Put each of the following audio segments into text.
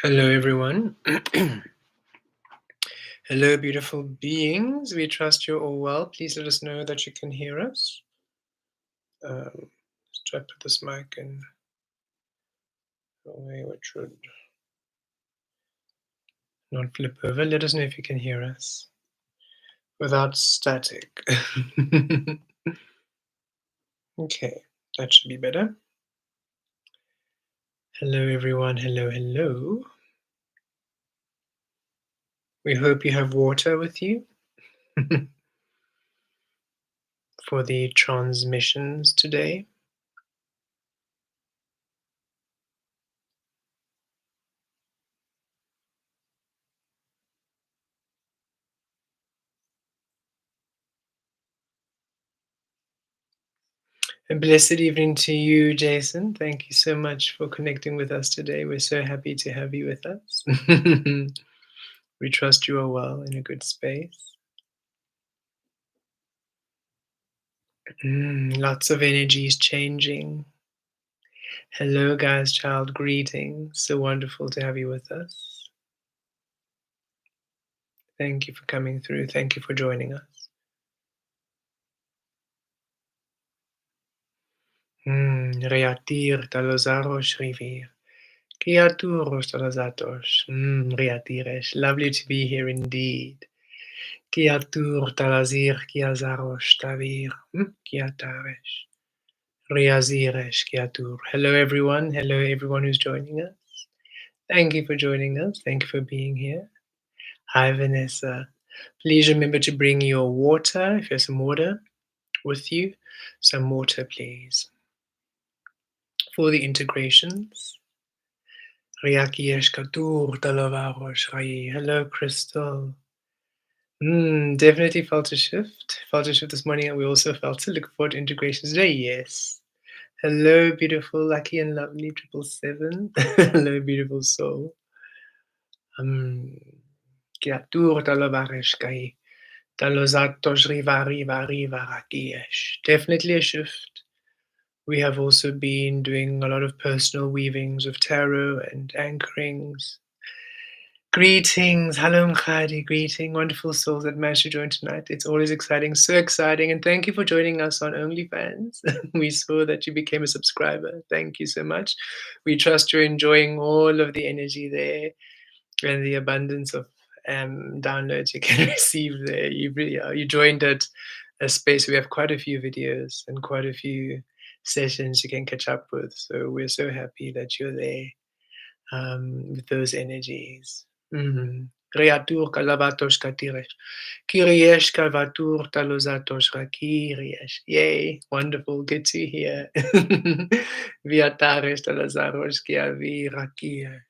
Hello, everyone. Hello, beautiful beings. We trust you're all well. Please let us know that you can hear us. Let's try to put this mic in a way which should not flip over. Let us know if you can hear us without static. Okay, that should be better. Hello, everyone. Hello, hello. We hope you have water with you for the transmissions today. A blessed evening to you, Jason. Thank you so much for connecting with us today. We're so happy to have you with us. We trust you are well in a good space. Lots of energies changing. Hello, guys, child. Greetings. So wonderful to have you with us. Thank you for coming through. Thank you for joining us. Reatir talozaros rivir. Kiaturos talazatos. Reatiresh. Lovely to be here indeed. Kiatur talazir kiazarosh tavir. Kiataresh. Riaziresh kiatur. Hello, everyone. Hello, everyone who's joining us. Thank you for joining us. Thank you for being here. Hi, Vanessa. Please remember to bring your water, if you have some water with you. Some water, please. For the integrations. Riakiesh katur talavarosh rai. Hello, Crystal. Definitely felt a shift. Felt a shift this morning, and we also felt to look forward to integrations today. Yes. Hello, beautiful, lucky and lovely 777. Hello, beautiful soul. Kiatur talabaresh kai. Talozatos riva riva riva rakiesh. Definitely a shift. We have also been doing a lot of personal weavings of tarot and anchorings. Greetings, hello Mkhadi, greeting, wonderful souls that managed to join tonight. It's always exciting, so exciting, and thank you for joining us on OnlyFans. We saw that you became a subscriber. Thank you so much. We trust you're enjoying all of the energy there and the abundance of downloads you can receive there. You joined at a space where we have quite a few videos and quite a few sessions you can catch up with. So we're so happy that you're there with those energies. Creatur calavatos catires. Kyries calvatur talozatos rakyries. Yay, wonderful, good to hear. Viatares talazaros kiavi rakyes.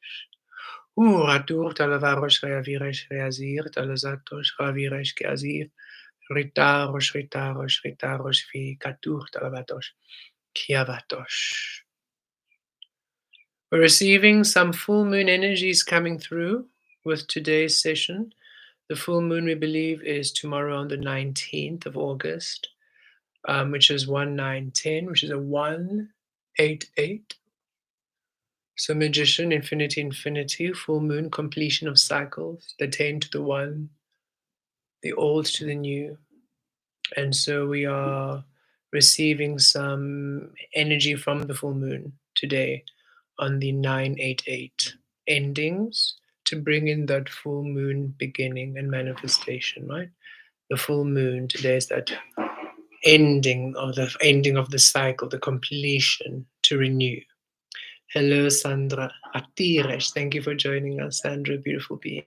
Ratur talavaros reavires reazir talazatos ravires kiazir. Ritaros vi catur talavatos kiavatos. We're receiving some full moon energies coming through with today's session. The full moon, we believe, is tomorrow on the 19th of August, which is 1910, which is a 188. So, magician, infinity, infinity, full moon, completion of cycles, the 10 to the 1, the old to the new. And so, we are receiving some energy from the full moon today on the 988 endings to bring in that full moon beginning and manifestation, right? The full moon today is that ending of the cycle, the completion to renew. Hello, Sandra Atires. Thank you for joining us, Sandra, beautiful being.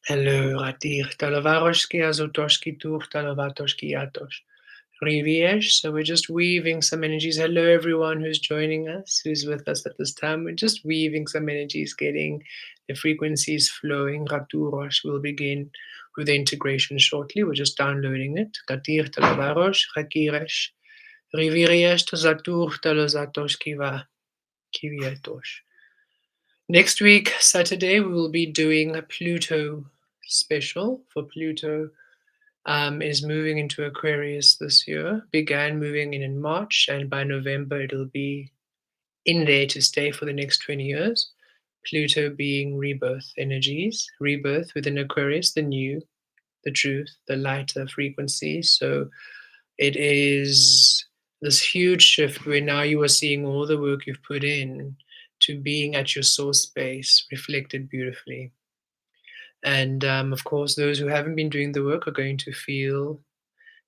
Hello, Ratir. Talavaroshki azotoshki tur talavatoshki atosh. Riviesh. So we're just weaving some energies. Hello, everyone who's joining us, who's with us at this time. We're just weaving some energies, getting the frequencies flowing. Raturosh will begin with the integration shortly. We're just downloading it. Katir talavarosh, rakiresh. Riviriesh tazatur talozatosh kiva kivietosh. Next week, Saturday, we will be doing a Pluto special. For Pluto is moving into Aquarius this year, began moving in March, and by November it'll be in there to stay for the next 20 years. Pluto being rebirth energies, rebirth within Aquarius, the new, the truth, the lighter frequency. So it is this huge shift where now you are seeing all the work you've put in to being at your source space reflected beautifully. And of course, those who haven't been doing the work are going to feel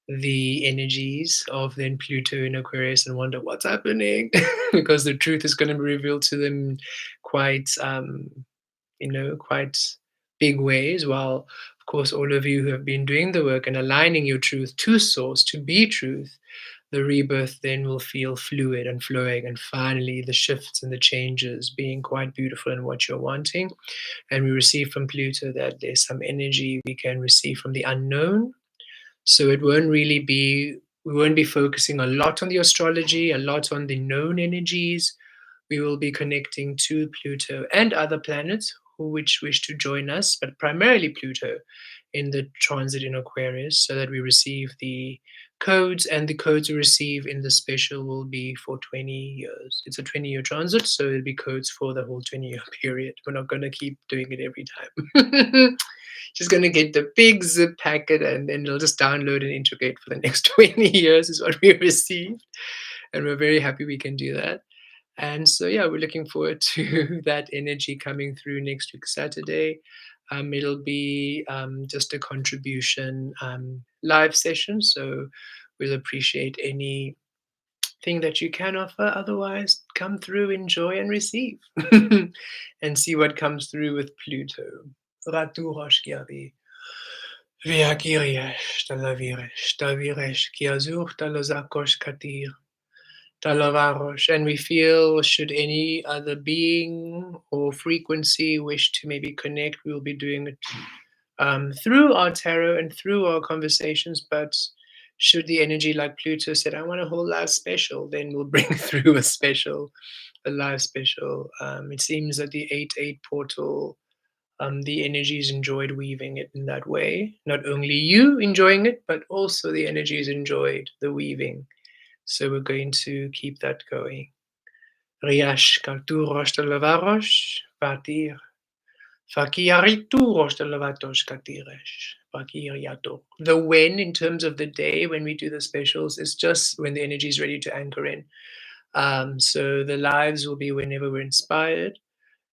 the energies of then Pluto in Aquarius and wonder what's happening because the truth is going to be revealed to them quite, quite big ways. While, of course, all of you who have been doing the work and aligning your truth to source, to be truth, the rebirth then will feel fluid and flowing, and finally the shifts and the changes being quite beautiful in what you're wanting. And we receive from Pluto that there's some energy we can receive from the unknown. So it won't really be, we won't be focusing a lot on the astrology, a lot on the known energies. We will be connecting to Pluto and other planets which wish to join us, but primarily Pluto in the transit in Aquarius, so that we receive the codes, and the codes we receive in the special will be for 20 years. It's a 20-year transit, so it'll be codes for the whole 20-year period. We're not going to keep doing it every time. Just going to get the big zip packet, and then it'll just download and integrate for the next 20 years is what we received. And we're very happy we can do that. And so, yeah, we're looking forward to that energy coming through next week, Saturday. It'll be just a contribution live session. So we'll appreciate anything that you can offer. Otherwise, come through, enjoy, and receive and see what comes through with Pluto. Ratu Roshkiari. Viakirie, Talaviresh, Taviresh, Kiazur, Talazakosh Katir. Talavarosh, and we feel should any other being or frequency wish to maybe connect, we will be doing it through our tarot and through our conversations. But should the energy like Pluto said, I want a whole live special, then we'll bring through a special, a live special. It seems that the 8-8 portal, the energies enjoyed weaving it in that way. Not only you enjoying it, but also the energies enjoyed the weaving. So we're going to keep that going. Riash kalturos de lavaros, vatir. Fakiarituros de lavatos katiresh. Fakiriato. The when, in terms of the day, when we do the specials, is just when the energy is ready to anchor in. So the lives will be whenever we're inspired.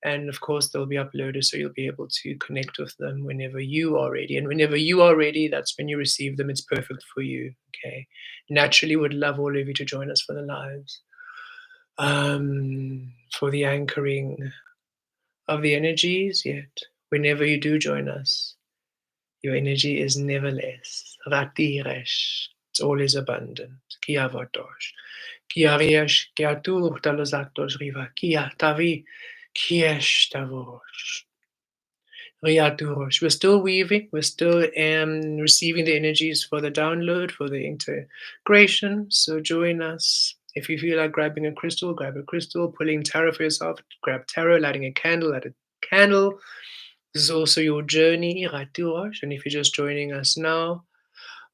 And of course, they'll be uploaded, so you'll be able to connect with them whenever you are ready. And whenever you are ready, that's when you receive them. It's perfect for you. Okay. Naturally, would love all of you to join us for the lives, for the anchoring of the energies. Yet, whenever you do join us, your energy is never less. Ratiresh. It's always abundant. Kia vatosh. Kia riesh. Kia tur talozaktos riva. Kia tavi. Kiesh tavosh. Riaturosh. We're still weaving, we're still receiving the energies for the download, for the integration. So join us. If you feel like grabbing a crystal, grab a crystal, pulling tarot for yourself, grab tarot, lighting a candle, light a candle. This is also your journey, Raturosh. And if you're just joining us now,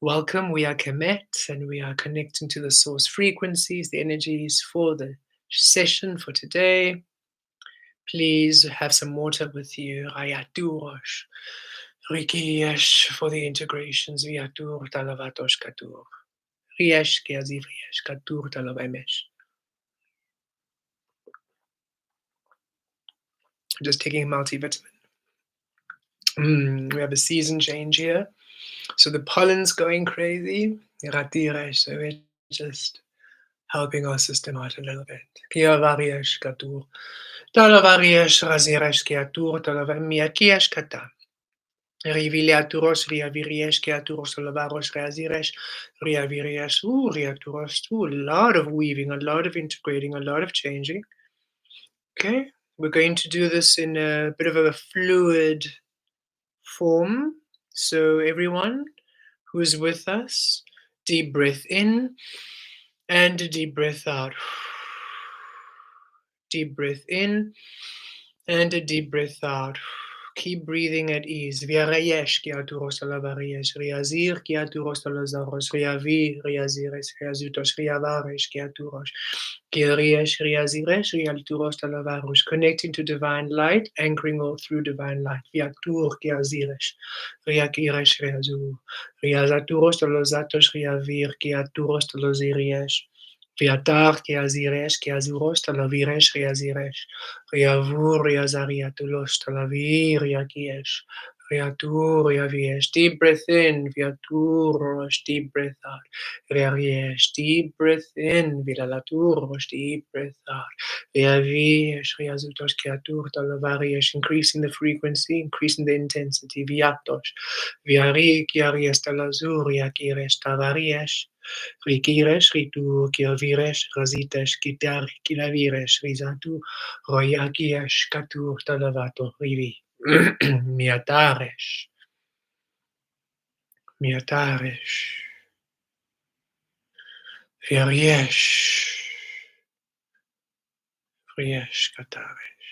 welcome. We are Kemet, and we are connecting to the source frequencies, the energies for the session for today. Please have some water with you. Rayaturosh. Rikiesh for the integrations. Viatur talavatosh katur. Riesh keaziv riesh katur talavamesh. Just taking a multivitamin. We have a season change here. So the pollen's going crazy. Ratiresh. So we're just helping our system out a little bit. Kia variesh katur. Talavariesh raziresh kiatur talavamiakiesh kata. Riviliaturos, riaviriesh, keaturos, lavaros, reaziresh, riaviriesh, riaturos, a lot of weaving, a lot of integrating, a lot of changing. Okay, we're going to do this in a bit of a fluid form. So everyone who is with us, deep breath in and a deep breath out. Deep breath in and a deep breath out. Keep breathing at ease. Viarayesh kiaturos alavariyesh. Riazir kiaturos alazaros. Riavi, riazires, riazutos, riavaresh kiaturos. Kiriesh, riaziresh, rialturos alavaros. Connecting to divine light, anchoring all through divine light. Viatur kiaziresh. Riakiresh, riazur. Riazaturos alazatos, riavir kiaturos alaziriesh. Viatar kiaziresh, kiazuros alaviresh, riaziresh. Riavur, riazariatulos, talavir, riakiesh. Riatur, riaviesh. Deep breath in, viatur, deep breath out. Riariesh, deep breath in, vilalatur, deep breath out. Riaviesh, riazutos, kiatur, talavariesh. Increasing the frequency, increasing the intensity. Viatos. Viari, kiaries, talazur, riakiresh, tavariesh. Rikiresh, ritu, kiaviresh, razitesh, kitar, kilaviresh, rizatu, royakiash, katur, talavato, rivi. Miataresh, miataresh, viriesh, vriesh, kataresh,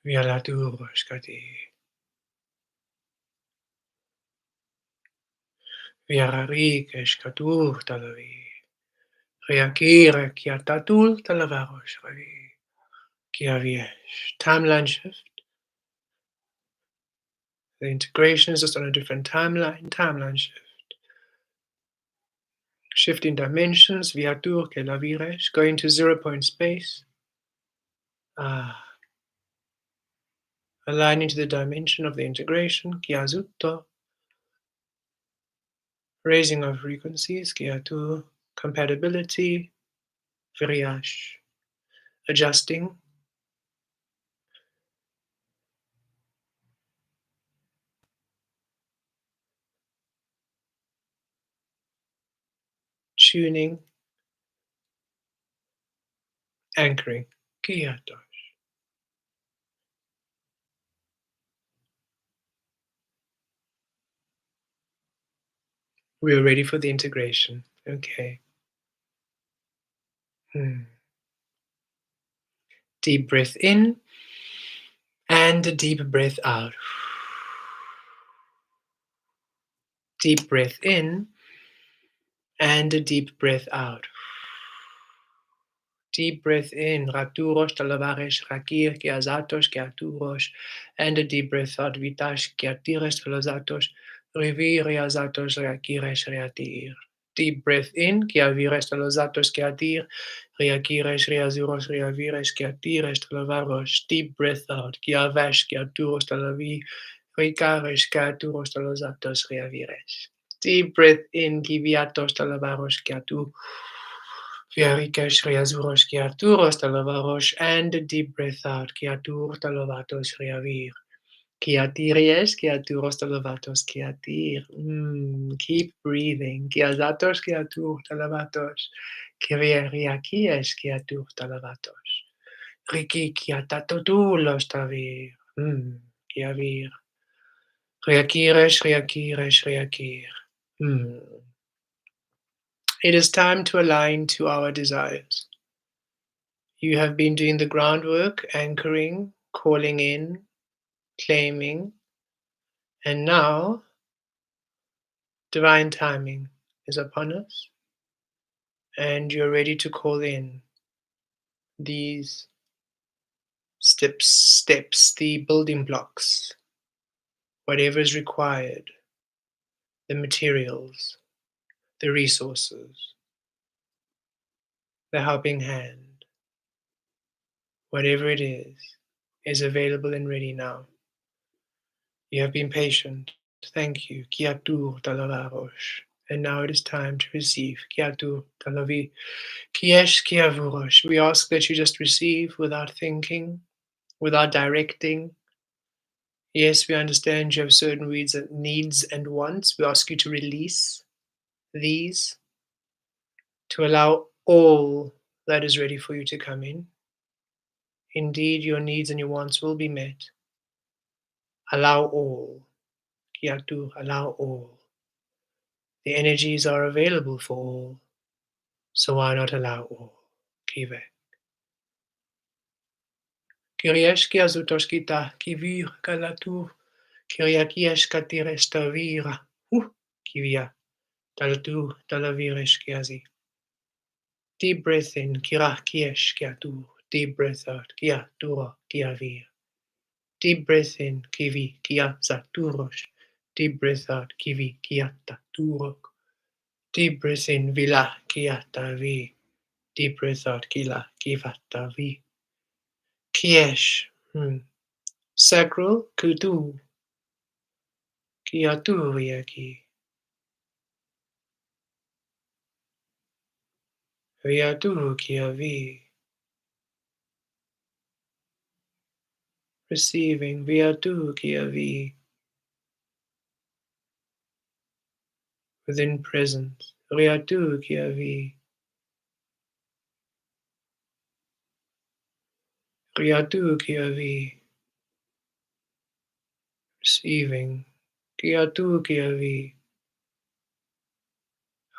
vialaturosh, kati, viararikesh, katur, talavi, riakire, kiatatul, talavarosh, ravi, kiaviesh. Timeline shift. The integration is just on a different timeline shift. Shifting dimensions, viatur que la viresh, going to 0 point space. Aligning to the dimension of the integration, kiazutto. Raising of frequencies, kiatu. Compatibility, viriash. Adjusting. Tuning. Anchoring, kiato. We are ready for the integration. Okay. Deep breath in and a deep breath out. Deep breath in and a deep breath out. Deep breath in, raturos, talavares, rakir, kiazatos, kiaturos, and a deep breath out, vitash, kiatires, talazatos, rivi, riazatos, rakires, reatir. Deep breath in, kiavires, talazatos, kiatir, riakires, riazuros, riavires, kiatires, talavaros. Deep breath out, kiavash, kiaturos, talavi, rikares, kiaturos, talazatos, riavires. Deep breath in, kiviatos, talavaros, kiatu. Viarikesh, riazuros, kiaturos, talavaros, and a deep breath out, kiatur, talavatos, riavir. Kiatiries, kiaturos, talavatos, kiatir. Keep breathing. Kiazatos, kiatur, talavatos. Kiriakiesh, kiatur, talavatos. Riki, kiatatotulos, tavir. Kiavir. Riakiresh, riakiresh, riakir. It is time to align to our desires. You have been doing the groundwork, anchoring, calling in, claiming, and now divine timing is upon us, and you're ready to call in these steps, the building blocks, whatever is required, the materials, the resources, the helping hand, whatever it is available and ready now. You have been patient. Thank you. Kiatur talavarosh. And now it is time to receive. Kiatur talavi. Kiesh kiavurosh. We ask that you just receive without thinking, without directing. Yes, we understand you have certain needs and wants. We ask you to release these, to allow all that is ready for you to come in. Indeed, your needs and your wants will be met. Allow all. Kiatur, allow all. The energies are available for all, so why not allow all? kive. Kirieshki azutoshkita, kivir kalatur, kiriakiesh katirestavira, kivia, taltu, talavireshkiazi. Deep breath in, kirakiesh kiatur, deep breath out, kiatura, kiavir. Deep breath in, kivi, kiatza, turosh. Deep breath out, kivi, kiata, turok. Deep breath in, vila, kiata, vi. Deep breath out, kila, kivata, vi. Kiesh, sacral, kutu, kiaturiaki. Viatu, kiavi. Receiving, viatu, kiavi. Within presence, viatu, kiavi. Viatu, kiavi. Receiving, kiatu, kiavi.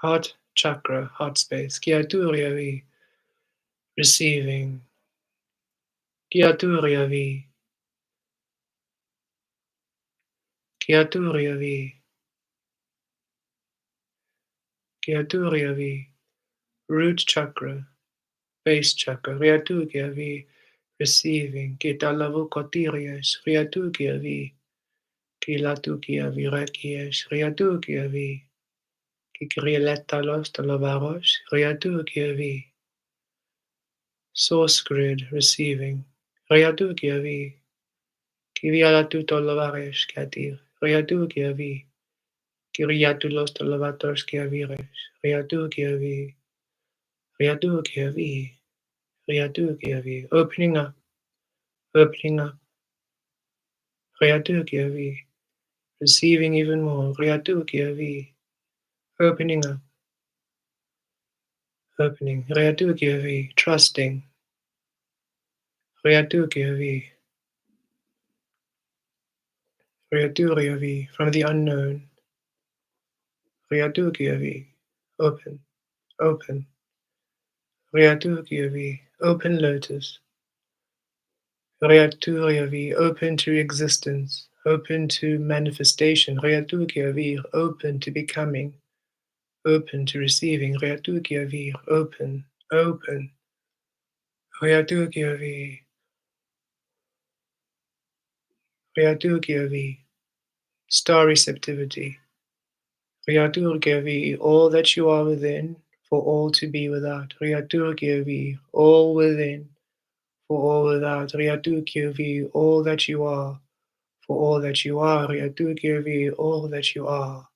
Heart chakra, heart space, kiaturiavi. Receiving, kiaturiavi. Kiaturiavi. Kiaturiavi. Root chakra, base chakra, riatukiavi. Receiving, kitalavu kotirias, riatukiavi. Kilatukiavi rakias, riatukiavi. Kikrieletalos talavaros, riatukiavi. Source grid, receiving, riatukiavi. Kivialatu tolavares, katir, riatukiavi. Kiriatulos talavatos kiavires, riatukiavi. Riatukiavi. Riatukiavi. Opening up, Riatukiavi. Receiving even more, Riatukiavi. Opening up, opening, Riatukiavi. Trusting, Riatukiavi. Riaturiavi. From the unknown, Riatukiavi. Open, open, Riatukiavi. Open lotus, Riaturiavi. Open to existence, open to manifestation, Riatukiavi. Open to becoming, open to receiving, Riatukiavi. Open, open, Riatukiavi. Riatukiavi. Star receptivity. Riatukiavi. All that you are within, for all to be without. Riatukiavi. All within, for all without. Riatukiavi. All that you are, for all that you are. Riatukiavi. All that you are,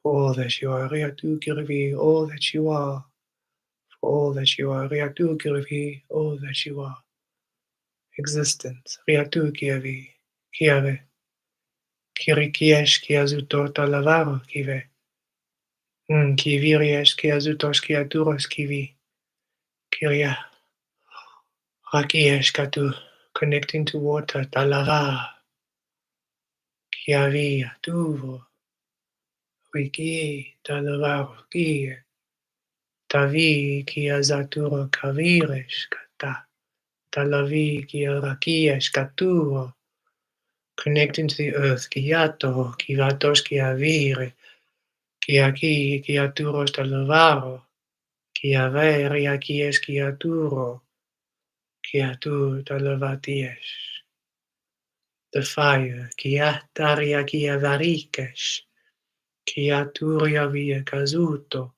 for all that you are. Riatukiavi. All that you are, for all that you are. Riatukiavi. All that you are. Existence. Riatukiavi. Kiave. Kirikiesh kiazuto talavaro kive. Kiviriesh kiazutos kiaturos kivi. Kiria. Rakiesh katu. Connecting to water. Talava. Kiavi atuvo. Riki. Talavaro kie. Tavi kiazaturo kaviresh kata. Talavi kiarakiesh katuro. Connecting to the earth. Kiato. Kivatos kiavire. Kiaki, kiaturos talavaro, kiaveria kies kiaturo, kiatu talavatiesh. The fire, kiataria kiavarikesh, kiaturia via kazuto,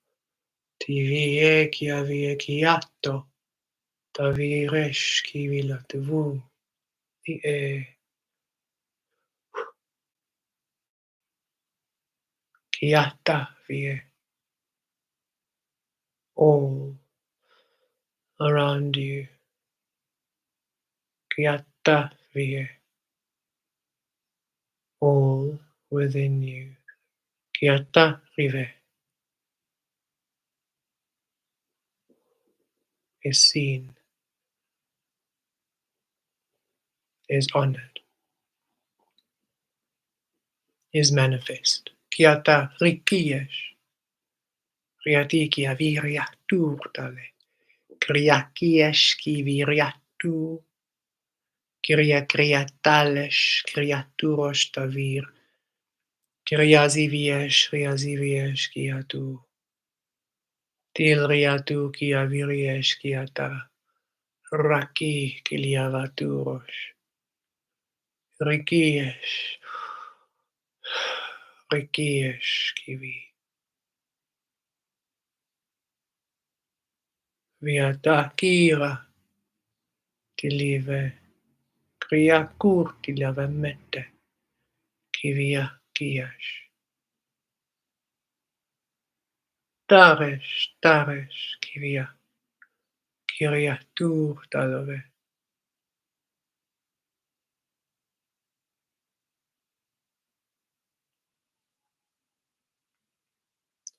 tivie kiavie kiato, taviresh kivila tevu, the air, kiata vie, all around you, kiata vie, all within you. Kiata rive is seen, is honored, is manifest. Kiata rikiesh, riati kiaviria turtale, Kriakiesh kiviriatu. Kiria kriatalesh kriaturosh tavir. Kiriaziviesh kiatu. Tilriatu kiaviriesh kiata. Raki kiliavaturosh. Rikiesh. Rikiesh kivi. Viatakira tilive. Kriakur tilavemete. Kivia kiash. Taresh kivia. Kiriatur talove.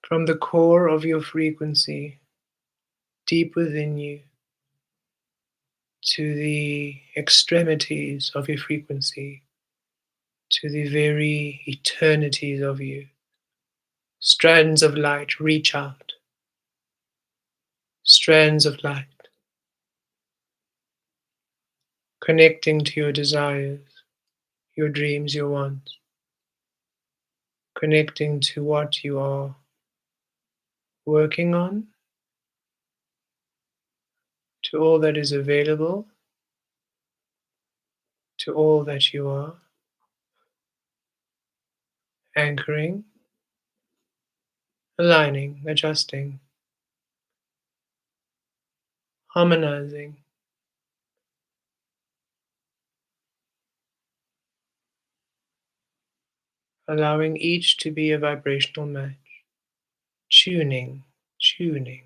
From the core of your frequency, deep within you, to the extremities of your frequency, to the very eternities of you, strands of light reach out. Strands of light connecting to your desires, your dreams, your wants, connecting to what you are working on, to all that is available, to all that you are anchoring, aligning, adjusting, harmonizing, allowing each to be a vibrational match, tuning, tuning,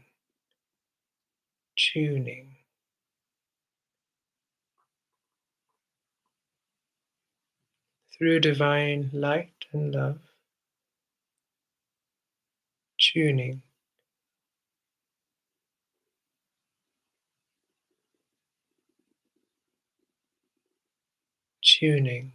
tuning, through divine light and love, tuning, tuning,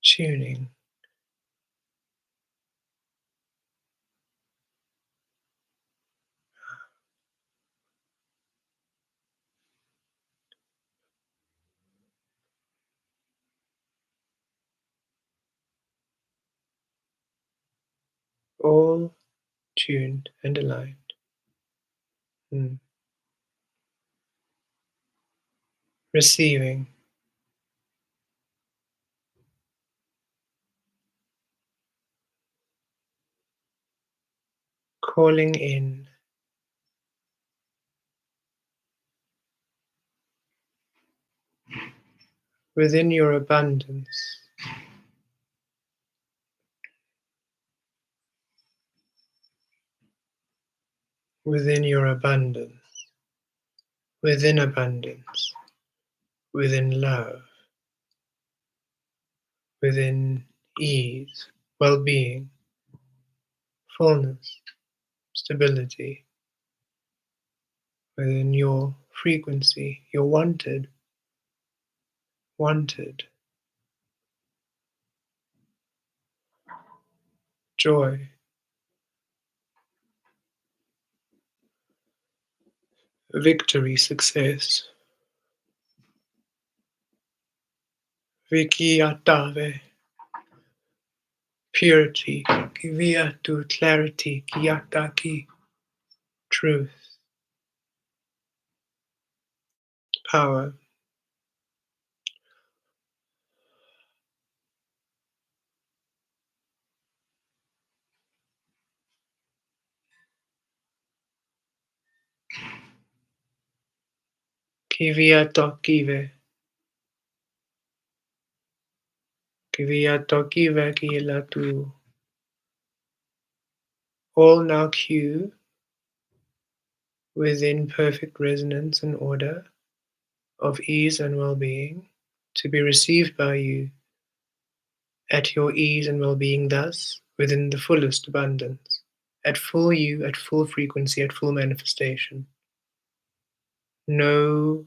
tuning, all tuned and aligned. Mm. Receiving, calling in, within your abundance, within your abundance, within abundance, within love, within ease, well-being, fullness, stability, within your frequency, your wanted, joy, victory, success, Vikiatave, purity, Kiviatu, clarity, Kiataki, truth, power, Kiviatokive, Kiviatokive Kielatu, all now cue within perfect resonance and order of ease and well-being to be received by you at your ease and well-being, thus within the fullest abundance, at full you, at full frequency, at full manifestation. No,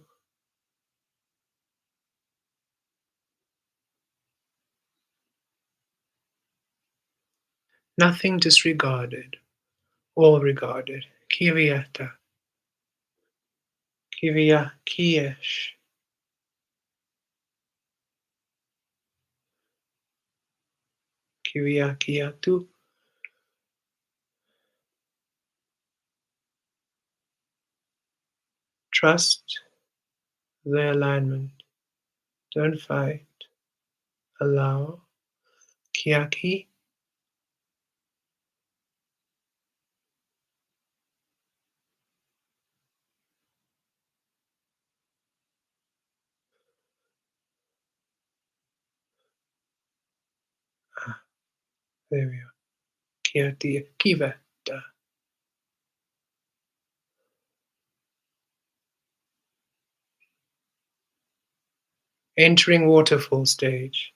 nothing disregarded, all regarded. Kiviata, kivia kiesh, kivia kiatu. Trust the alignment. Don't fight. Allow. Kiaki. Ah, there we are. Kiati. Kivata. Entering waterfall stage.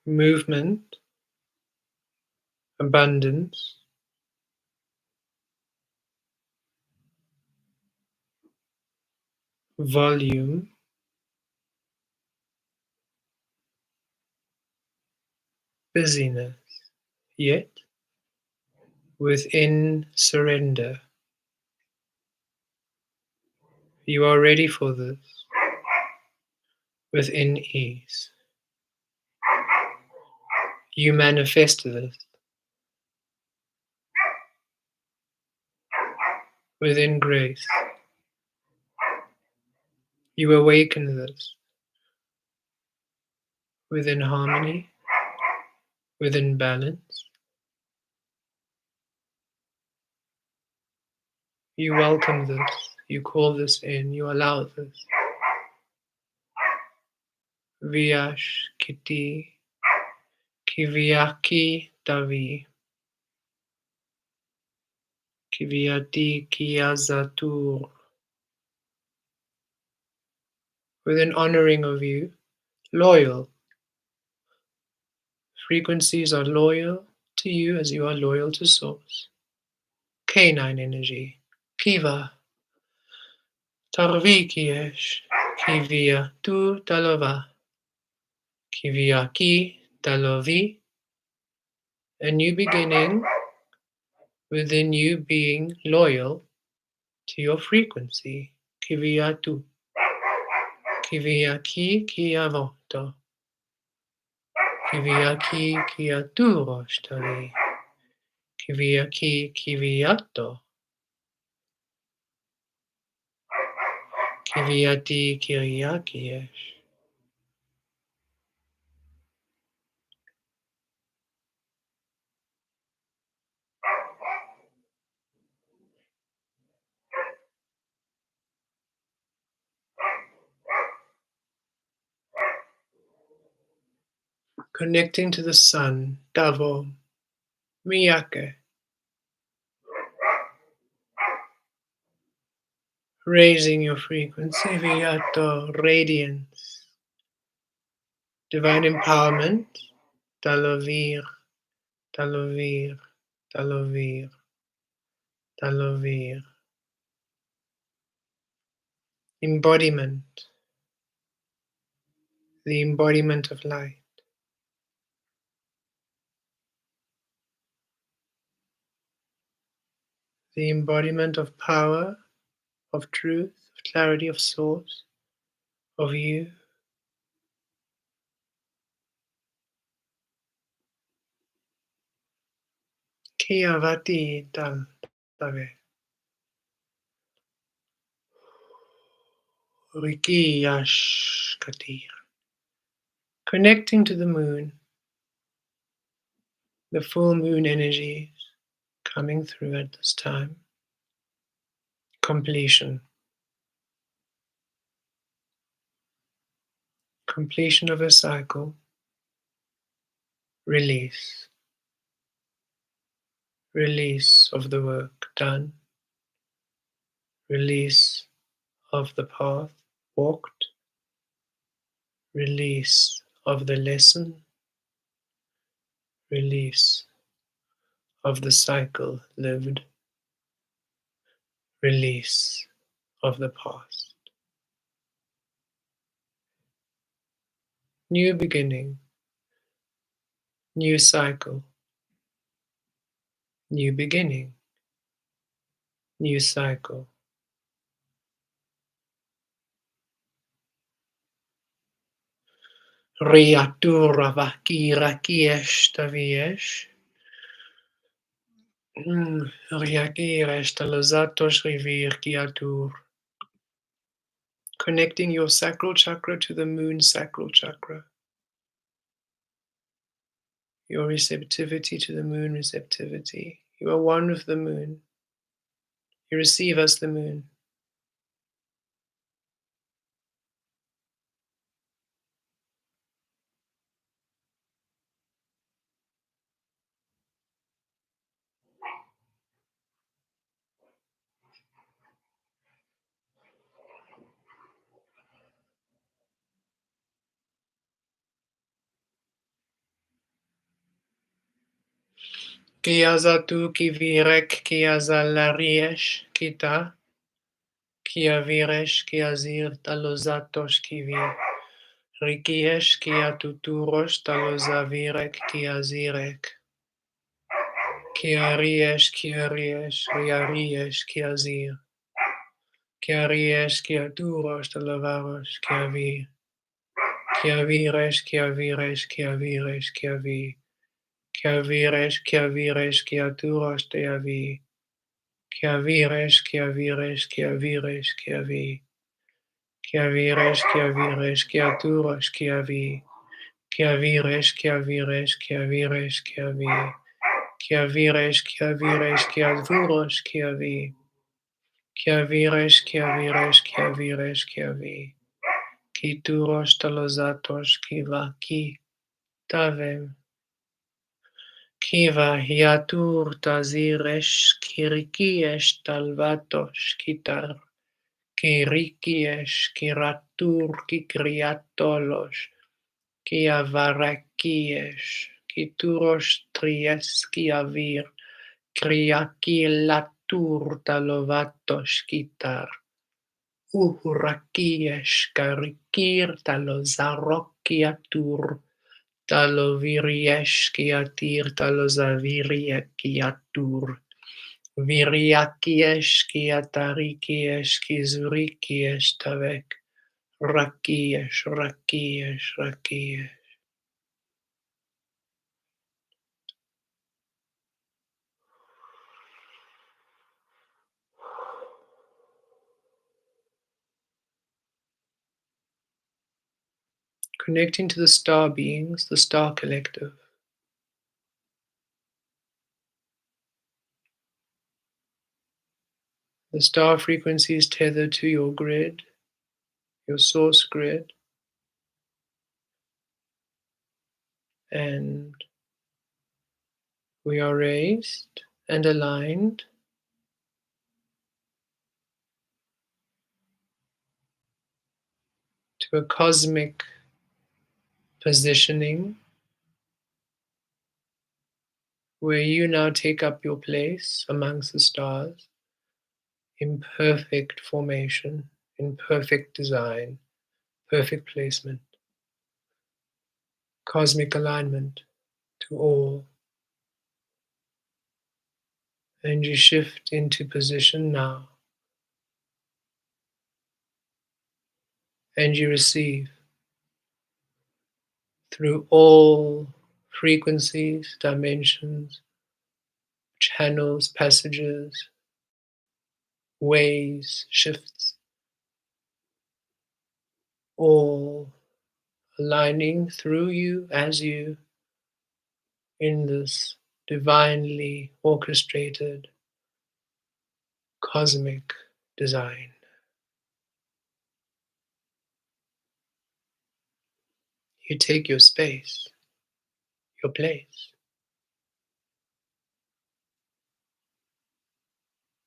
Movement, abundance, volume, busyness, yet within surrender. You are ready for this within ease. You manifest this within grace. You awaken this within harmony, within balance. You welcome this. You call this in. You allow this. Viash kiti kiviaki davi kiviati kiazatur. With an honoring of you, loyal. Frequencies are loyal to you as you are loyal to Source. Canine energy. Kiva. Tarvikiesh. Kivia tu talova. Kivia ki talovi. A new beginning within you being loyal to your frequency. Kivia tu. Kivia ki kiavoto. Kivia ki kiaturo shtari. Kivia ki kiviato. Kiviati Kiriakiesh. Connecting to the sun, Davo, Miyake. Raising your frequency, Viato, radiance, divine empowerment, Dalovir, Dalovir, Dalovir, Dalovir. Embodiment, the embodiment of light, the embodiment of power, of truth, of clarity, of source, of you. Kiavati Dal Dave. Riki Yash Katir. Connecting to the moon, the full moon energies coming through at this time. Completion. Completion of a cycle. Release. Release of the work done. Release of the path. walked, release of the lesson, release of the cycle lived, release of the past. New beginning, new cycle, new beginning, new cycle. Riatura vakira kiesh taviesh. Riakiresh talozatos rivir kiatur. Connecting your sacral chakra to the moon sacral chakra. Your receptivity to the moon receptivity. You are one with the moon. You receive as the moon. Kiazatu kivirek kiazalariesh kita. Kiaviresh kiazir talozatos kivir. Rikiesh kiatuturos talozavirek kiazirek. Kiariesh riariesh kiazir. Kiariesh kiaturos talavaros kiavir. Kiaviresh kiavi. Kiaviresh kiaturos teavi. Kiaviresh kiavi. Kiaviresh kiaturos kiavi. Kiaviresh kiavi. Kiaviresh kiaturos kiavi. Kiavi. Kituros talozatos ki tavem. Kiva hiatur taziresh kirikiesh talvatos kitar. Kirikiesh kiratur kikriatolos. Kiavarakiesh kituros tries kiavir. Kriakilatur talovatos kitar. Uhurakiesh karikir talozarokiatur. Taloviriyesh kiatir talozaviriyakiatur. Viriakiesh kiatarikiesh kizurikiesh tavek. Rakiesh. Connecting to the star beings, the star collective. The star frequency is tethered to your grid, your source grid, and we are raised and aligned to a cosmic positioning where you now take up your place amongst the stars in perfect formation, in perfect design, perfect placement, cosmic alignment to all. And you shift into position now, and you receive through all frequencies, dimensions, channels, passages, ways, shifts, all aligning through you as you in this divinely orchestrated cosmic design. You take your space, your place.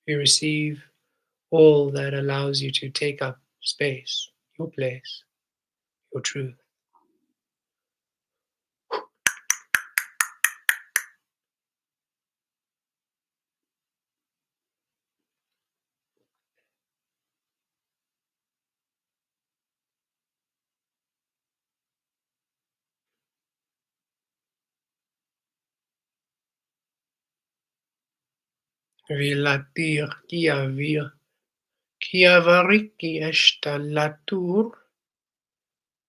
You receive all that allows you to take up space, your place, your truth. Vilatir kiavir, kiavariki estalatur,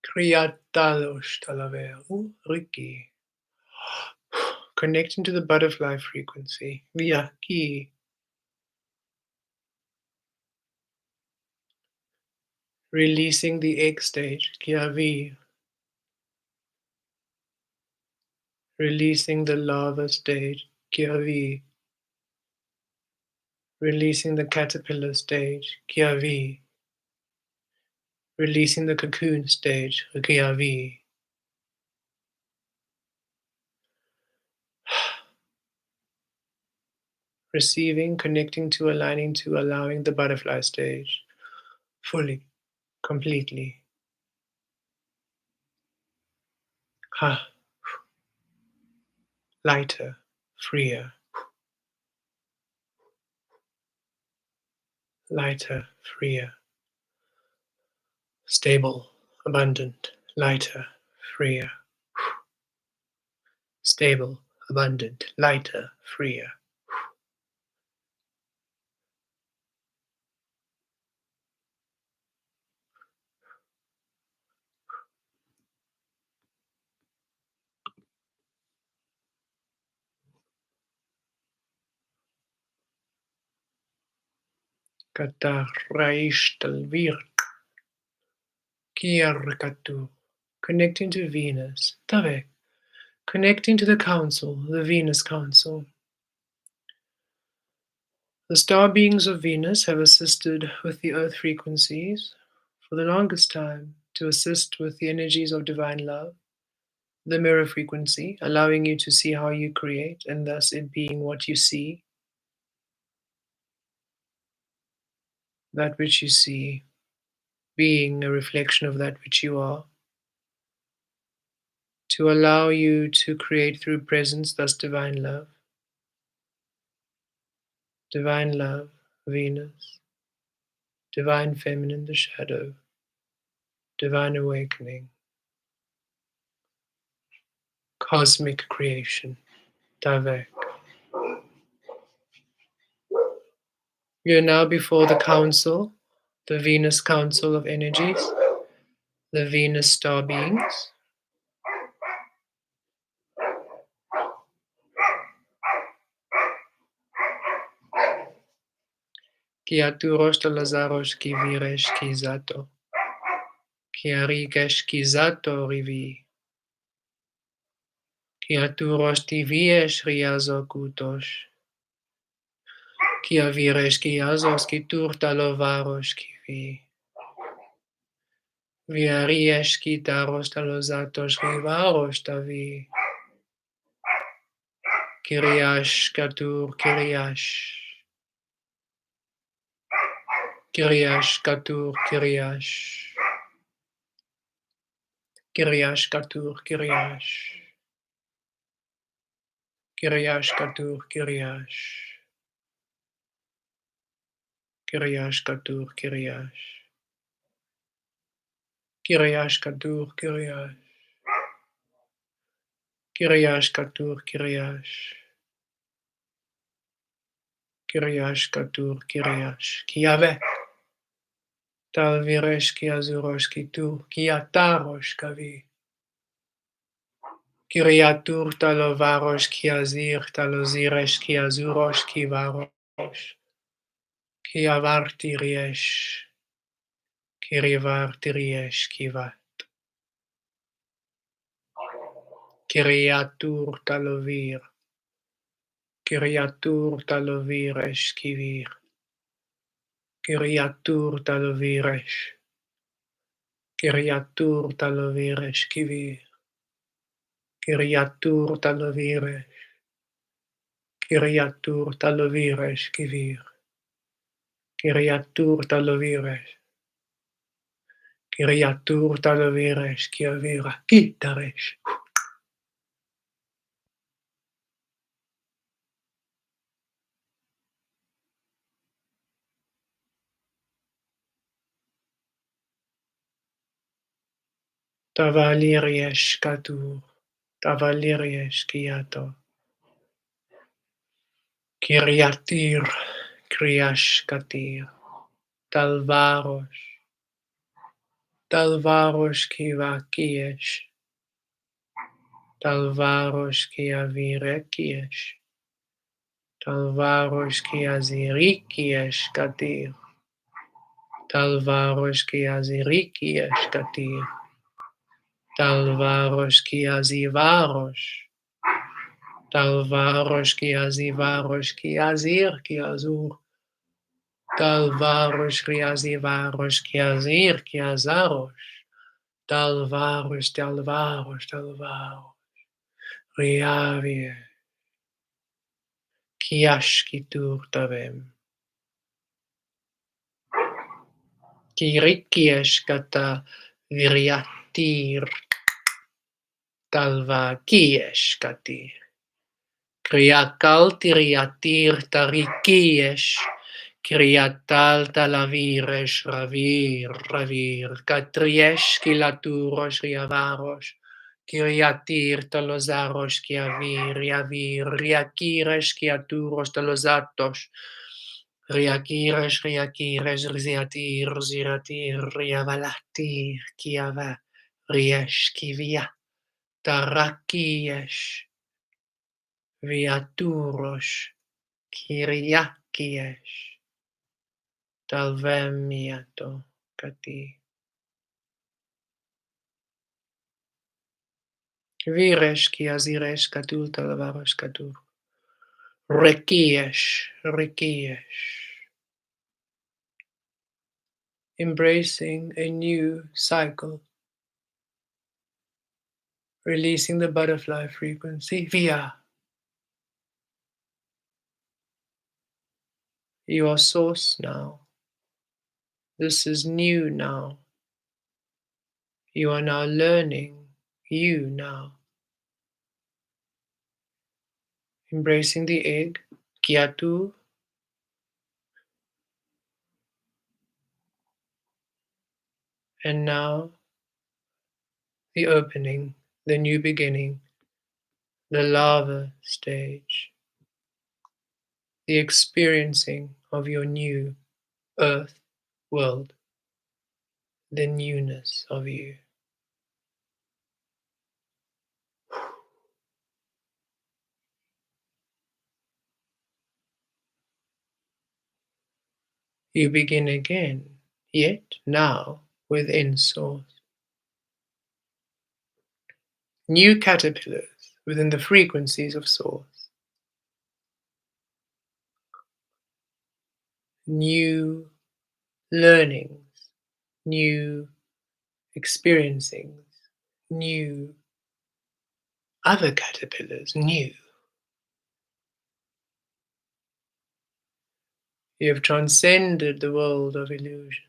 kriatalos talaveru, riki. Connecting to the butterfly frequency. Via ki. Releasing the egg stage. Kiavi. Releasing the larva stage. Kiavi. Releasing the caterpillar stage. Kiavi. Releasing the cocoon stage. Kiavi. Receiving, connecting to, aligning to, allowing the butterfly stage. Fully. Completely. Ha. Lighter. Freer. Lighter. Freer. Stable. Abundant. Lighter. Freer. Stable. Abundant. Lighter. Freer. Katarraishtalvir. Kiarkatu. Connecting to Venus. Tave. Connecting to the council, the Venus Council. The star beings of Venus have assisted with the earth frequencies for the longest time to assist with the energies of divine love, the mirror frequency, allowing you to see how you create and thus it being what you see, that which you see being a reflection of that which you are, to allow you to create through presence, thus divine love. Divine love, Venus, divine feminine, the shadow, divine awakening, cosmic creation, Davek. You're now before the council, the Venus Council of Energies, the Venus star beings. Ki aturosh talazarosh ki viresh ki zato, ki arigesh ki zato rivi, ki aturosh ti viesh riazo kutosh, ki aviresh ki azos ki tur talovarosh ki vi. Viariesh ki tarosh talozatos rivarosh tavi. Kiriash katur kiriash. Kiriash katur kiriash. Kiriash katur kiriash. Kiriash katur kiriash. Kiriash katur kiriash. Kiriash katur kiriash. Kiriash katur kiriash. Kiriash katur kiriash. Kiave. Talviresh ki azurosh ki tu. Kiatarosh kavi. Kiriatur talovarosh ki azir taloziresh ki azurosh ki varosh. Ki avarti riesh. Kirivarti riesh kivat. Kiriatur talovir. Kiriatur taloviresh kivir. Kiriatur taloviresh. Kiriatur taloviresh kivir. Kiriatur taloviresh. Kiriatur taloviresh kivir. Kiriatur taloviresh. Kiriatur talaviresh kiavira kitaresh. Tavaliriesh katur. Tavaliriesh kiato. Kiriatir. Kriash katir. Talvarosh. Talvarosh kivakiesh. Talvarosh kiavirekiesh. Talvarosh kiazirikiesh katir. Talvarosh kiazirikiesh katir. Talvarosh kiazivarosh. Talvarosh kiazivarosh kiazir kiazur. Talvarosh kiazivarosh kiazir kiazarosh. Talvarosh talvarosh talvarosh. Riavie. Kiashkitur tavem. Kirikiesh kata viriatir. Talva kiesh katir. Kriakal tiriatir tarikiesh. Kriatal talaviresh ravir. Katriesh kilaturos riavaros. Kiriatir talozaros kiavir. Riakiresh kiaturos talozatos. Riakires ziatir, riavalatir, kiava. Riesh kivia. Tarakiesh. Viaturos, Kyriakiesh, Talvemiato, Kati. Viresh, Kiaziresh, Katul, Talavarosh, Katur. Rekiesh. Embracing a new cycle, releasing the butterfly frequency. Via. You are source now. This is new now. You are now learning you now. Embracing the egg, Kiatu, and now the opening, the new beginning, the lava stage, the experiencing of your new earth world, the newness of you. You begin again, yet now within source. New caterpillars within the frequencies of source. New learnings, new experiencings, new other caterpillars, new. You have transcended the world of illusion,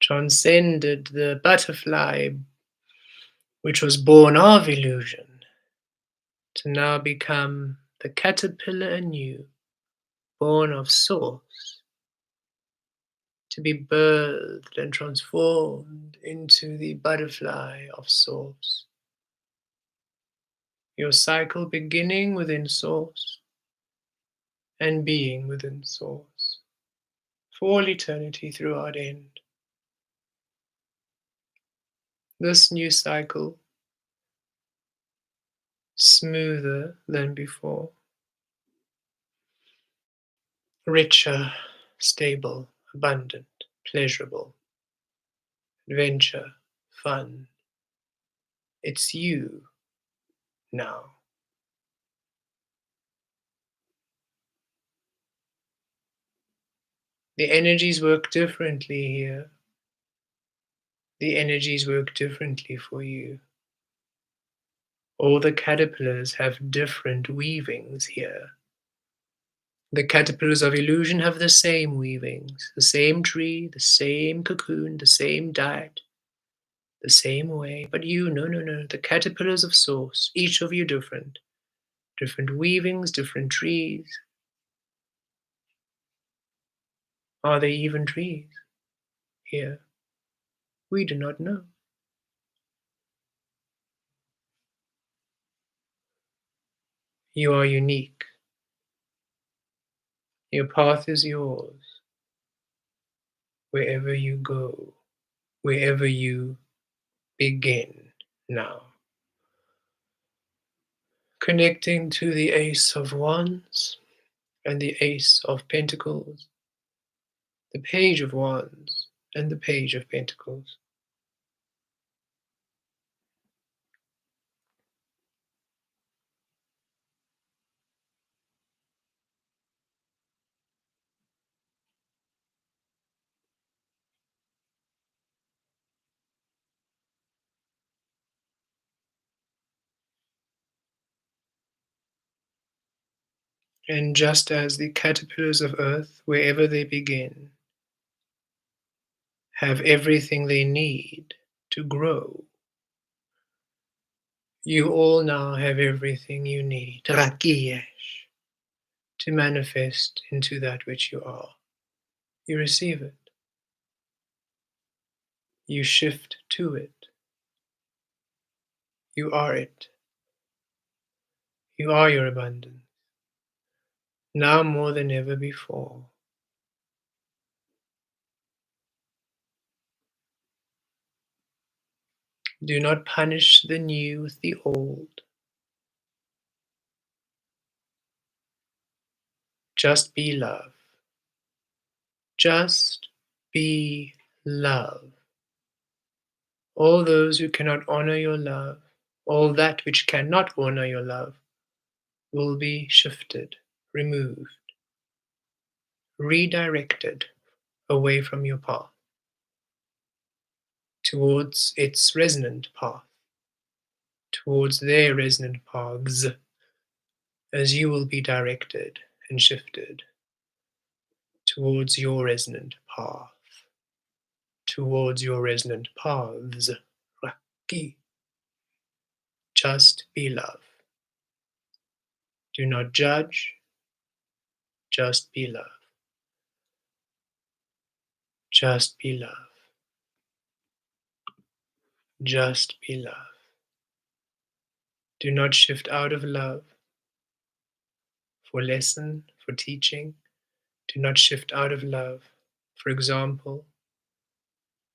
transcended the butterfly which was born of illusion, to now become the caterpillar anew, born of source, to be birthed and transformed into the butterfly of source. Your cycle beginning within source and being within source, for all eternity throughout end. This new cycle, smoother than before, richer, stable, abundant, pleasurable, adventure, fun. It's you now. The energies work differently here. The energies work differently for you. All the caterpillars have different weavings here. The caterpillars of illusion have the same weavings, the same tree, the same cocoon, the same diet, the same way. But you, no, no, no. The caterpillars of source, each of you different. Different weavings, different trees. Are they even trees? Here, we do not know. You are unique. Your path is yours. Wherever you go, wherever you begin now. Connecting to the Ace of Wands and the Ace of Pentacles, the Page of Wands and the Page of Pentacles. And just as the caterpillars of earth, wherever they begin, have everything they need to grow, you all now have everything you need, Rakiesh, to manifest into that which you are. You receive it. You shift to it. You are it. You are your abundance. Now more than ever before. Do not punish the new with the old. Just be love. Just be love. All those who cannot honor your love, all that which cannot honor your love, will be shifted, removed, redirected away from your path towards its resonant path, towards their resonant paths, as you will be directed and shifted towards your resonant path, towards your resonant paths. Raki. Just be love. Do not judge, just be love. Just be love. Just be love. Do not shift out of love for lesson, for teaching. Do not shift out of love, for example,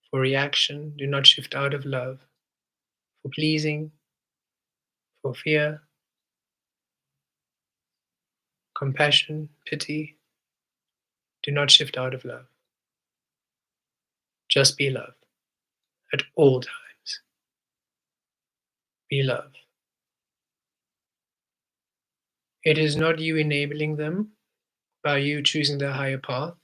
for reaction. Do not shift out of love for pleasing, for fear, compassion, pity. Do not shift out of love. Just be love at all times. Be love. It is not you enabling them by you choosing the higher path.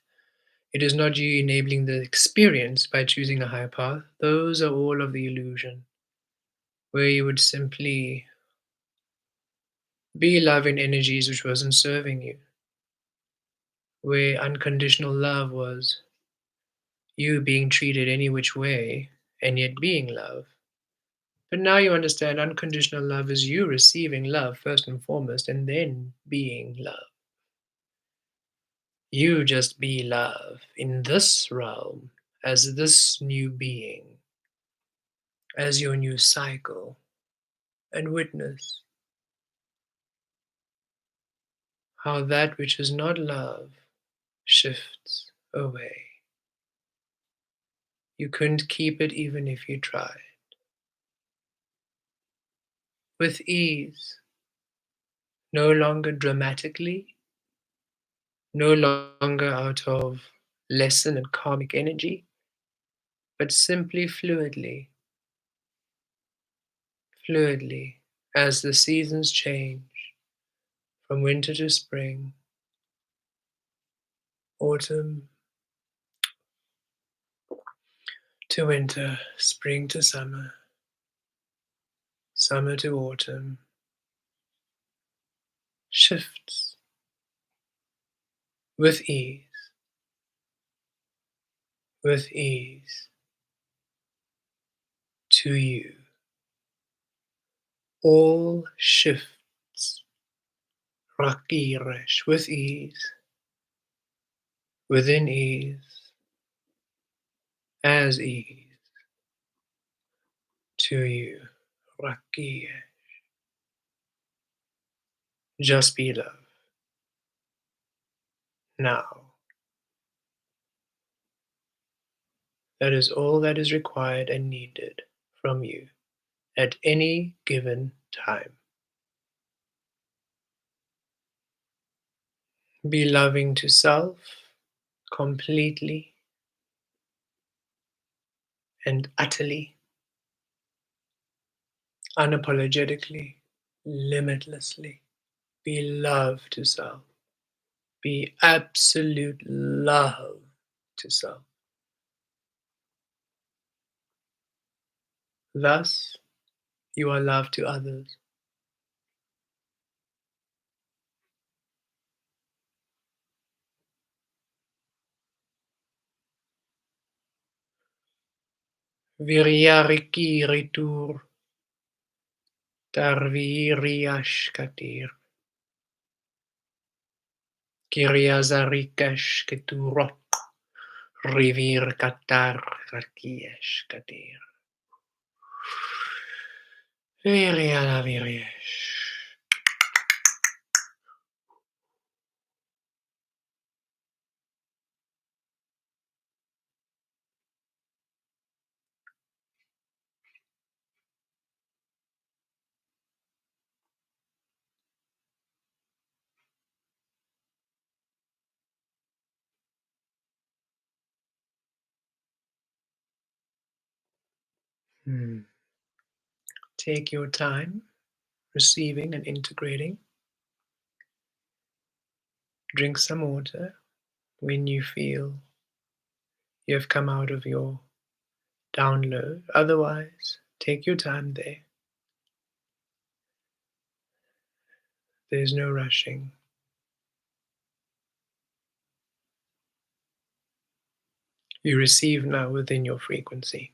It is not you enabling the experience by choosing a higher path. Those are all of the illusion, where you would simply be love in energies which wasn't serving you, where unconditional love was you being treated any which way and yet being love. But now you understand unconditional love is you receiving love first and foremost and then being love. You just be love in this realm as this new being, as your new cycle, and witness how that which is not love shifts away. You couldn't keep it even if you tried. With ease, no longer dramatically, no longer out of lesson and karmic energy, but simply fluidly, as the seasons change from winter to spring, autumn to winter, spring to summer, summer to autumn, shifts with ease, with ease, to you. All shifts, rakiresh, with ease, within ease, as ease, to you. Rakiresh. Just be love. Now. That is all that is required and needed from you at any given time. Be loving to self completely and utterly, unapologetically, limitlessly. Be love to self. Be absolute love to self. Thus, you are love to others. Viryariki ritur tarviriashkatir. Kiryazarikash keturot. Rivir katar rakiesh katir. Viriala viriesh. Take your time receiving and integrating. Drink some water when you feel you have come out of your download. Otherwise, take your time there. There's no rushing. You receive now within your frequency.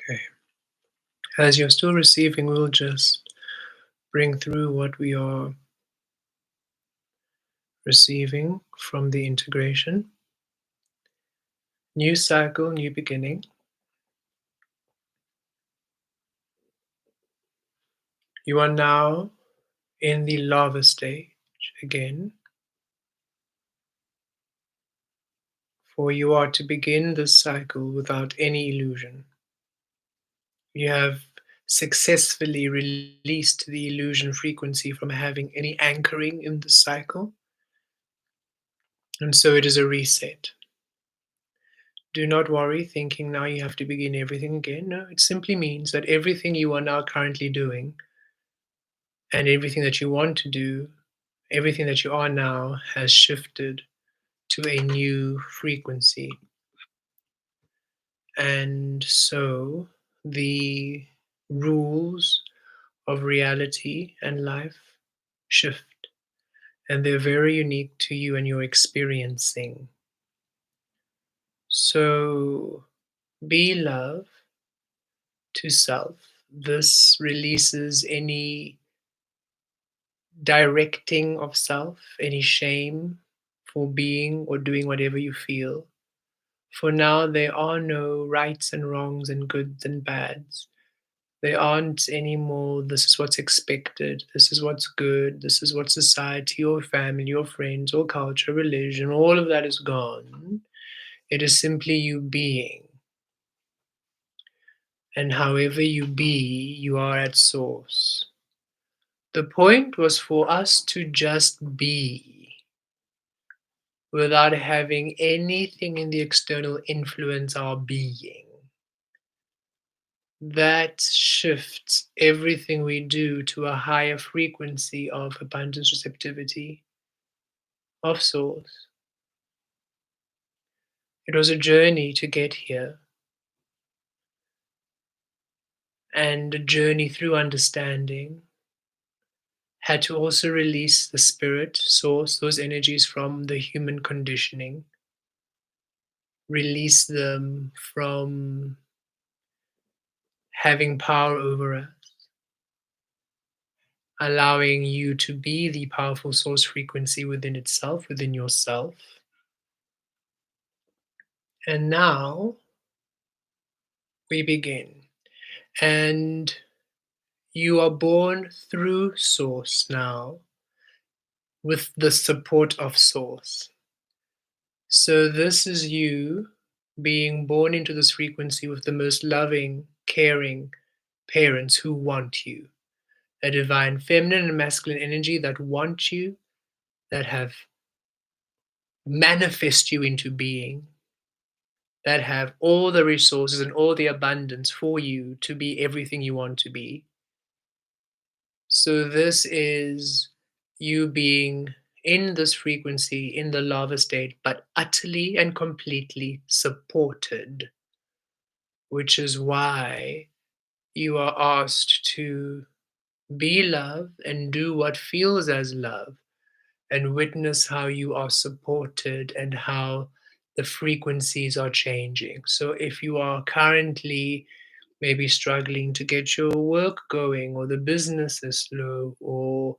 Okay. As you're still receiving, we'll just bring through what we are receiving from the integration. New cycle, new beginning. You are now in the lava stage again, for you are to begin this cycle without any illusion. You have successfully released the illusion frequency from having any anchoring in the cycle, and so it is a reset. Do not worry thinking now you have to begin everything again. No, it simply means that everything you are now currently doing and everything that you want to do, everything that you are now has shifted to a new frequency. And so the rules of reality and life shift, and they're very unique to you and your experiencing. So be love to self. This releases any directing of self, any shame for being or doing whatever you feel. For now, there are no rights and wrongs and goods and bads. There aren't anymore, this is what's expected, this is what's good, this is what society or family or friends or culture, religion, all of that is gone. It is simply you being. And however you be, you are at source. The point was for us to just be without having anything in the external influence our being. That shifts everything we do to a higher frequency of abundance receptivity, of source. It was a journey to get here, and a journey through understanding. Had to also release the spirit, source, those energies from the human conditioning, release them from having power over us, allowing you to be the powerful source frequency within itself, within yourself. And now we begin. And you are born through source now with the support of source. So this is you being born into this frequency with the most loving, caring parents who want you. A divine feminine and masculine energy that want you, that have manifest you into being, that have all the resources and all the abundance for you to be everything you want to be. So this is you being in this frequency, in the lava state, but utterly and completely supported, which is why you are asked to be love and do what feels as love and witness how you are supported and how the frequencies are changing. So if you are currently maybe struggling to get your work going, or the business is slow, or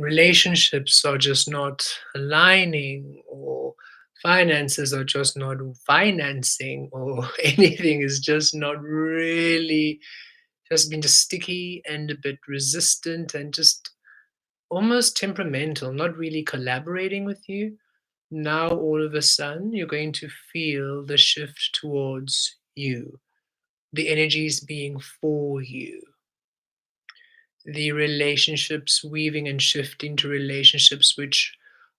relationships are just not aligning, or finances are just not financing, or anything is just not really, just been just sticky and a bit resistant and just almost temperamental, not really collaborating with you. Now, all of a sudden, you're going to feel the shift towards you, the energies being for you, the relationships weaving and shifting to relationships which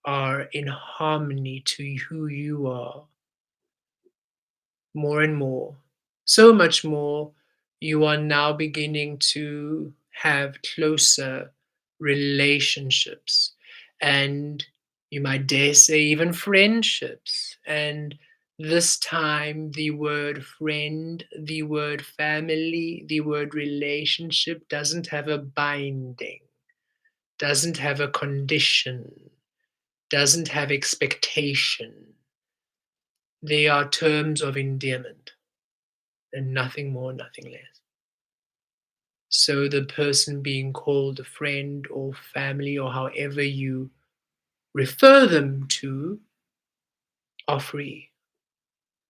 are in harmony to who you are, more and more. So much more, you are now beginning to have closer relationships, and you might dare say even friendships. And this time, the word friend, the word family, the word relationship doesn't have a binding, doesn't have a condition, doesn't have expectation. They are terms of endearment and nothing more, nothing less. So the person being called a friend or family or however you refer them to are free.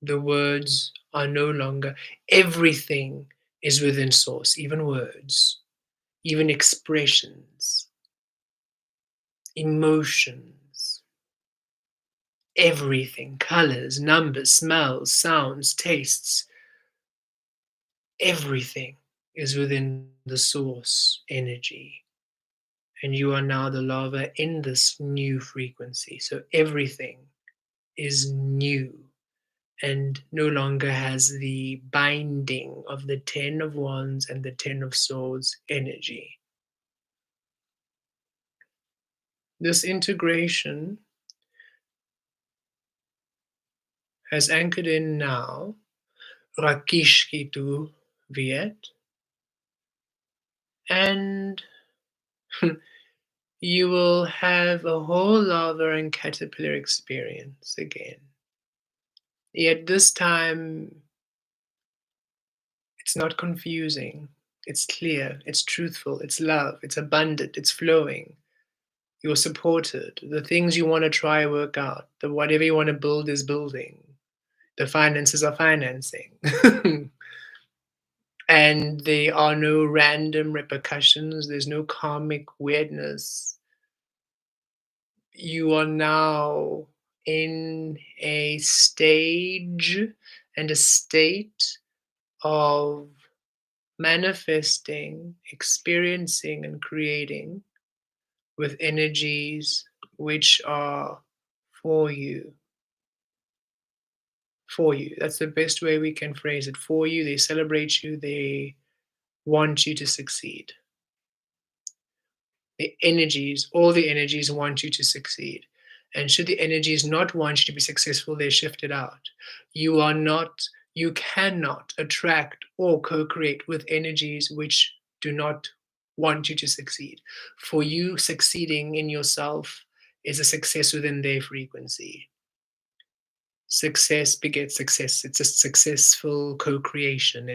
The words are no longer, everything is within source, even words, even expressions, emotions, everything, colors, numbers, smells, sounds, tastes, everything is within the source energy. And you are now the lava in this new frequency. So everything is new and no longer has the binding of the 10 of Wands and the 10 of Swords energy. This integration has anchored in now Rakishkitu Viet, and you will have a whole larva and caterpillar experience again. Yet this time, it's not confusing. It's clear, it's truthful, it's love, it's abundant, it's flowing. You're supported. The things you want to try work out. The whatever you want to build is building. The finances are financing. And there are no random repercussions, there's no karmic weirdness. You are now in a stage and a state of manifesting, experiencing, and creating with energies which are for you. For you. That's the best way we can phrase it. For you, they celebrate you, they want you to succeed. The energies, all the energies want you to succeed. And should the energies not want you to be successful, they're shifted out. You are not, you cannot attract or co create with energies which do not want you to succeed. For you, succeeding in yourself is a success within their frequency. Success begets success. It's a successful co creation.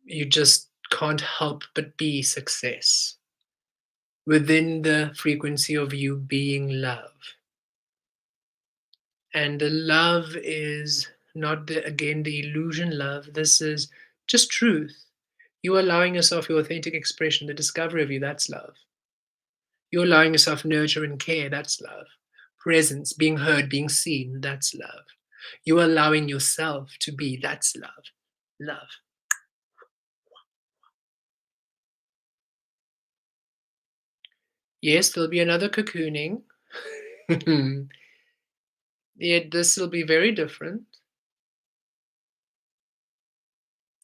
You just can't help but be success within the frequency of you being love. And the love is not again the illusion love. This is just truth. You allowing yourself your authentic expression, the discovery of you, that's love. You're allowing yourself nurture and care, that's love. Presence, being heard, being seen, that's love. You're allowing yourself to be, that's love. Love. Yes, there'll be another cocooning. This will be very different.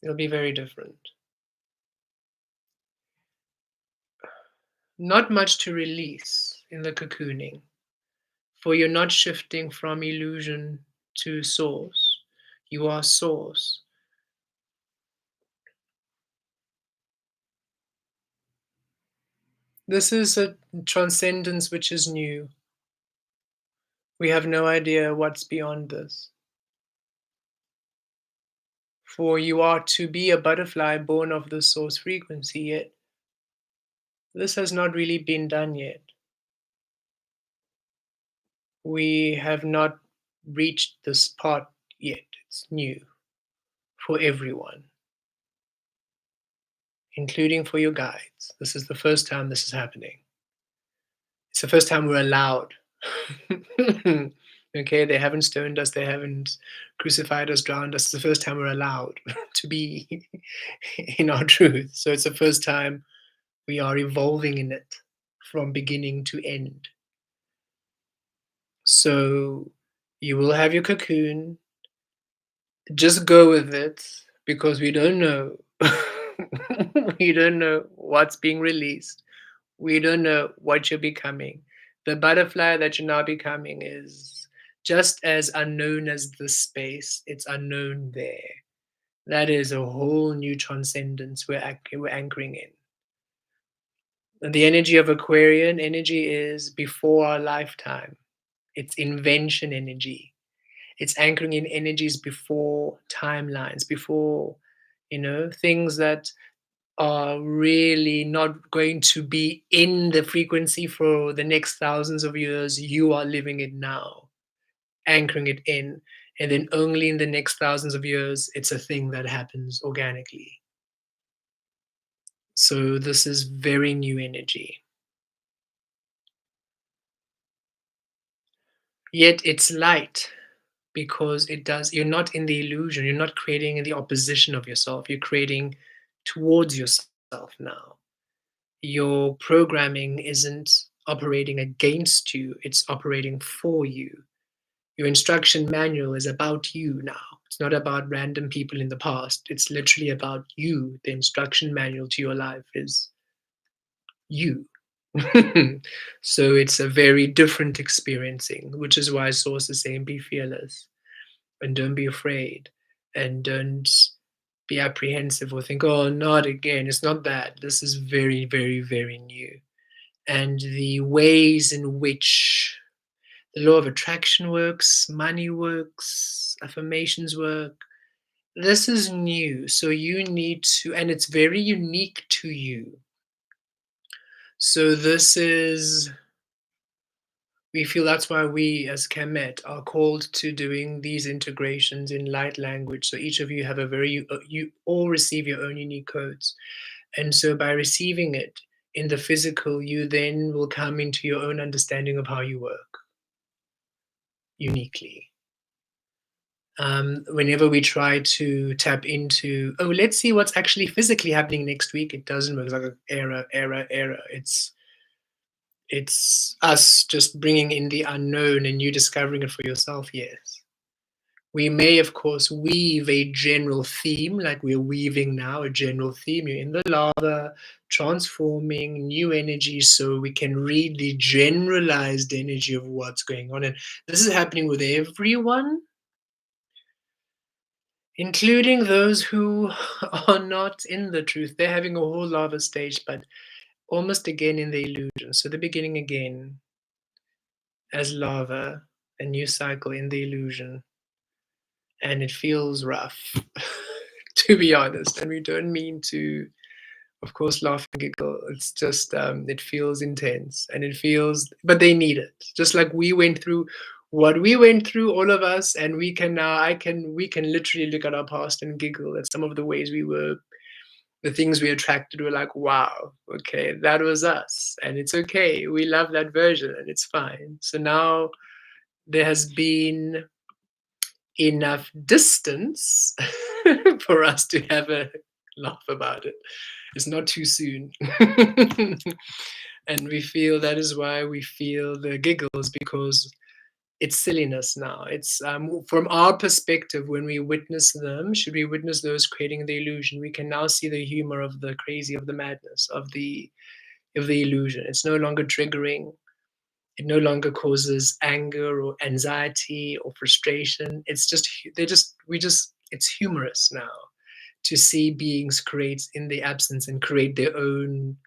It'll be very different. Not much to release in the cocooning, for you're not shifting from illusion to source. You are source. This is a transcendence which is new. We have no idea what's beyond this. For you are to be a butterfly born of the source frequency, yet this has not really been done yet. We have not reached this part yet. It's new for everyone, including for your guides. This is the first time this is happening. It's the first time we're allowed. Okay, they haven't stoned us, they haven't crucified us, drowned us. It's the first time we're allowed to be in our truth. So it's the first time we are evolving in it from beginning to end. So you will have your cocoon. Just go with it because we don't know. We don't know what's being released. We don't know what you're becoming. The butterfly that you're now becoming is just as unknown as the space, it's unknown there. That is a whole new transcendence we're anchoring in. And the energy of Aquarian energy is before our lifetime, it's invention energy. It's anchoring in energies before timelines, before, things that are really not going to be in the frequency for the next thousands of years. You are living it now, anchoring it in. And then only in the next thousands of years, it's a thing that happens organically. So this is very new energy. Yet it's light because you're not in the illusion, you're not creating the opposition of yourself, you're creating towards yourself now. Your programming isn't operating against you, it's operating for you. Your instruction manual is about you now. It's not about random people in the past. It's literally about you. The instruction manual to your life is you. So it's a very different experiencing, which is why Source is saying be fearless and don't be afraid and don't be apprehensive or think, oh, not again. It's not that. This is very, very, very new. And the ways in which the law of attraction works, money works, affirmations work, this is new. So you need to, and it's very unique to you. So this is, we feel that's why we as Kemet are called to doing these integrations in light language. So each of you have a very, you all receive your own unique codes. And so by receiving it in the physical, you then will come into your own understanding of how you work uniquely. Whenever we try to tap into, oh, let's see what's actually physically happening next week, it doesn't work. It's like an error, error, error. It's us just bringing in the unknown and you discovering it for yourself. Yes, we may, of course, weave a general theme, like we're weaving now, a general theme. You're in the lava, transforming new energy, so we can read the generalized energy of what's going on. And this is happening with everyone, including those who are not in the truth. They're having a whole lava stage, but almost again in the illusion. So the beginning again as lava, a new cycle in the illusion. And it feels rough, to be honest. And we don't mean to, of course, laugh and giggle. It's just, it feels intense and it feels, but they need it. Just like we went through what we went through, all of us, and we can now, we can literally look at our past and giggle at some of the ways we were, the things we attracted. We're like, wow, okay, that was us. And it's okay. We love that version and it's fine. So now there has been enough distance for us to have a laugh about it. It's not too soon. And we feel that is why we feel the giggles, because it's silliness now. It's from our perspective, when we witness them, should we witness those creating the illusion, we can now see the humor of the crazy, of the madness, of the illusion. It's no longer triggering. It no longer causes anger or anxiety or frustration. It's just, it's humorous now to see beings create in the absence and create their own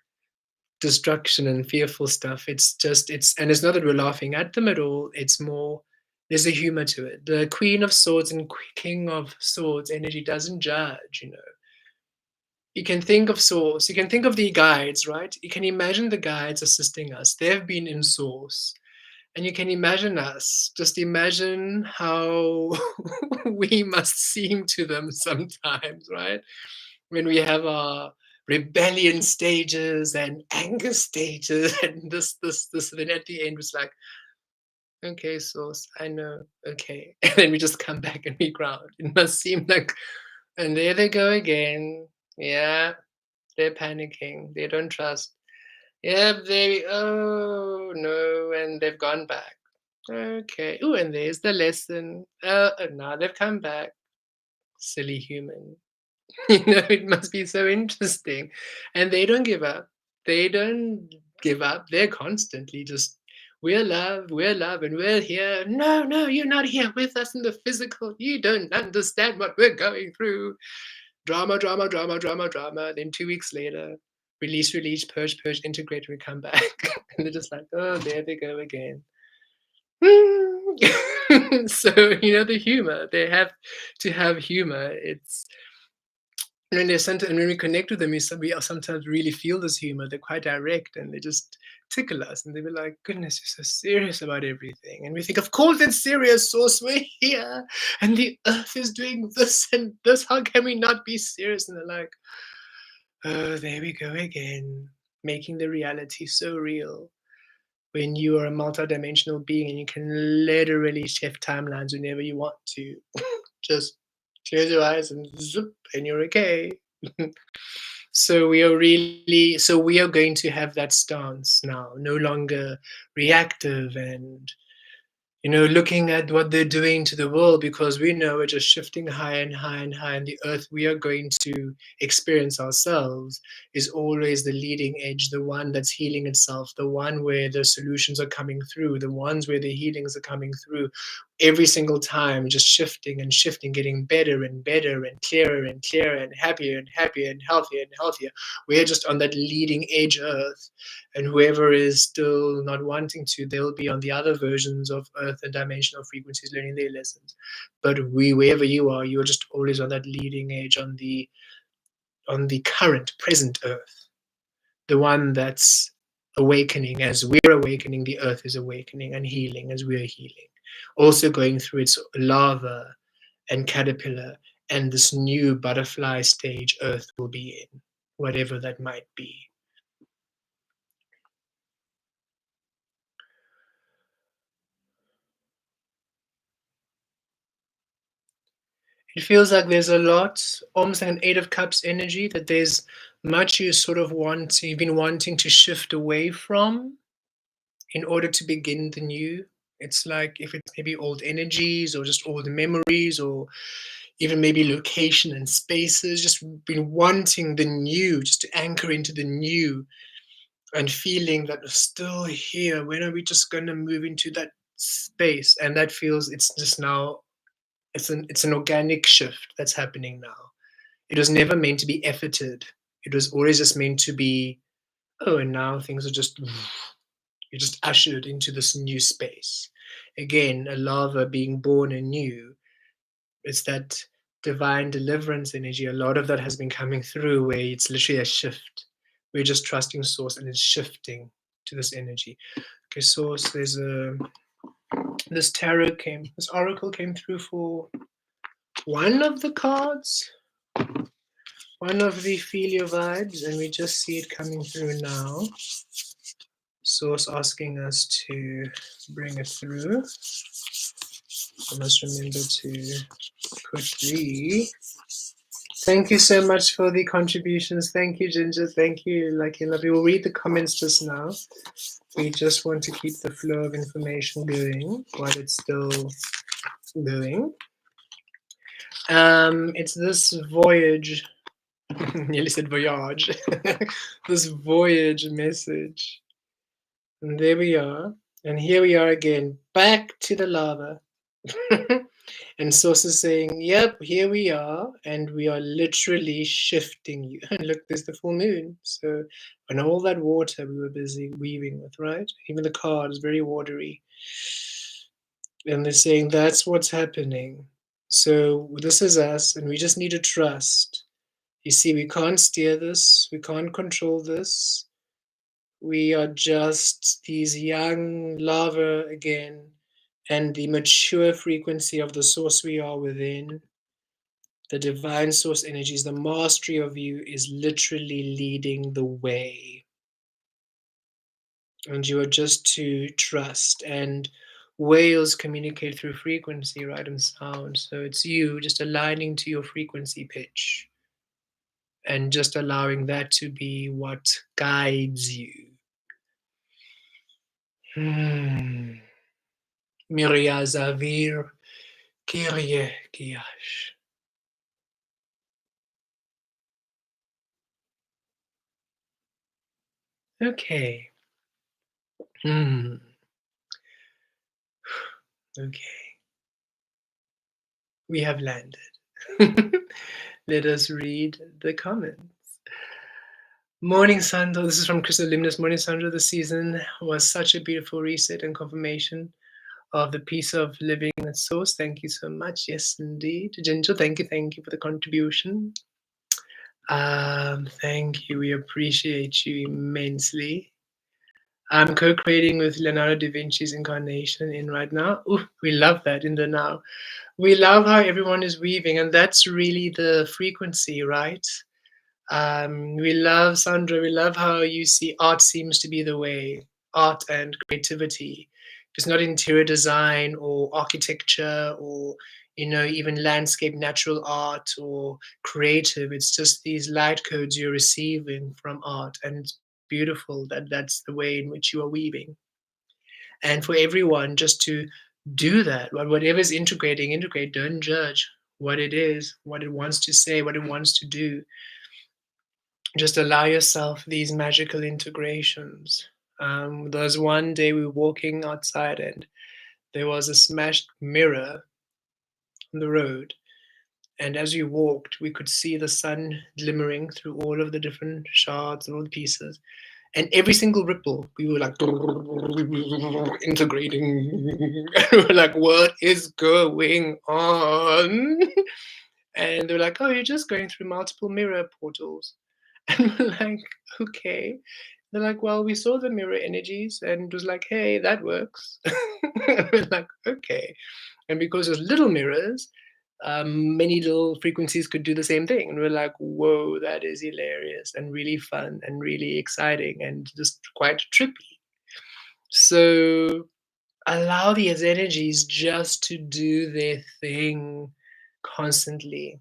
destruction and fearful stuff. It's just, and it's not that we're laughing at them at all. It's more, there's a humor to it. The Queen of Swords and King of Swords energy doesn't judge, you know. You can think of Source, you can think of the guides, right? You can imagine the guides assisting us. They've been in Source. And you can imagine us, just imagine how we must seem to them sometimes, right? When we have our rebellion stages and anger stages and this, then at the end it's like, okay, Source, I know, okay. And then we just come back and we ground. It must seem like, and there they go again. Yeah, they're panicking. They don't trust. Yeah, they, oh no, and they've gone back. Okay. Oh, and there's the lesson. Now they've come back. Silly human. You know, it must be so interesting. And they don't give up. They don't give up. They're constantly just, we're love, and we're here. No, no, you're not here with us in the physical. You don't understand what we're going through. Drama, drama, drama, drama, drama. Then 2 weeks later, release, release, purge, purge, integrate, we come back. And they're just like, oh, there they go again. So, you know, the humor, they have to have humor. It's, when they're and when we connect with them, we sometimes really feel this humor. They're quite direct and they just tickle us and they be like, goodness, you're so serious about everything. And we think, of course it's serious, Source, we're here. And the earth is doing this and this. How can we not be serious? And they're like, oh, there we go again, making the reality so real. When you are a multidimensional being and you can literally shift timelines whenever you want to. Just close your eyes and zoop, and you're okay. So we are going to have that stance now, no longer reactive and, you know, looking at what they're doing to the world, because we know we're just shifting higher and higher and higher. And the earth we are going to experience ourselves is always the leading edge, the one that's healing itself, the one where the solutions are coming through, the ones where the healings are coming through. every single time, just shifting and shifting, getting better and better and clearer and happier and healthier and healthier. We're just on that leading edge Earth. And whoever is still not wanting to, they'll be on the other versions of Earth and dimensional frequencies learning their lessons. But wherever you are, you're just always on that leading edge, on the current, present Earth, the one that's awakening. As we're awakening, the Earth is awakening and healing as we're healing. Also going through its larva and caterpillar and this new butterfly stage Earth will be in, whatever that might be. It feels like there's a lot, almost like an Eight of Cups energy, that there's much you've been wanting to shift away from in order to begin the new. It's like if it's maybe old energies or just old memories or even maybe location and spaces, just been wanting the new, just to anchor into the new and feeling that we're still here. When are we just going to move into that space? And that feels it's just now, it's an organic shift that's happening now. It was never meant to be efforted. It was always just meant to be, oh, and now things are just, you're just ushered into this new space. Again, a lava being born anew. It's that divine deliverance energy. A lot of that has been coming through where it's literally a shift. We're just trusting source and it's shifting to this energy. Okay, source, this oracle came through for one of the cards, one of the feel your vibes, and we just see it coming through now. Source asking us to bring it through. I must remember to put Thank you so much for the contributions. Thank you, Ginger. Thank you, Lucky and Lovely. We'll read the comments just now. We just want to keep the flow of information going while it's still going. It's this voyage. Nearly said voyage. This voyage message. And there we are. And here we are again, back to the lava. And Source is saying, yep, here we are, and we are literally shifting you. And look, there's the full moon. So, and all that water we were busy weaving with, right? Even the card is very watery. And they're saying that's what's happening. So, this is us, and we just need to trust. You see, we can't steer this, we can't control this. We are just these young lava again, and the mature frequency of the source we are within, the divine source energies, the mastery of you is literally leading the way. And you are just to trust. And whales communicate through frequency, right, and sound. So it's you just aligning to your frequency pitch and just allowing that to be what guides you. Miria Zavir Kyrie Kiyash. Okay. Okay. We have landed. Let us read the comments. Morning, Sandra. This is from Crystal Luminous. Morning, Sandra. The season was such a beautiful reset and confirmation of the piece of living at source. Thank you so much. Yes, indeed. Ginger, thank you for the contribution. Thank you. We appreciate you immensely. I'm co-creating with Leonardo da Vinci's incarnation in right now. Ooh, we love that in the now. We love how everyone is weaving, and that's really the frequency, right? We love, Sandra, we love how you see art seems to be the way, art and creativity. It's not interior design or architecture or, even landscape, natural art or creative. It's just these light codes you're receiving from art. And it's beautiful that that's the way in which you are weaving. And for everyone just to do that, whatever's integrate, don't judge what it is, what it wants to say, what it wants to do. Just allow yourself these magical integrations. There was one day we were walking outside and there was a smashed mirror on the road. And as we walked, we could see the sun glimmering through all of the different shards and all the pieces. And every single ripple, we were like integrating. We were like, what is going on? And they were like, oh, you're just going through multiple mirror portals. And we're like, okay. They're like, well, we saw the mirror energies and it was like, hey, that works. And we're like, okay. And because there's little mirrors, many little frequencies could do the same thing. And we're like, whoa, that is hilarious and really fun and really exciting and just quite trippy. So allow these energies just to do their thing constantly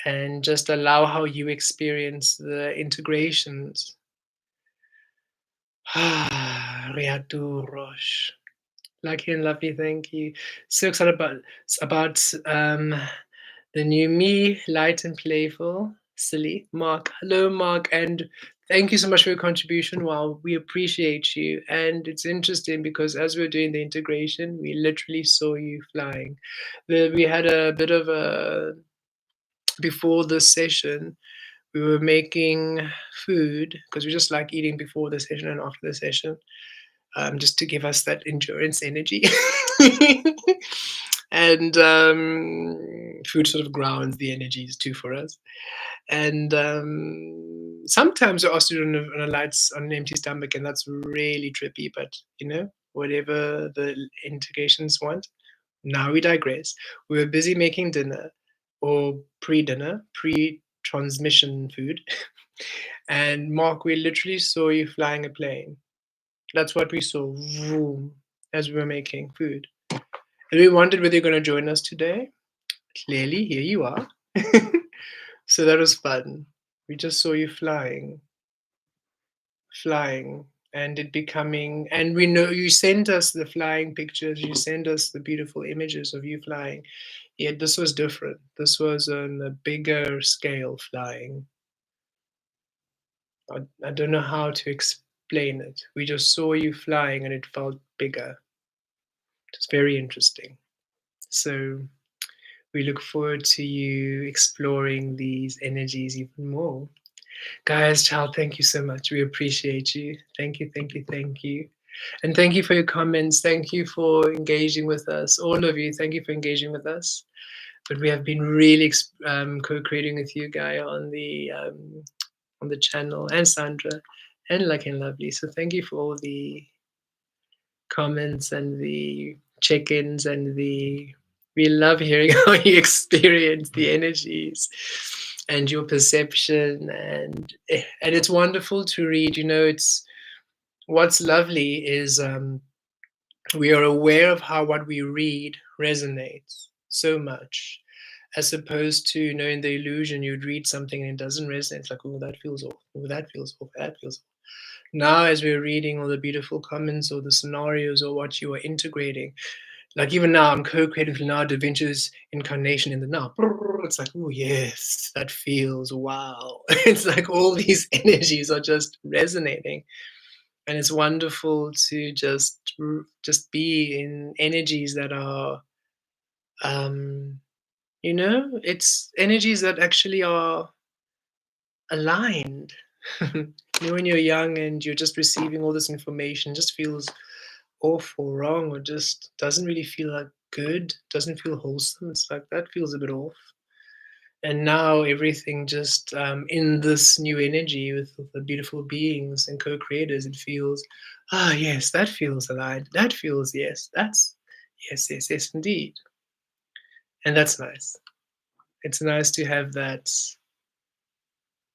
and just allow how you experience the integrations. Riatu Rosh. Lucky and lovely, thank you. So excited about the new me, light and playful, silly. Mark, hello, Mark, and thank you so much for your contribution. Wow, we appreciate you. And it's interesting because as we were doing the integration, we literally saw you flying. We had a bit of a before the session. We were making food because we just like eating before the session and after the session, just to give us that endurance energy. And food sort of grounds the energies too for us. And sometimes we're asked to do it on a lights on an empty stomach, and that's really trippy. But whatever the integrations want. Now we digress. We were busy making dinner, or pre-dinner, pre-transmission food. And Mark, we literally saw you flying a plane. That's what we saw, vroom, as we were making food. And we wondered whether you're going to join us today. Clearly, here you are. So that was fun. We just saw you flying, and it becoming. And we know you sent us the flying pictures. You sent us the beautiful images of you flying. Yet this was different. This was on a bigger scale flying. I don't know how to explain it. We just saw you flying, and it felt bigger. It's very interesting. So we look forward to you exploring these energies even more. Guys, child, thank you so much. We appreciate you. Thank you, thank you, thank you. And thank you for your comments. Thank you for engaging with us. All of you, thank you for engaging with us. But we have been really co-creating with you, Guy, on the channel, and Sandra, and Lucky and Lovely. So thank you for all the comments and the check-ins and we love hearing how you experience the energies and your perception, and it's wonderful to read. It's what's lovely is we are aware of how what we read resonates so much, as opposed to in the illusion you'd read something and it doesn't resonate. It's like, oh, that feels off, oh, that feels off, that feels off. Now, as we're reading all the beautiful comments or the scenarios or what you are integrating, like even now, I'm co-creating now Da Vinci's incarnation in the now. It's like, oh yes, that feels wow. It's like all these energies are just resonating, and it's wonderful to just be in energies that are, it's energies that actually are aligned. When you're young and you're just receiving all this information, just feels off or wrong, or just doesn't really feel like good, doesn't feel wholesome. It's like that feels a bit off. And now everything just in this new energy with the beautiful beings and co-creators, it feels, yes, that feels aligned. That feels, yes, that's, yes, yes, yes, indeed. And that's nice. It's nice to have that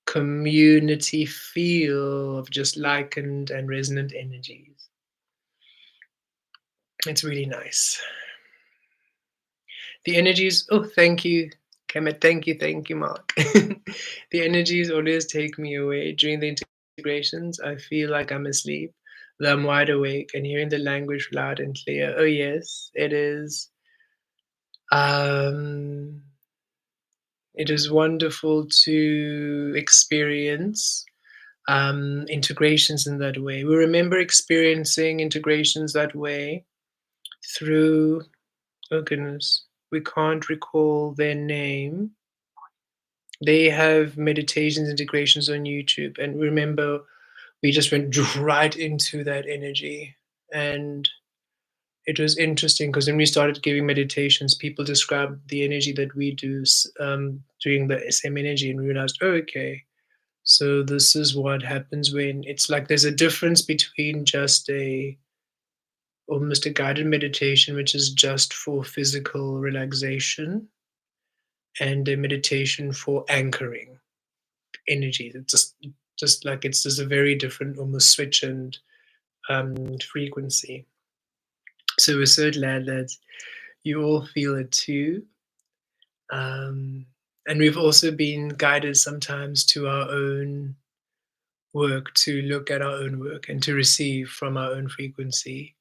community feel of just likened and resonant energies. It's really nice. The energies, oh, thank you, Kemet, thank you, Mark. The energies always take me away. During the integrations, I feel like I'm asleep, though I'm wide awake and hearing the language loud and clear. Oh, yes, it is. It is wonderful to experience integrations in that way. We remember experiencing integrations that way through, oh goodness, we can't recall their name. They have meditations integrations on YouTube. And remember, we just went right into that energy. And it was interesting because when we started giving meditations, people described the energy that we do doing the same energy, and we realized, oh, okay, so this is what happens when it's like there's a difference between just a almost a guided meditation, which is just for physical relaxation, and a meditation for anchoring energy. It's just like it's just a very different almost switch and frequency. So we're so glad that you all feel it too. Um, and we've also been guided sometimes to our own work, to look at our own work and to receive from our own frequency.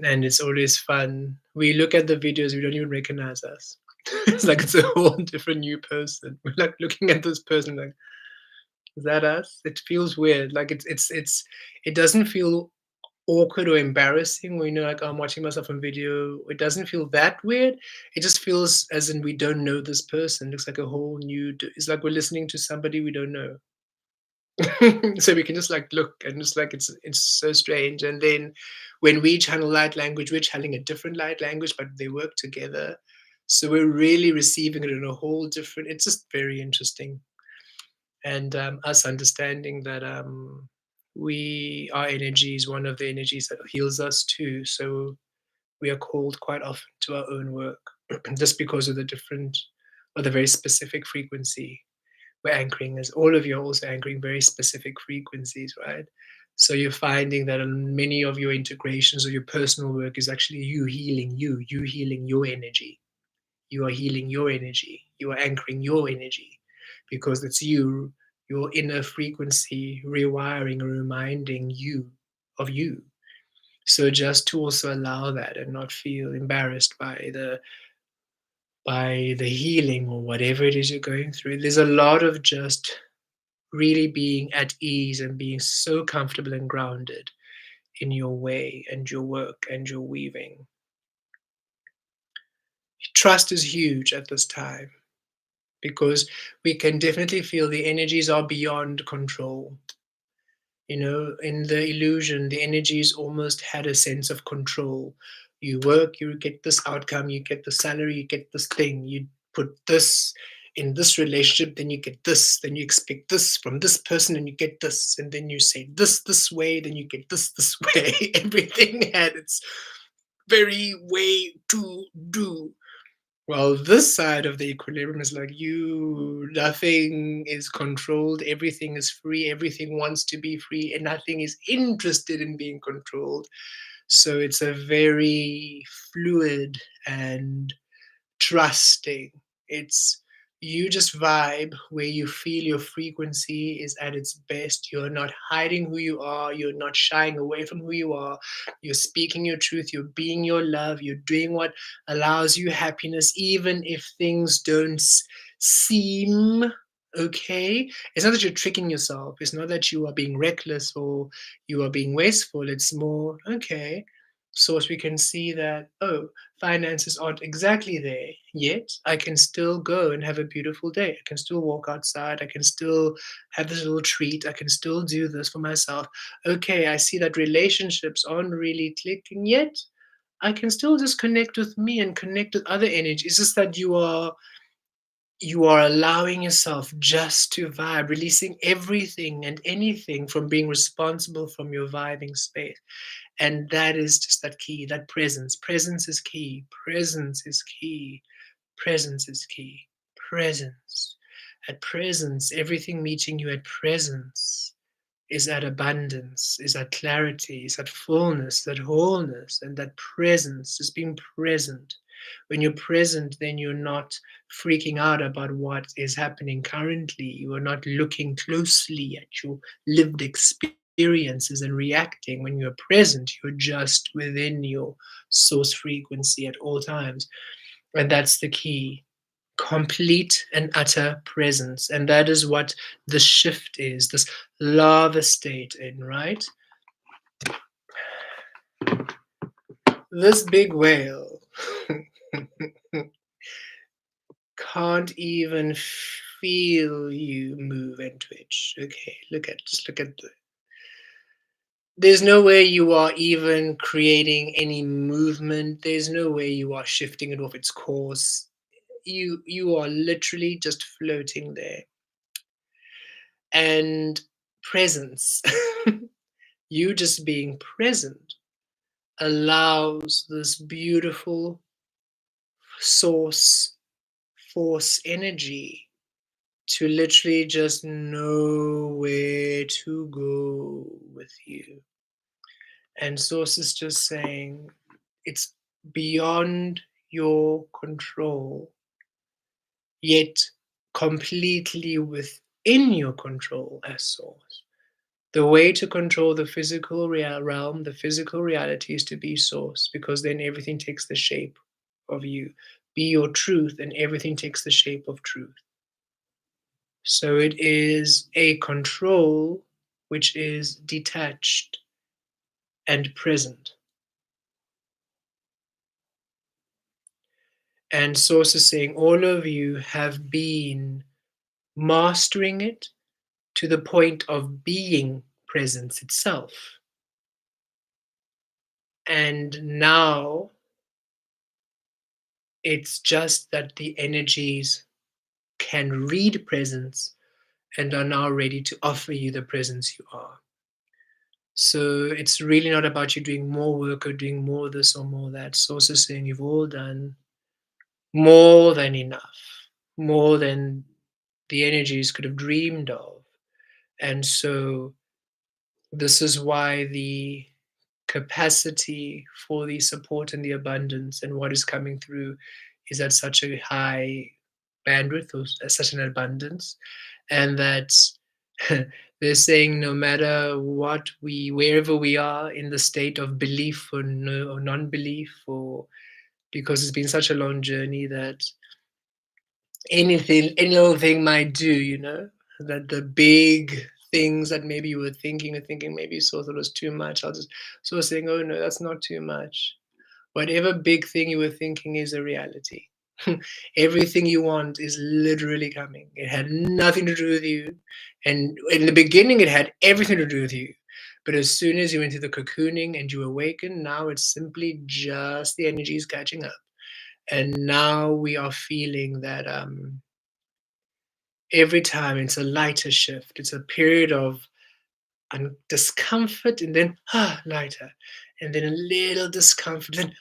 And it's always fun. We look at the videos, we don't even recognize us. It's like it's a whole different new person. We're like looking at this person like, is that us? It feels weird. Like it doesn't feel awkward or embarrassing when like, "Oh, I'm watching myself on video." It doesn't feel that weird. It just feels as in we don't know this person. Looks like a whole new it's like we're listening to somebody we don't know. So we can just like look and just like it's so strange. And then when we channel light language, we're channeling a different light language, but they work together. So we're really receiving it in a whole different it's just very interesting. And us understanding that we our energy is one of the energies that heals us too. So we are called quite often to our own work just because of the different or the very specific frequency we're anchoring. As all of you are also anchoring very specific frequencies, right? So you're finding that many of your integrations or your personal work is actually you healing your energy. You are healing your energy. You are anchoring your energy because it's you, your inner frequency rewiring or reminding you of you. So just to also allow that and not feel embarrassed by the healing or whatever it is you're going through. There's a lot of just really being at ease and being so comfortable and grounded in your way and your work and your weaving. Trust is huge at this time because we can definitely feel the energies are beyond control. You know, in the illusion, the energies almost had a sense of control. You work, you get this outcome, you get the salary, you get this thing, you put this in this relationship, then you get this, then you expect this from this person, and you get this, and then you say this way, then you get this way. Everything had its very way to do. Well, this side of the equilibrium is like nothing is controlled, everything is free, everything wants to be free, and nothing is interested in being controlled. So it's a very fluid and trusting. It's you just vibe where you feel your frequency is at its best. You're not hiding who you are. You're not shying away from who you are. You're speaking your truth. You're being your love. You're doing what allows you happiness, even if things don't seem okay. It's not that you're tricking yourself. It's not that you are being reckless or you are being wasteful. It's more, okay. So as we can see that, oh, finances aren't exactly there yet, I can still go and have a beautiful day. I can still walk outside. I can still have this little treat. I can still do this for myself. Okay, I see that relationships aren't really clicking yet. I can still just connect with me and connect with other energies. It's just that you are allowing yourself just to vibe, releasing everything and anything from being responsible from your vibing space. And that is just that key, that presence. Presence is key. Presence is key. Presence is key. Presence. At presence, everything meeting you at presence is that abundance, is that clarity, is that fullness, that wholeness, and that presence, just being present. When you're present, then you're not freaking out about what is happening currently. You are not looking closely at your lived experiences and reacting. When you're present, you're just within your source frequency at all times. And that's the key, complete and utter presence. And that is what the shift is, this lava state in, right? This big whale can't even feel you move and twitch. Okay, just look at there's no way you are even creating any movement. There's no way you are shifting it off its course. You are literally just floating there. And presence, you just being present, allows this beautiful source force energy to literally just know where to go with you. And source is just saying it's beyond your control, yet completely within your control as source. The way to control the physical realm, the physical reality, is to be source, because then everything takes the shape of you. Be your truth, and everything takes the shape of truth. So it is a control which is detached and present. And Source is saying all of you have been mastering it to the point of being presence itself. And now it's just that the energies can read presence and are now ready to offer you the presence you are. So it's really not about you doing more work or doing more this or more that. Source is saying you've all done more than enough, more than the energies could have dreamed of. And so this is why the capacity for the support and the abundance and what is coming through is at such a high bandwidth, or such an abundance, and that they're saying no matter what wherever we are in the state of belief or, no, or non-belief, or because it's been such a long journey that any little thing might do, that the big things that maybe you were thinking maybe you thought it was too much. I'll just sort of saying, oh no, that's not too much. Whatever big thing you were thinking is a reality. Everything you want is literally coming. It had nothing to do with you. And in the beginning, it had everything to do with you. But as soon as you went into the cocooning and you awaken, now it's simply just the energies catching up. And now we are feeling that every time it's a lighter shift, it's a period of discomfort, and then lighter, and then a little discomfort, then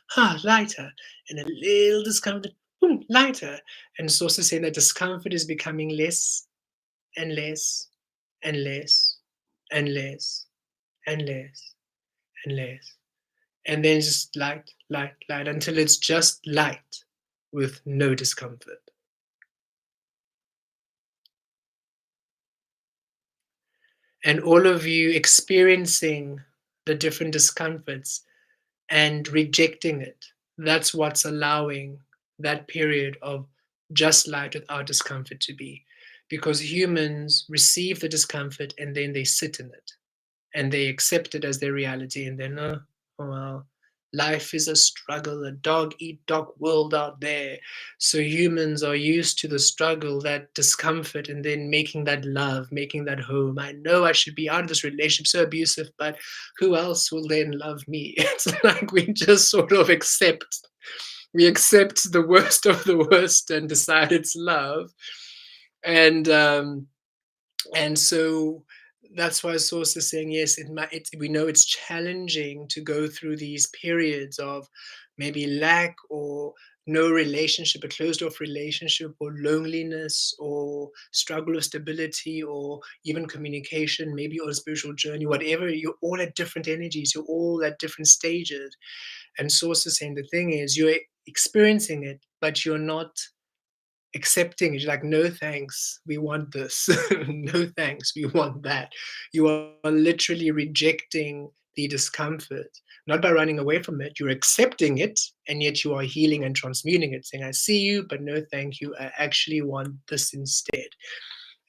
lighter, and a little discomfort, boom, lighter. And sources saying that discomfort is becoming less and less and less and less and less and less, and then just light, light, light, until it's just light with no discomfort. And all of you experiencing the different discomforts and rejecting it. That's what's allowing that period of just light without discomfort to be. Because humans receive the discomfort and then they sit in it and they accept it as their reality, and then, oh well, life is a struggle, a dog eat dog world out there. So humans are used to the struggle, that discomfort, and then making that love, making that home. I know I should be out of this relationship, so abusive, but who else will then love me? It's like we just sort of accept the worst of the worst and decide it's love. And um and so that's why Source is saying, yes, we know it's challenging to go through these periods of maybe lack or no relationship, a closed off relationship, or loneliness, or struggle of stability, or even communication, maybe on a spiritual journey, whatever. You're all at different energies, you're all at different stages. And Source is saying the thing is, you're experiencing it, but you're not accepting it. You're like, no thanks, we want this. No thanks, we want that. You are literally rejecting the discomfort, not by running away from it. You're accepting it, and yet you are healing and transmuting it, saying, I see you, but no thank you. I actually want this instead.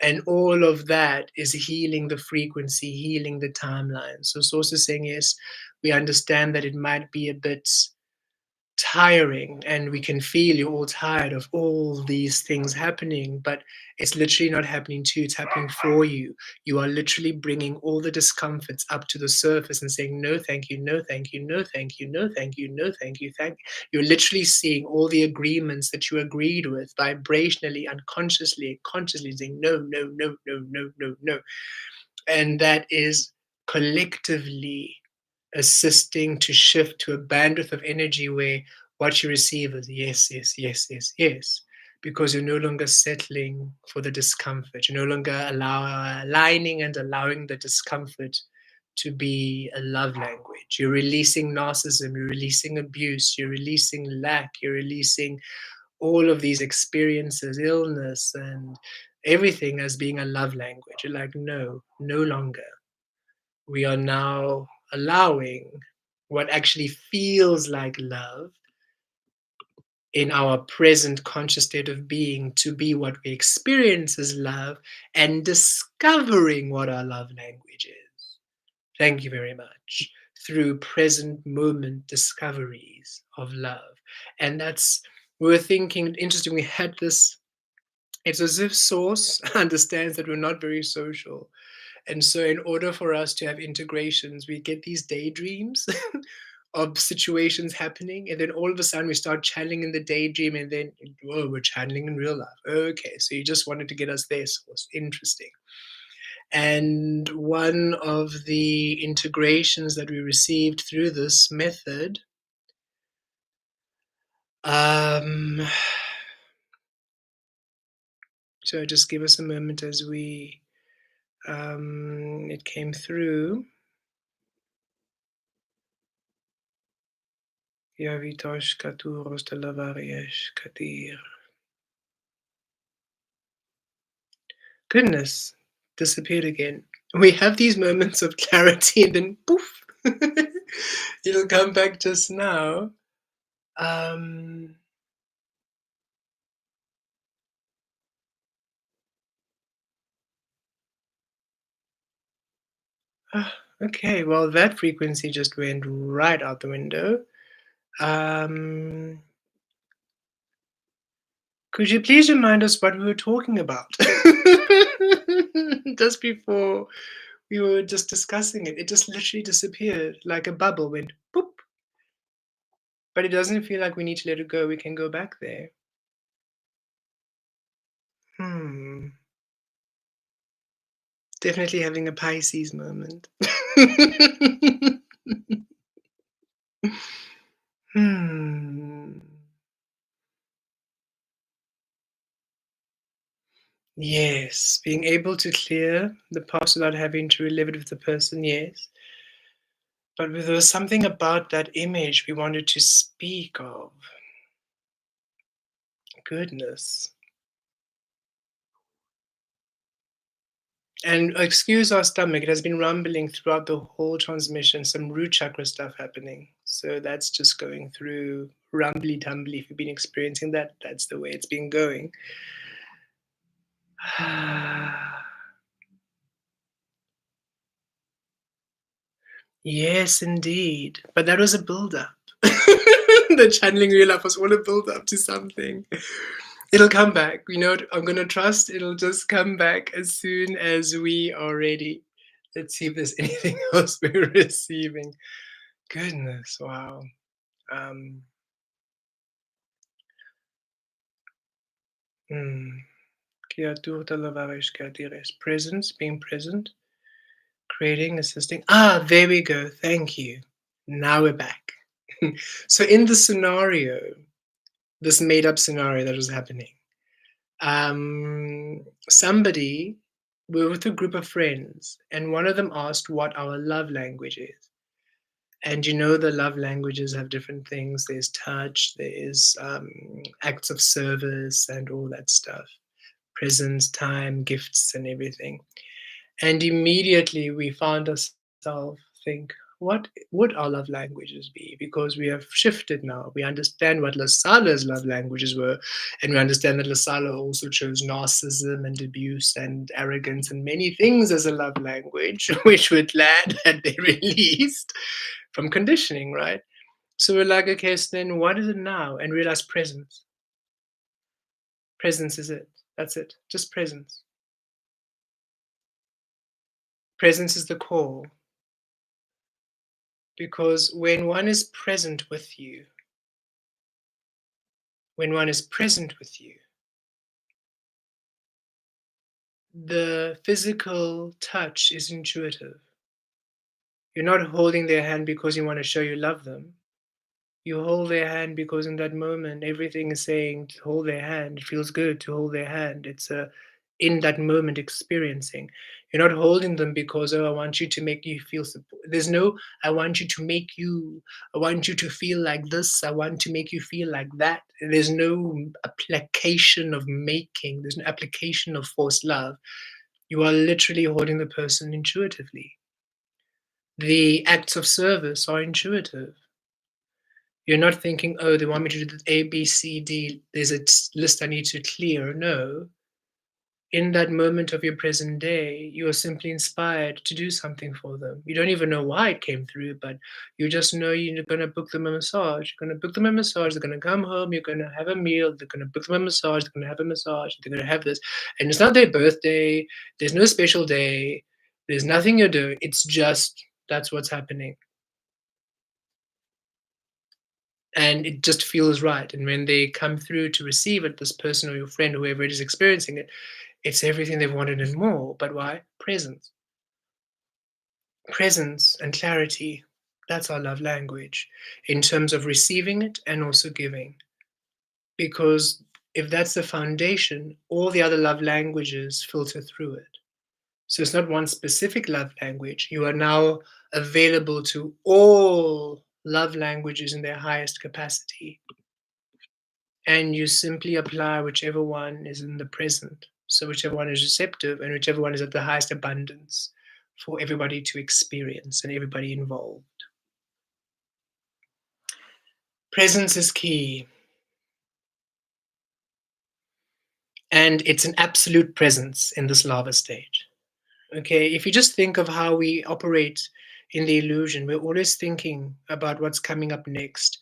And all of that is healing the frequency, healing the timeline. So Source is saying, yes, we understand that it might be a bit tiring, and we can feel you're all tired of all these things happening, but it's literally not happening to you, it's happening for you. You are literally bringing all the discomforts up to the surface and saying, no, thank you, no, thank you, no, thank you, no, thank you, no, thank you, thank you. You're literally seeing all the agreements that you agreed with vibrationally, unconsciously, consciously saying, no, no, no, no, no, no, no. And that is collectively assisting to shift to a bandwidth of energy where what you receive is yes, yes, yes, yes, yes, because you're no longer settling for the discomfort. You're no longer aligning and allowing the discomfort to be a love language. You're releasing narcissism, you're releasing abuse, you're releasing lack, you're releasing all of these experiences, illness, and everything as being a love language. You're like, no, no longer. We are now allowing what actually feels like love in our present conscious state of being to be what we experience as love, and discovering what our love language is. Thank you very much. Through present moment discoveries of love. And that's, we were thinking, interesting, we had this, it's as if Source understands that we're not very social. And so, in order for us to have integrations, we get these daydreams of situations happening, and then all of a sudden we start channeling in the daydream, and then, whoa, we're channeling in real life. Okay, so you just wanted to get us there. So it's interesting. And one of the integrations that we received through this method, um, so just give us a moment as we, it came through. Yavitosh Katuros Talavariyesh Katir. Goodness, disappeared again. We have these moments of clarity and then poof, it'll come back just now. Um, okay, well, that frequency just went right out the window. Um, could you please remind us what we were talking about? Just before we were just discussing it, it just literally disappeared like a bubble, went boop. But it doesn't feel like we need to let it go. We can go back there. Hmm. Definitely having a Pisces moment. Hmm. Yes, being able to clear the past without having to relive it with the person, yes. But there was something about that image we wanted to speak of. Goodness. And excuse our stomach, it has been rumbling throughout the whole transmission, some root chakra stuff happening. So that's just going through rumbly tumbly. If you've been experiencing that, that's the way it's been going. Yes, indeed. But that was a build up. The channeling real life was all a build up to something. It'll come back. You know what? I'm going to trust it'll just come back as soon as we are ready. Let's see if there's anything else we're receiving. Goodness, wow. Um, mm, presence, being present, creating, assisting. Ah, there we go. Thank you. Now we're back. So, in the scenario, this made up scenario that was happening, somebody, we were with a group of friends, and one of them asked what our love language is. And you know, the love languages have different things. There's touch, there's acts of service, and all that stuff. Presence, time, gifts, and everything. And immediately we found ourselves think, what would our love languages be? Because we have shifted now. We understand what Lasala's love languages were, and we understand that Lasala also chose narcissism and abuse and arrogance and many things as a love language, which we're glad that they released from conditioning, right? So we're like, okay, so then what is it now? And realize presence. Presence is it. That's it. Just presence. Presence is the call. Because when one is present with you, when one is present with you, the physical touch is intuitive. You're not holding their hand because you want to show you love them. You hold their hand because in that moment everything is saying to hold their hand. It feels good to hold their hand. It's a in that moment experiencing. You're not holding them because, oh, I want you to make you feel there's no I want you to make you I want you to feel like this. I want to make you feel like that. There's no application of making. There's no application of forced love. You are literally holding the person intuitively. The acts of service are intuitive. You're not thinking, "Oh, they want me to do the A, B, C, D. There's a list I need to clear." No. In that moment of your present day, you are simply inspired to do something for them. You don't even know why it came through, but you just know you're gonna book them a massage. You're gonna book them a massage, they're gonna come home, you're gonna have a meal, they're gonna book them a massage, they're gonna have a massage, they're gonna have this. And it's not their birthday, there's no special day, there's nothing you're doing. It's just that's what's happening. And it just feels right. And when they come through to receive it, this person or your friend, whoever it is experiencing it, it's everything they've wanted and more. But why? Presence. Presence and clarity. That's our love language in terms of receiving it and also giving. Because if that's the foundation, all the other love languages filter through it. So it's not one specific love language. You are now available to all love languages in their highest capacity. And you simply apply whichever one is in the present. So whichever one is receptive and whichever one is at the highest abundance for everybody to experience and everybody involved. Presence is key. And it's an absolute presence in this lava stage. Okay, if you just think of how we operate in the illusion, we're always thinking about what's coming up next.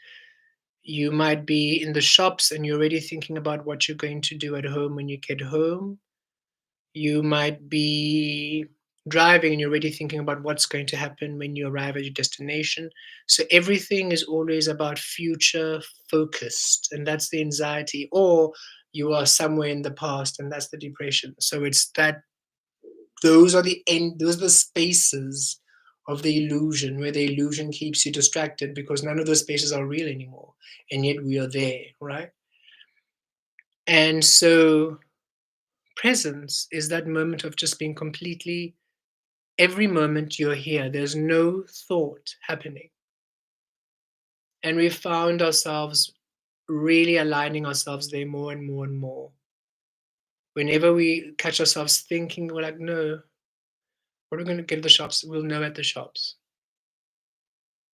You might be in the shops and you're already thinking about what you're going to do at home when you get home. You might be driving and you're already thinking about what's going to happen when you arrive at your destination. So everything is always about future focused, and that's the anxiety. Or you are somewhere in the past, and that's the depression. So it's that those are the spaces of the illusion where the illusion keeps you distracted because none of those spaces are real anymore. And yet we are there, right? And so presence is that moment of just being completely every moment you're here, there's no thought happening. And we found ourselves really aligning ourselves there more and more and more. Whenever we catch ourselves thinking, we're like, no, what are we going to get at the shops? We'll know at the shops.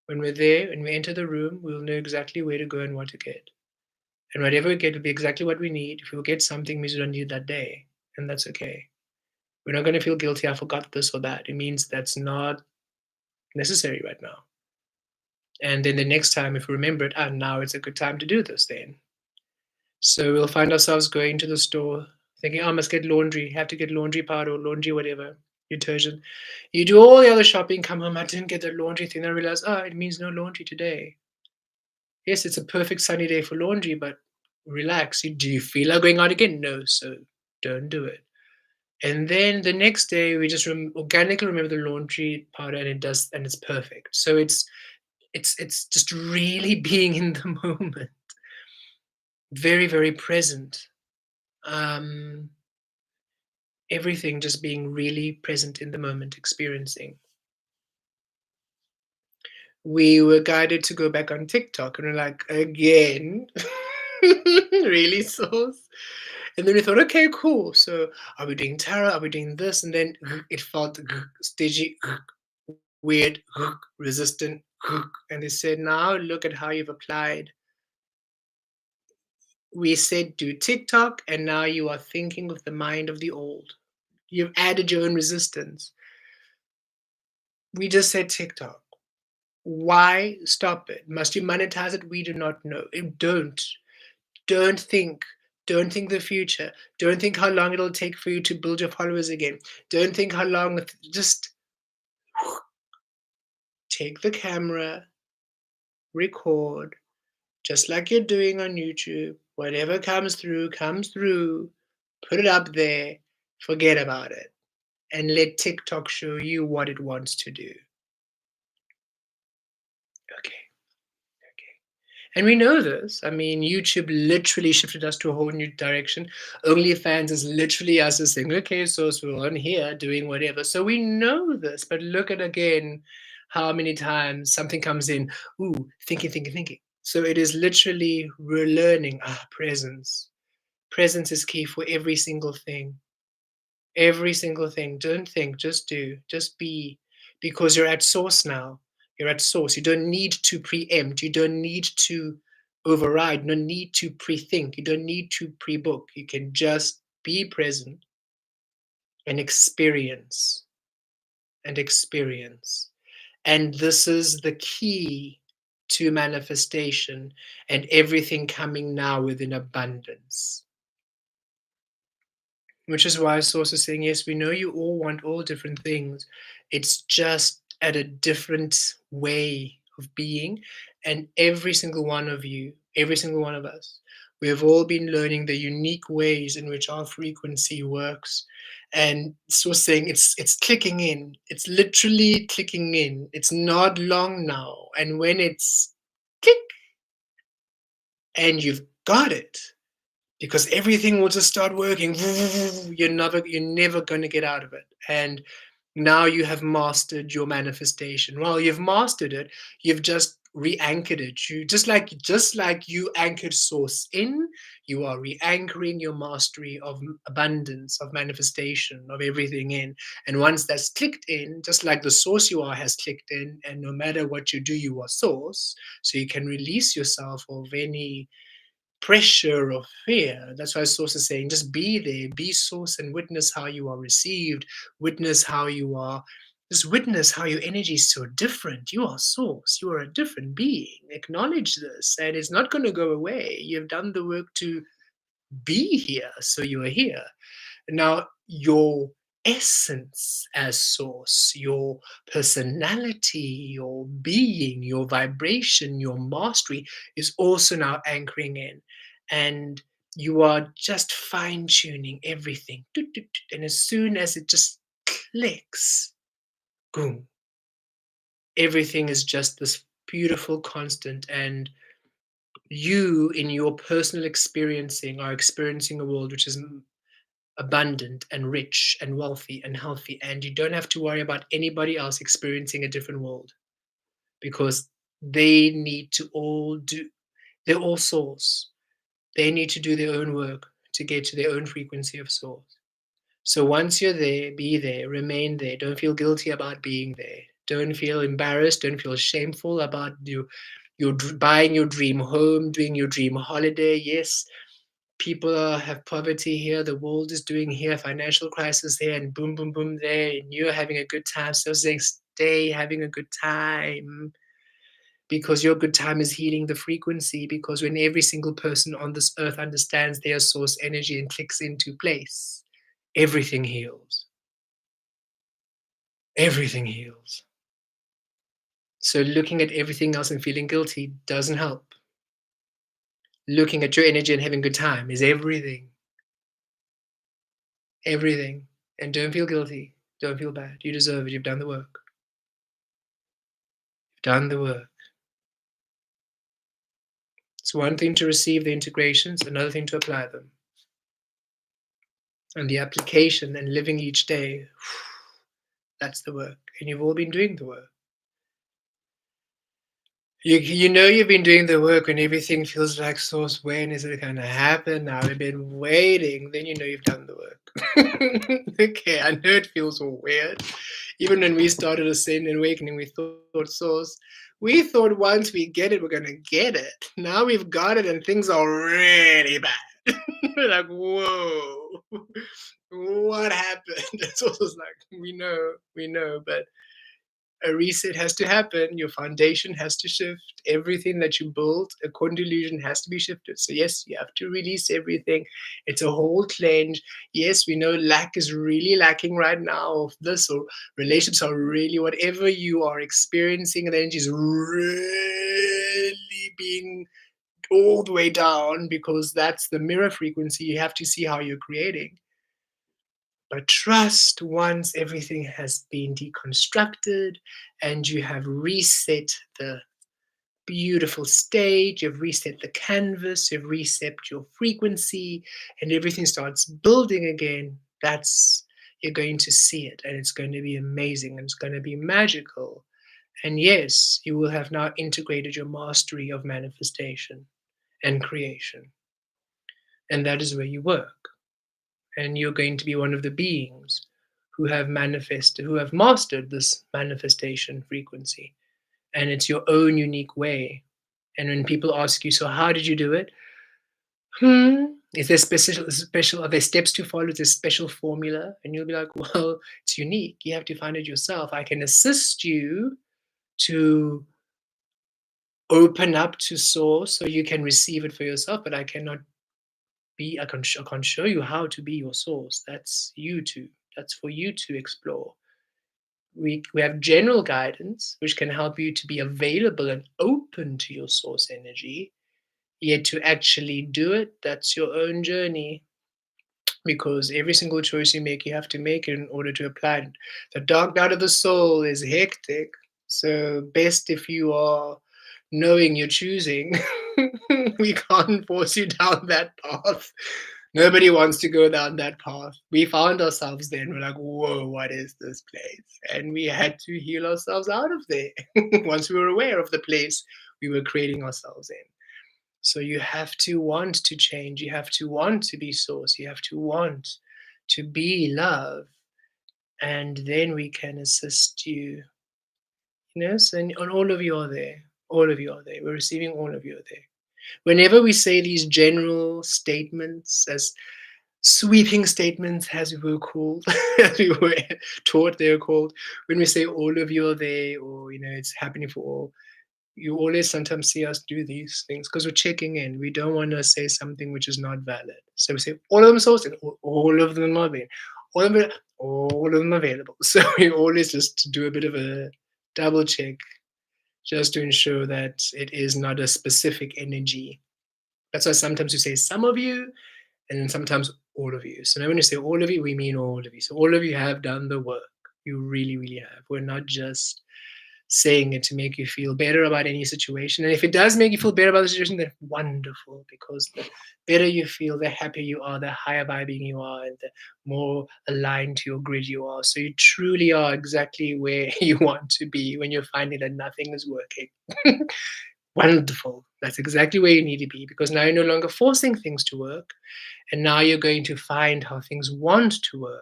When we're there and we enter the room, we'll know exactly where to go and what to get. And whatever we get will be exactly what we need. If we get something, it means we don't need it that day. And that's okay. We're not going to feel guilty. I forgot this or that. It means that's not necessary right now. And then the next time, if we remember it, ah, now it's a good time to do this then. So we'll find ourselves going to the store thinking, oh, I must get laundry, have to get laundry powder or laundry, whatever, detergent. You do all the other shopping, come home, I didn't get the laundry thing. I realize, oh, it means no laundry today. Yes, it's a perfect sunny day for laundry, but relax. Do you feel like going out again? No, so don't do it. And then the next day, we just organically remember the laundry powder, and it does, and it's perfect. So it's just really being in the moment, very, very present. Um, everything just being really present in the moment, experiencing. We were guided to go back on TikTok, and we're like, again, really, sauce? And then we thought, okay, cool. So are we doing tarot? Are we doing this? And then it felt stagey, weird, resistant. And they said, now look at how you've applied. We said do TikTok, and now you are thinking with the mind of the old. You've added your own resistance. We just said TikTok. Why stop it? Must you monetize it? We do not know. Don't. Don't think. Don't think the future. Don't think how long it'll take for you to build your followers again. Don't think how long. Just take the camera, record, just like you're doing on YouTube. Whatever comes through, comes through. Put it up there. Forget about it. And let TikTok show you what it wants to do. Okay. Okay. And we know this. I mean, YouTube literally shifted us to a whole new direction. OnlyFans is literally us as saying, okay, so we're on here doing whatever. So we know this, but look at again how many times something comes in, ooh, thinking, thinking, thinking. So it is literally we're learning presence. Presence is key for every single thing. Every single thing. Don't think, just do, just be, because you're at source now. You're at source. You don't need to preempt. You don't need to override. No need to pre-think. You don't need to pre-book. You can just be present and experience and experience. And this is the key to manifestation and everything coming now within abundance. Which is why Source is saying, yes, we know you all want all different things. It's just at a different way of being. And every single one of you, every single one of us, we have all been learning the unique ways in which our frequency works. And Source saying it's clicking in. It's literally clicking in. It's not long now. And when it's click and you've got it, because everything will just start working. You're never going to get out of it. And now you have mastered your manifestation. Well, you've mastered it. You've just re-anchored it. You just like you anchored source in, you are re-anchoring your mastery of abundance, of manifestation, of everything in. And once that's clicked in, just like the source you are has clicked in, and no matter what you do, you are source. So you can release yourself of any pressure or fear. That's why Source is saying, just be there, be source, and witness how you are received, witness how you are. Just witness how your energy is so different. You are source, you are a different being. Acknowledge this, and it's not going to go away. You've done the work to be here, so you are here. Now, your essence as source, your personality, your being, your vibration, your mastery is also now anchoring in. And you are just fine tuning everything. And as soon as it just clicks, boom, everything is just this beautiful constant. And you, in your personal experiencing, are experiencing a world which is abundant and rich and wealthy and healthy, and you don't have to worry about anybody else experiencing a different world, because they need to all do they're all souls. They need to do their own work to get to their own frequency of source. So once you're there, be there, remain there. Don't feel guilty about being there. Don't feel embarrassed. Don't feel shameful about buying your dream home, doing your dream holiday. Yes, people have poverty here, the world is doing here, financial crisis here, and boom, boom, boom there, and you're having a good time. So saying, stay having a good time, because your good time is healing the frequency. Because when every single person on this earth understands their source energy and clicks into place, everything heals. Everything heals. So looking at everything else and feeling guilty doesn't help. Looking at your energy and having a good time is everything. Everything. And don't feel guilty. Don't feel bad. You deserve it. You've done the work. You've done the work. It's one thing to receive the integrations, another thing to apply them. And the application and living each day, that's the work. And you've all been doing the work. You know you've been doing the work when everything feels like, source, when is it going to happen? Now we've been waiting. Then you know you've done the work. Okay, I know it feels all weird. Even when we started Ascend and Awakening, we thought, source, we thought once we get it, we're going to get it. Now we've got it and things are really bad. We're like, whoa, what happened? It's almost like, we know, but A reset has to happen. Your foundation has to shift. Everything that you built according to illusion has to be shifted. So, yes, you have to release everything. It's a whole cleanse. Yes, we know lack is really lacking right now of this, or relationships are really whatever you are experiencing, the energy is really being all the way down because that's the mirror frequency. You have to see how you're creating. But trust once everything has been deconstructed and you have reset the beautiful stage, you've reset the canvas, you've reset your frequency, and everything starts building again. That's you're going to see it, and it's going to be amazing, and it's going to be magical. And yes, you will have now integrated your mastery of manifestation and creation. And that is where you work. And you're going to be one of the beings who have manifested, who have mastered this manifestation frequency. And it's your own unique way. And when people ask you, so how did you do it? Is there special, are there steps to follow? Is there special formula? And you'll be like, well, it's unique. You have to find it yourself. I can assist you to open up to source so you can receive it for yourself, but I cannot be, I can't show you how to be your source. That's you to, that's for you to explore. We have general guidance, which can help you to be available and open to your source energy. Yet to actually do it, that's your own journey. Because every single choice you make, you have to make it in order to apply it. The dark night of the soul is hectic. So best if you are knowing you're choosing. We can't force you down that path. Nobody wants to go down that path. We found ourselves there and we're like, whoa, what is this place? And we had to heal ourselves out of there. Once we were aware of the place we were creating ourselves in. So you have to want to change. You have to want to be source. You have to want to be love. And then we can assist you. Yes, and all of you are there. All of you are there. We're receiving all of you are there. Whenever we say these general statements, as sweeping statements, as we were called, as we were taught they're called, when we say all of you are there, or it's happening for all, you always sometimes see us do these things because we're checking in. We don't want to say something which is not valid. So we say all of them sourced, all of them are there, all of them available. So we always just do a bit of a double check just to ensure that it is not a specific energy. That's why sometimes we say some of you, and then sometimes all of you. So now when you say all of you, we mean all of you. So all of you have done the work. You really, really have. We're not just saying it to make you feel better about any situation. And if it does make you feel better about the situation, then wonderful, because the better you feel, the happier you are, the higher vibing you are, and the more aligned to your grid you are. So you truly are exactly where you want to be when you're finding that nothing is working. Wonderful. That's exactly where you need to be, because now you're no longer forcing things to work. And now you're going to find how things want to work.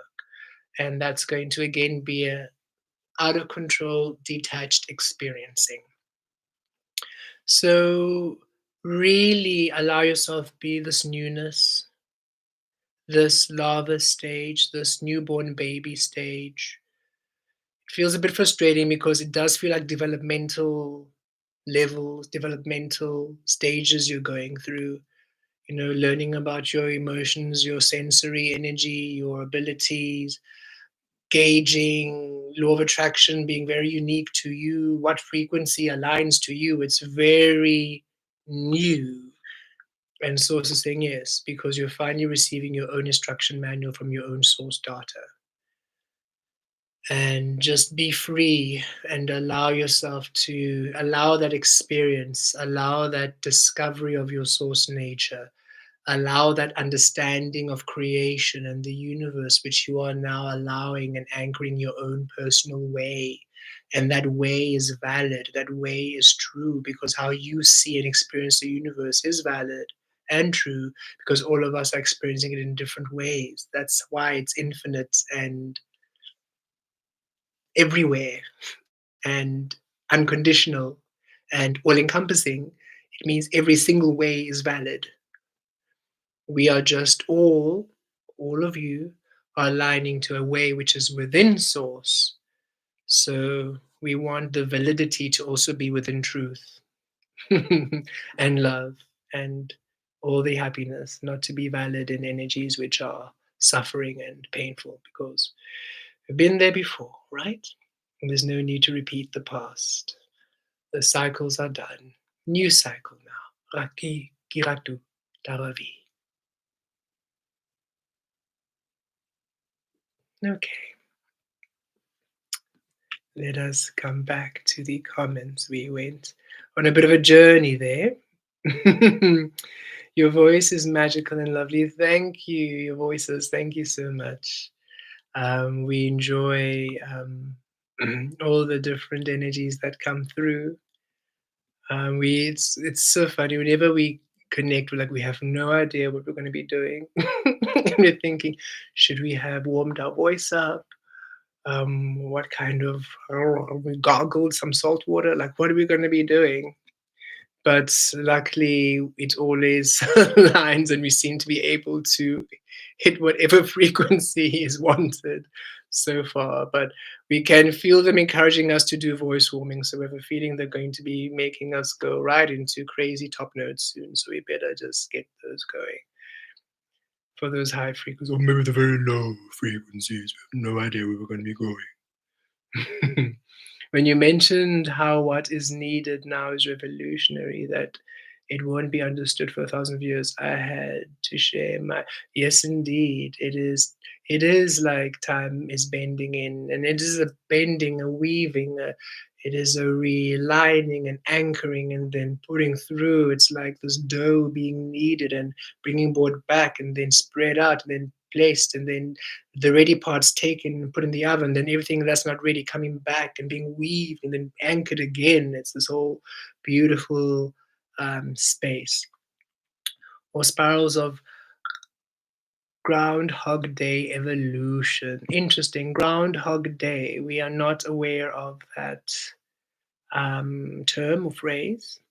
And that's going to again be a out of control, detached experiencing. So really allow yourself be this newness, this lava stage, this newborn baby stage. It feels a bit frustrating because it does feel like developmental levels, developmental stages you're going through. Learning about your emotions, your sensory energy, your abilities, gauging law of attraction being very unique to you, what frequency aligns to you. It's very new. And source is saying yes, because you're finally receiving your own instruction manual from your own source data. And just be free and allow yourself to allow that experience, allow that discovery of your source nature, allow that understanding of creation and the universe, which you are now allowing and anchoring your own personal way. And that way is valid, that way is true, because how you see and experience the universe is valid and true, because all of us are experiencing it in different ways. That's why it's infinite and everywhere and unconditional and all encompassing. It means every single way is valid. We are just all of you are aligning to a way which is within source, So we want the validity to also be within truth and love and all the happiness, not to be valid in energies which are suffering and painful because we've been there before, right? And there's no need to repeat the past. The cycles are done. New cycle now. Raki kiratu taravi. Okay, let us come back to the comments. We went on a bit of a journey there. Your voice is magical and lovely. Thank you, your voices. Thank you so much. We enjoy all the different energies that come through. It's so funny whenever we connect. We're like we have no idea what we're going to be doing. And we're thinking, should we have warmed our voice up? What kind of we gargled some salt water? Like, what are we going to be doing? But luckily, it always aligns, and we seem to be able to hit whatever frequency is wanted so far. But we can feel them encouraging us to do voice warming. So we have a feeling they're going to be making us go right into crazy top notes soon. So we better just get those going for those high frequencies, or maybe the very low frequencies. We have no idea where we're going to be going. When you mentioned how what is needed now is revolutionary, that it won't be understood for 1,000 years, I had to share my yes, indeed, it is. It is like time is bending in, and it is a bending, a weaving, it is a realigning and anchoring, and then putting through. It's like this dough being kneaded and bringing board back, and then spread out, and then placed, and then the ready parts taken and put in the oven, then everything that's not ready coming back and being weaved and then anchored again. It's this whole beautiful space. Or spirals of Groundhog Day evolution. Interesting. Groundhog Day. We are not aware of that term or phrase,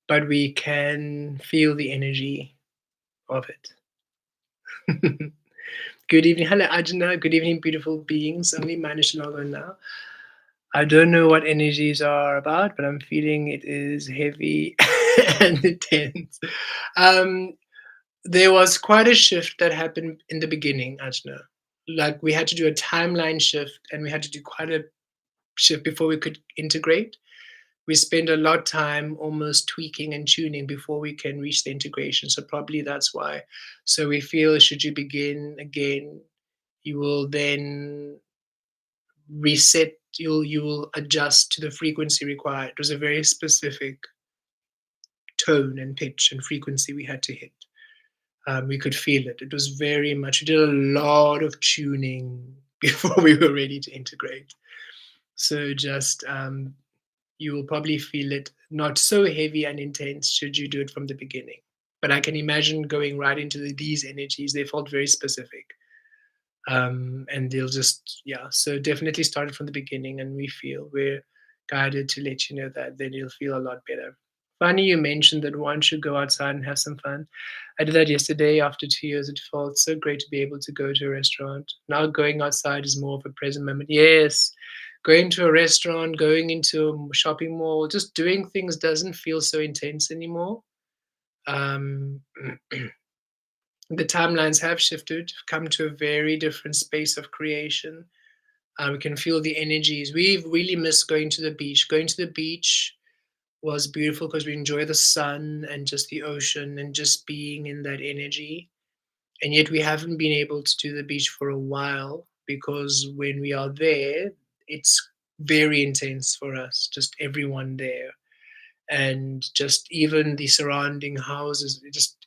but we can feel the energy of it. Good evening. Hello, Ajna. Good evening, beautiful beings. Only managed to log on now. I don't know what energies are about, but I'm feeling it is heavy and intense. Um, there was quite a shift that happened in the beginning, Ajna. Like we had to do a timeline shift and we had to do quite a shift before we could integrate. We spend a lot of time almost tweaking and tuning before we can reach the integration. So probably that's why. So we feel should you begin again, you will then reset, you will adjust to the frequency required. It was a very specific tone and pitch and frequency we had to hit. We could feel it. It was very much, we did a lot of tuning before we were ready to integrate. So just you will probably feel it not so heavy and intense should you do it from the beginning. But I can imagine going right into these energies. They felt very specific. And they'll just, yeah, so definitely started from the beginning, and we feel we're guided to let you know that, then you'll feel a lot better. Funny you mentioned that one should go outside and have some fun. I did that yesterday. After 2 years, it felt so great to be able to go to a restaurant. Now going outside is more of a present moment. Yes, going to a restaurant, going into a shopping mall, just doing things doesn't feel so intense anymore. um, the timelines have shifted, come to a very different space of creation. We can feel the energies. We've really missed going to the beach. Going to the beach was beautiful because we enjoy the sun and just the ocean and just being in that energy. And yet we haven't been able to do the beach for a while because when we are there, it's very intense for us, just everyone there. And just even the surrounding houses,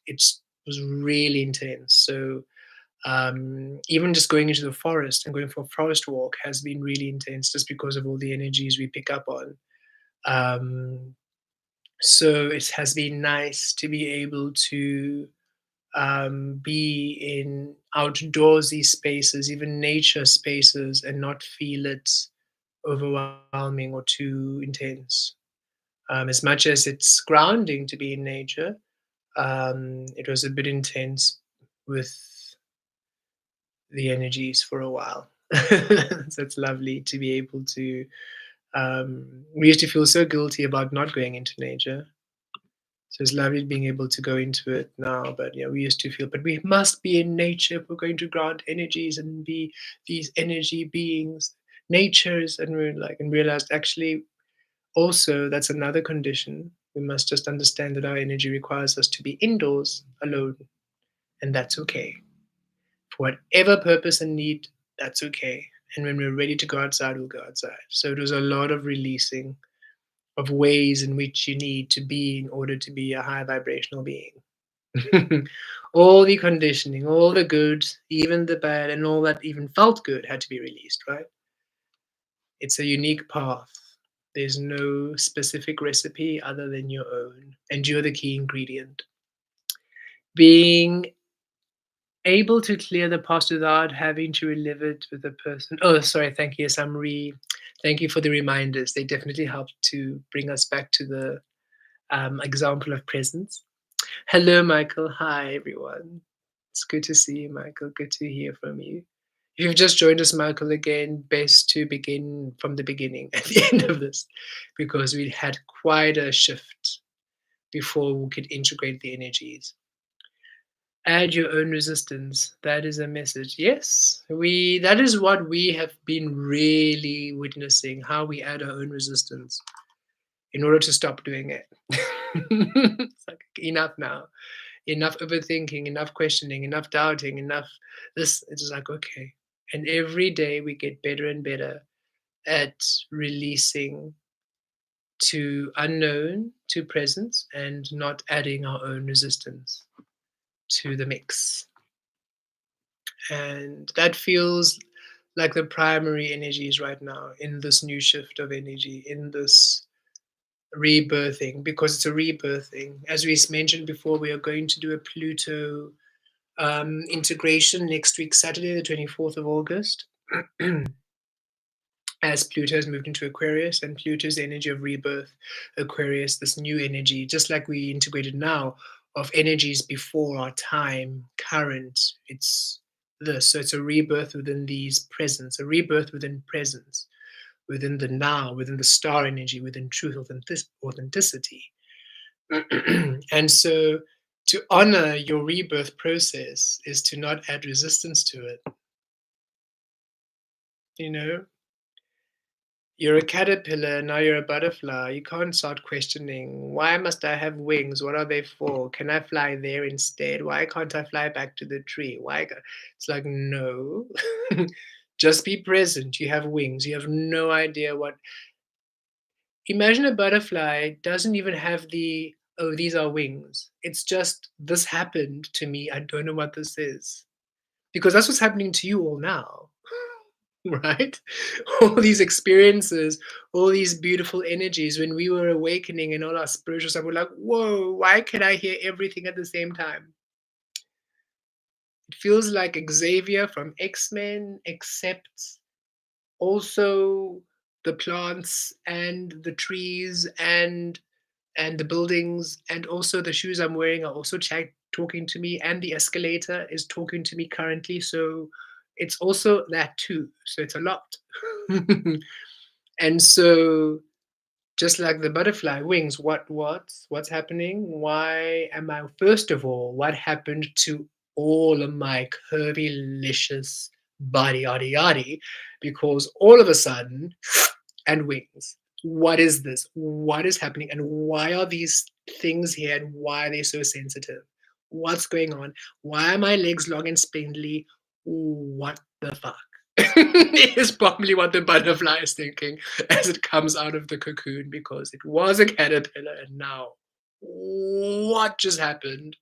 it was really intense. So even just going into the forest and going for a forest walk has been really intense just because of all the energies we pick up on. Um, so it has been nice to be able to be in outdoorsy spaces, even nature spaces, and not feel it overwhelming or too intense. As much as it's grounding to be in nature, it was a bit intense with the energies for a while. So it's lovely to be able to. We used to feel so guilty about not going into nature. So it's lovely being able to go into it now. But yeah, we used to feel, but we must be in nature if we're going to grant energies and be these energy beings. Natures, and we're like, and realized actually also that's another condition. We must just understand that our energy requires us to be indoors alone, and that's okay. For whatever purpose and need, that's okay. And when we're ready to go outside, we'll go outside. So it was a lot of releasing of ways in which you need to be in order to be a high vibrational being. All the conditioning, all the good, even the bad, and all that even felt good had to be released, right? It's a unique path. There's no specific recipe other than your own, and you're the key ingredient. Being able to clear the past without having to relive it with a person. Oh, sorry. Thank you, Samri. Thank you for the reminders. They definitely help to bring us back to the example of presence. Hello, Michael. Hi, everyone. It's good to see you, Michael. Good to hear from you. If you've just joined us, Michael, again, best to begin from the beginning at the end of this, because we had quite a shift before we could integrate the energies. Add your own resistance. That is a message. Yes, that is what we have been really witnessing, how we add our own resistance in order to stop doing it. It's like enough now. Enough overthinking, enough questioning, enough doubting, enough this. It's just like, okay. And every day we get better and better at releasing to unknown, to presence, and not adding our own resistance to the mix. And that feels like the primary energies right now in this new shift of energy, in this rebirthing, because it's a rebirthing. As we mentioned before, we are going to do a Pluto integration next week, Saturday, the 24th of August, as Pluto has moved into Aquarius, and Pluto's energy of rebirth, Aquarius, this new energy, just like we integrated now of energies before our time, current, it's this. So it's a rebirth within these presence, a rebirth within presence, within the now, within the star energy, within truth, authenticity. And so to honor your rebirth process is to not add resistance to it. You know, you're a caterpillar, now you're a butterfly. You can't start questioning, why must I have wings? What are they for? Can I fly there instead? Why can't I fly back to the tree? It's like, no. Just be present. You have wings. You have no idea what. Imagine a butterfly doesn't even have the, oh, these are wings. It's just, this happened to me. I don't know what this is. Because that's what's happening to you all now. Right? All these experiences, all these beautiful energies. When we were awakening and all our spiritual stuff, we're like, whoa, why can I hear everything at the same time? It feels like Xavier from X-Men, except also the plants and the trees and the buildings, and also the shoes I'm wearing are also talking to me, and the escalator is talking to me currently. So it's also that too. So it's a lot. And so just like the butterfly wings, what's happening? Why am I, first of all, what happened to all of my curvy, licious body, yada yada? Because all of a sudden, and wings. What is this? What is happening? And why are these things here? And why are they so sensitive? What's going on? Why are my legs long and spindly? What the fuck? Is probably what the butterfly is thinking as it comes out of the cocoon, because it was a caterpillar and now what just happened?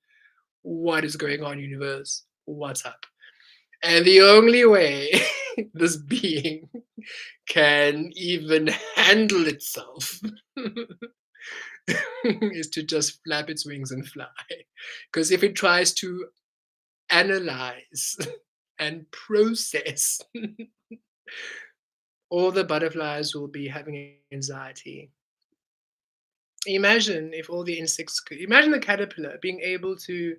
What is going on, universe? What's up? And the only way this being can even handle itself is to just flap its wings and fly. Because if it tries to analyze and process, all the butterflies will be having anxiety. Imagine if all the insects could, imagine the caterpillar being able to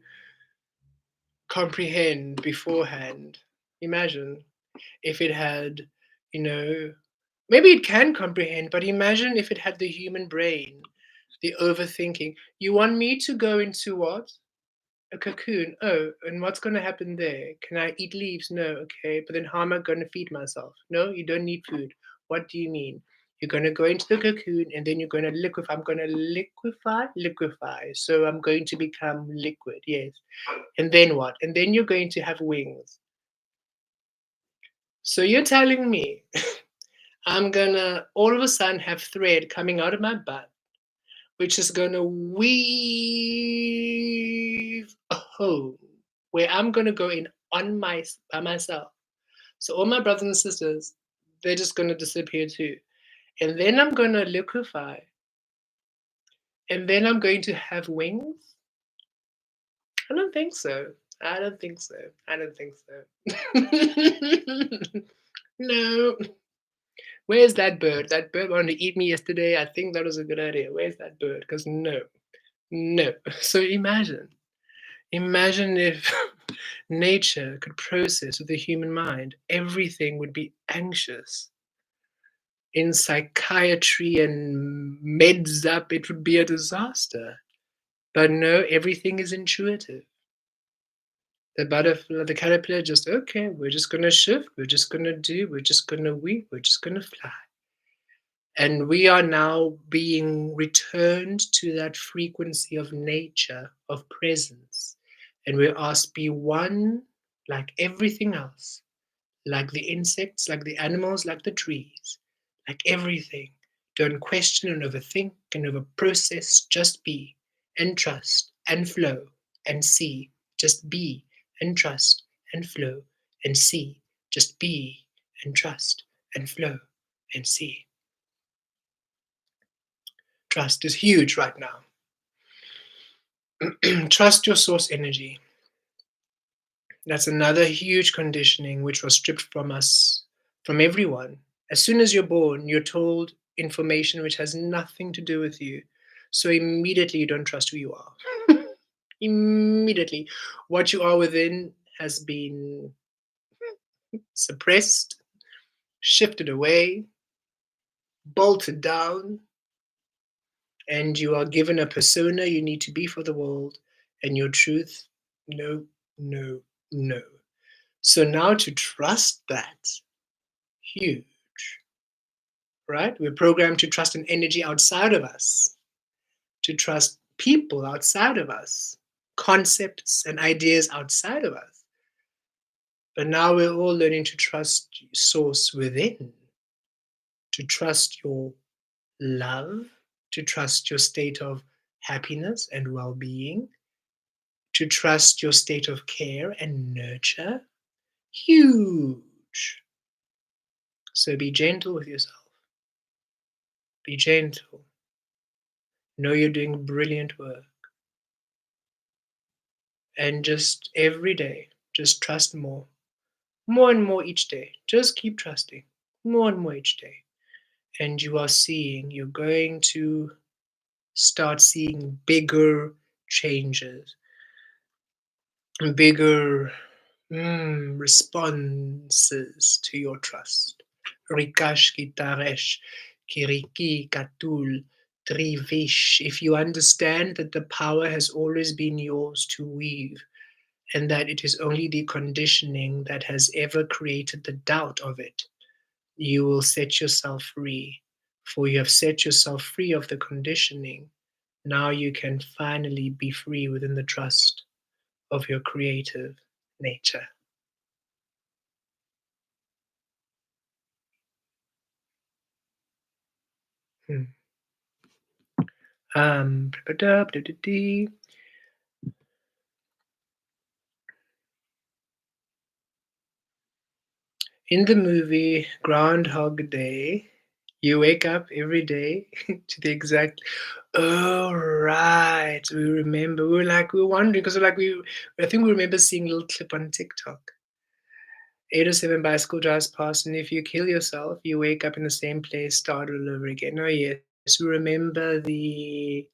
comprehend beforehand. Imagine. if it had, you know, maybe it can comprehend, but imagine if it had the human brain, the overthinking. You want me to go into what? A cocoon. Oh, and what's going to happen there? Can I eat leaves? No. Okay. But then how am I going to feed myself? No, you don't need food. What do you mean? You're going to go into the cocoon and then you're going to liquefy. I'm going to liquefy. So I'm going to become liquid. Yes. And then what? And then you're going to have wings. So you're telling me I'm going to all of a sudden have thread coming out of my butt, which is going to weave a home where I'm going to go in by myself. So all my brothers and sisters, they're just going to disappear too. And then I'm going to liquefy. And then I'm going to have wings. I don't think so. I don't think so. I don't think so. No. Where's that bird? That bird wanted to eat me yesterday. I think that was a good idea. Where's that bird? Because no. No. So imagine if nature could process with the human mind, everything would be anxious. In psychiatry and meds up, it would be a disaster. But no, everything is intuitive. The butterfly, the caterpillar, just okay. We're just gonna shift. We're just gonna do. We're just gonna weave. We're just gonna fly. And we are now being returned to that frequency of nature, of presence. And we're asked be one like everything else, like the insects, like the animals, like the trees, like everything. Don't question and overthink and overprocess, just be and trust and flow and see. Just be and trust and flow and see. Just be and trust and flow and see. Trust is huge right now. Trust your source energy. That's another huge conditioning which was stripped from us, from everyone. As soon as you're born, you're told information which has nothing to do with you. So immediately you don't trust who you are. Immediately. What you are within has been suppressed, shifted away, bolted down, and you are given a persona you need to be for the world, and your truth, no, no, no. So now to trust that, huge, right? We're programmed to trust an energy outside of us, to trust people outside of us, concepts and ideas outside of us. But now we're all learning to trust source within, to trust your love, to trust your state of happiness and well-being, to trust your state of care and nurture. Huge. So be gentle with yourself. Be gentle. Know you're doing brilliant work. And just every day, just trust more. More and more each day. Just keep trusting. More and more each day. And you are seeing, you're going to start seeing bigger changes, bigger responses to your trust. Rikash kitaresh, kiriki katul, trivish. If you understand that the power has always been yours to weave, and that it is only the conditioning that has ever created the doubt of it, you will set yourself free. For you have set yourself free of the conditioning. Now you can finally be free within the trust of your creative nature. Hmm. Um, in the movie Groundhog Day, you wake up every day to the exact. Oh right, we remember. We were wondering because I think we remember seeing a little clip on TikTok. 807 bicycle drives past, and if you kill yourself, you wake up in the same place, start all over again. Oh yes, we remember the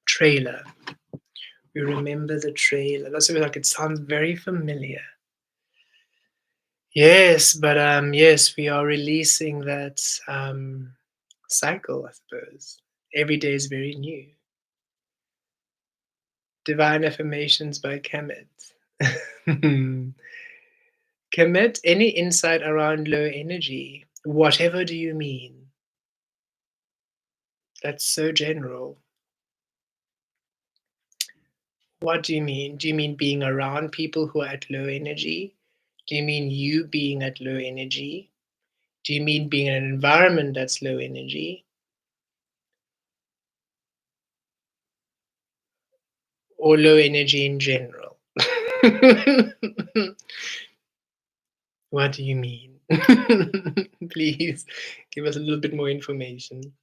trailer We remember the trail. And that's like it sounds very familiar. Yes, but yes, we are releasing that cycle, I suppose. Every day is very new. Divine Affirmations by Kemet. Kemet, any insight around low energy? Whatever do you mean? That's so general. What do you mean? Do you mean being around people who are at low energy? Do you mean you being at low energy? Do you mean being in an environment that's low energy? Or low energy in general? What do you mean? Please give us a little bit more information.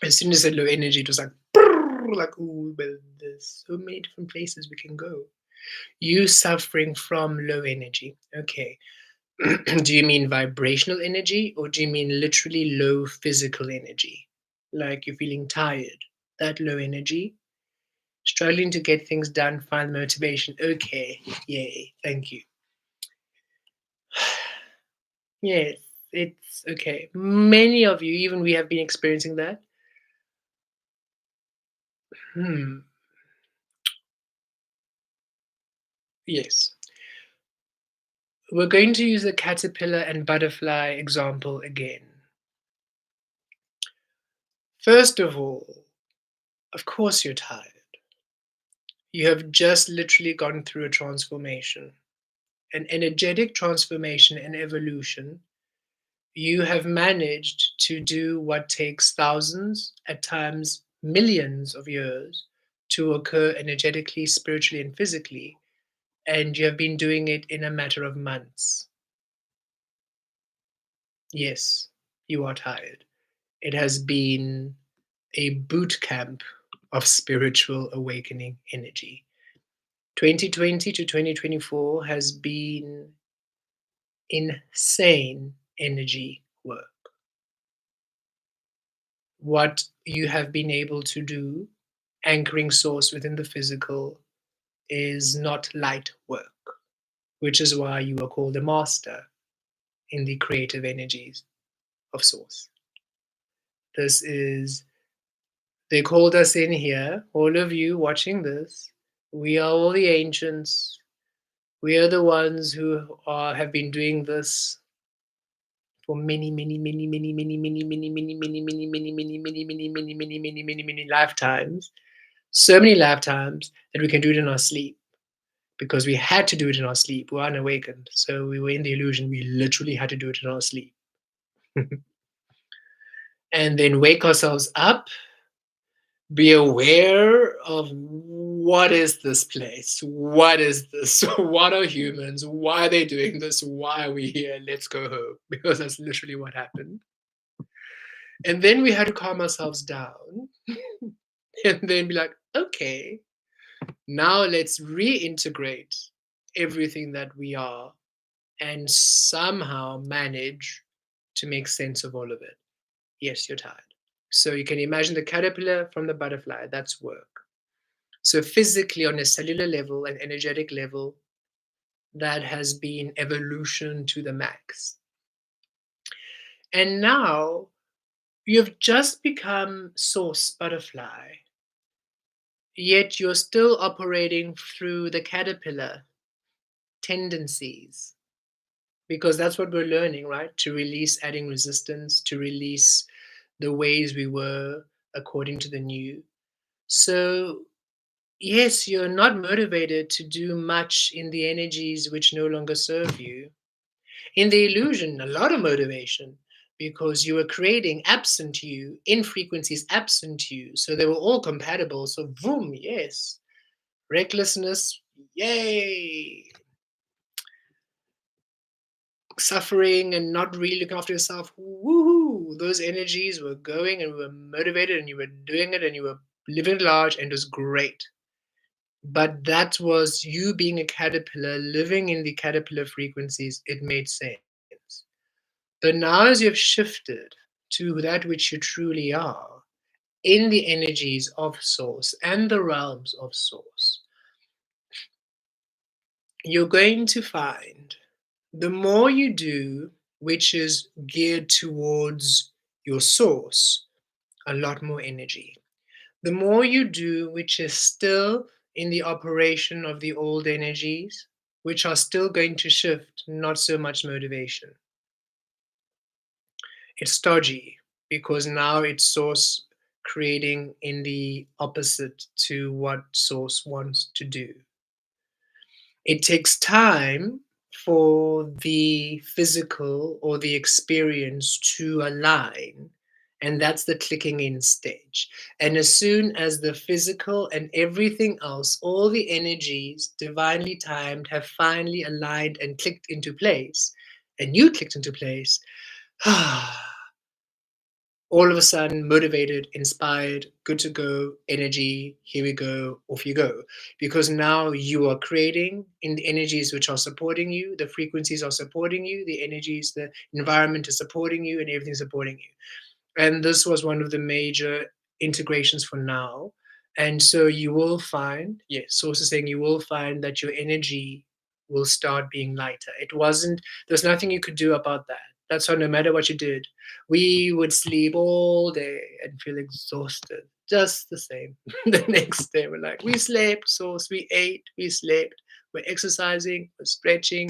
As soon as I said low energy, it was like, "Brrr," like, ooh, well, there's so many different places we can go. You suffering from low energy. Okay. Do you mean vibrational energy or do you mean literally low physical energy? Like you're feeling tired, that low energy, struggling to get things done, find motivation. Okay, yay, thank you. Yes, it's okay. Many of you, even we have been experiencing that. Hmm, yes. We're going to use the caterpillar and butterfly example again. First of all, of course you're tired. You have just literally gone through a transformation, an energetic transformation and evolution. You have managed to do what takes thousands, at times millions of years to occur energetically, spiritually, and physically. And you have been doing it in a matter of months. Yes, you are tired. It has been a boot camp of spiritual awakening energy. 2020 to 2024 has been insane energy work. What you have been able to do, anchoring source within the physical, is not light work, which is why you are called a master in the creative energies of source. This is, they called us in here, all of you watching this. We are all the ancients. We are the ones who have been doing this for many, many, many, many, many, many, many, many, many, many, many, many, many, many, many, many, many, many, many lifetimes. So many lifetimes that we can do it in our sleep because we had to do it in our sleep. We were unawakened. So we were in the illusion. We literally had to do it in our sleep. And then wake ourselves up, be aware of what is this place? What is this? What are humans? Why are they doing this? Why are we here? Let's go home. Because that's literally what happened. And then we had to calm ourselves down and then be like, okay, now let's reintegrate everything that we are and somehow manage to make sense of all of it. Yes, you're tired. So you can imagine the caterpillar from the butterfly, that's work. So physically, on a cellular level and energetic level, that has been evolution to the max. And now you've just become source butterfly, yet you're still operating through the caterpillar tendencies, because that's what we're learning, right? To release adding resistance, to release the ways we were according to the new. So yes, you're not motivated to do much in the energies which no longer serve you. In the illusion, a lot of motivation, because you were creating absent you, in frequencies absent you. So they were all compatible. So boom, yes. Recklessness, yay. Suffering and not really looking after yourself, woohoo. Those energies were going and we were motivated and you were doing it and you were living large and it was great. But that was you being a caterpillar, living in the caterpillar frequencies. It made sense. But now, as you've shifted to that which you truly are, in the energies of Source and the realms of Source, you're going to find the more you do, which is geared towards your Source, a lot more energy. The more you do, which is still in the operation of the old energies, which are still going to shift, not so much motivation. It's stodgy because now it's Source creating in the opposite to what Source wants to do. It takes time for the physical or the experience to align. And that's the clicking in stage. And as soon as the physical and everything else, all the energies divinely timed, have finally aligned and clicked into place, and you clicked into place, all of a sudden motivated, inspired, good to go, energy, here we go, off you go. Because now you are creating in the energies which are supporting you, the frequencies are supporting you, the energies, the environment is supporting you, and everything's supporting you. And this was one of the major integrations for now. And so you will find, yes, Source is saying you will find that your energy will start being lighter. It wasn't, there's nothing you could do about that. That's why no matter what you did, we would sleep all day and feel exhausted, just the same. The next day, we're like, we slept, Source, we ate, we slept, we're exercising, we're stretching,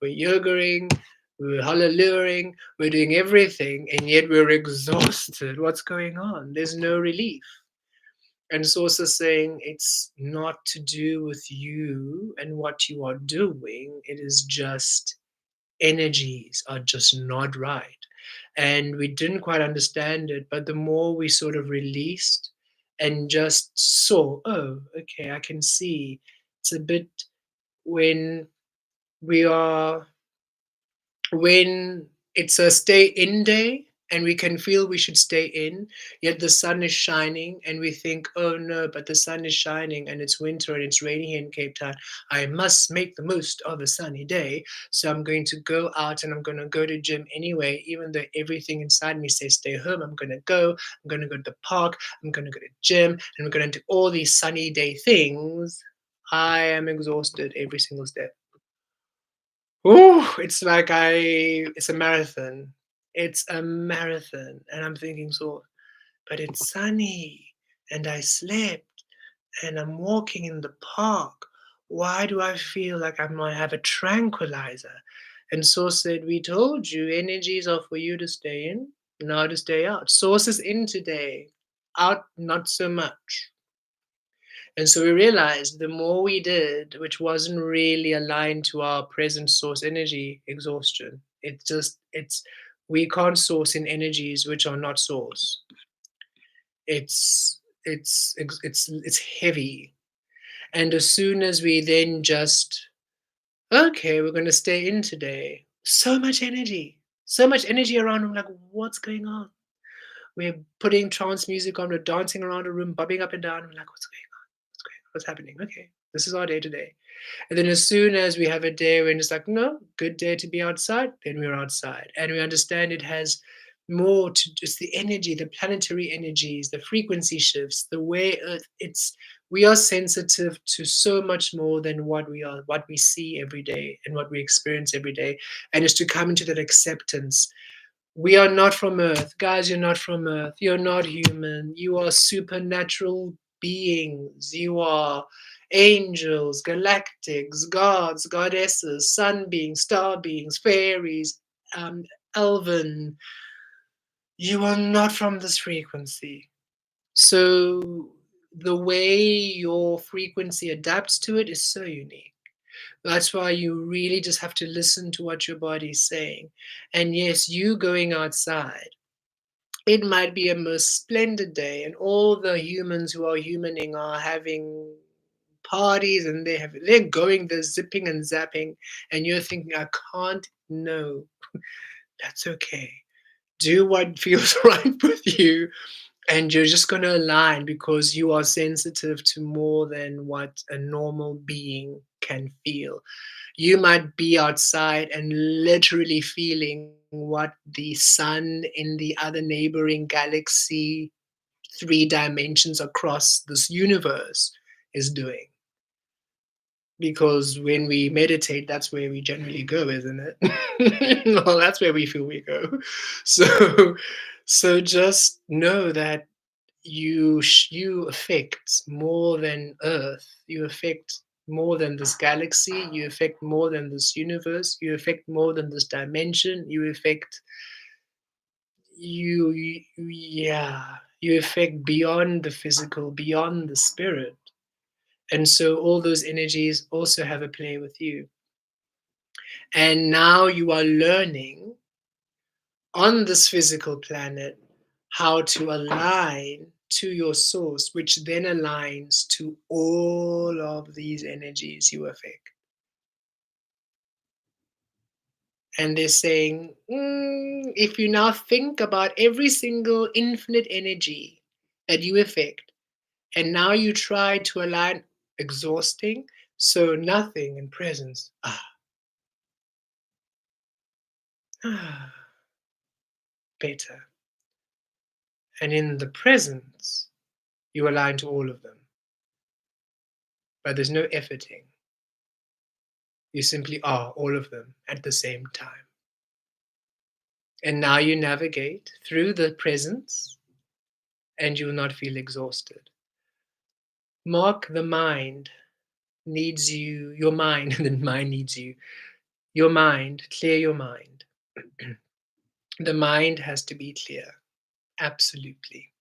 we're yogaing, we're hallelujahing, we're doing everything, and yet we're exhausted. What's going on? There's no relief. And Source is saying it's not to do with you and what you are doing, it is just energies are just not right. And we didn't quite understand it, but the more we sort of released and just saw, oh, okay, I can see it's a bit when we are when it's a stay in day and we can feel we should stay in, yet the sun is shining and we think, oh no, but the sun is shining and it's winter and it's raining here in Cape Town. I must make the most of a sunny day. So I'm going to go out and I'm going to go to gym anyway, even though everything inside me says stay home. I'm going to go. I'm going to go to the park. I'm going to go to gym and I'm going to do all these sunny day things. I am exhausted every single step. Oh, it's a marathon. It's a marathon. And I'm thinking, so, but it's sunny and I slept and I'm walking in the park. Why do I feel like I might have a tranquilizer? And Source said, we told you energies are for you to stay in, not to stay out. Source is in today, out not so much. And so we realized the more we did, which wasn't really aligned to our present Source energy, exhaustion. We can't source in energies which are not Source. It's heavy. And as soon as we then just, okay, we're going to stay in today, so much energy around. I'm like, what's going on? We're putting trance music on, we're dancing around a room, bobbing up and down. I'm like, what's going on? What's going on? What's happening? Okay, this is our day today. And then as soon as we have a day when it's like, no, good day to be outside, then we're outside. And we understand it has more to just the energy, the planetary energies, the frequency shifts, the way Earth, we are sensitive to so much more than what we see every day and what we experience every day. And it's to come into that acceptance. We are not from Earth. Guys, you're not from Earth. You're not human. You are supernatural beings. You are angels, galactics, gods, goddesses, sun beings, star beings, fairies, um, elven. You are not from this frequency. So the way your frequency adapts to it is so unique. That's why you really just have to listen to what your body's saying. And yes, you going outside, it might be a most splendid day, and all the humans who are humaning are having parties and they're going, they're zipping and zapping, and you're thinking, I can't know. That's okay. Do what feels right with you, and you're just going to align because you are sensitive to more than what a normal being can feel. You might be outside and literally feeling what the sun in the other neighboring galaxy three dimensions across this universe is doing. Because when we meditate, that's where we generally go, isn't it? Well, that's where we feel we go. So, so just know that you affect more than Earth. You affect more than this galaxy. You affect more than this universe. You affect more than this dimension. You affect yeah. You affect beyond the physical, beyond the spirit. And so all those energies also have a play with you. And now you are learning on this physical planet how to align to your source, which then aligns to all of these energies you affect. And they're saying, if you now think about every single infinite energy that you affect, and now you try to align, exhausting, so nothing in presence. Better. And in the presence, you align to all of them. But there's no efforting. You simply are all of them at the same time. And now you navigate through the presence and you will not feel exhausted. Mark, the mind needs you, your mind, the mind needs you. Your mind, clear your mind. The mind has to be clear. Absolutely.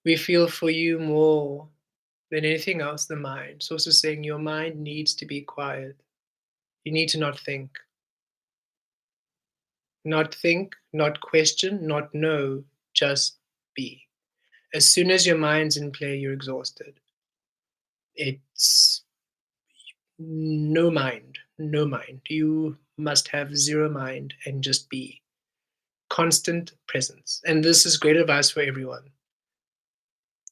We feel for you more than anything else, the mind. It's also saying your mind needs to be quiet. You need to not think. Not think, not question, not know, just be. As soon as your mind's in play, you're exhausted. It's no mind, no mind. You must have zero mind and just be. Constant presence. And this is great advice for everyone.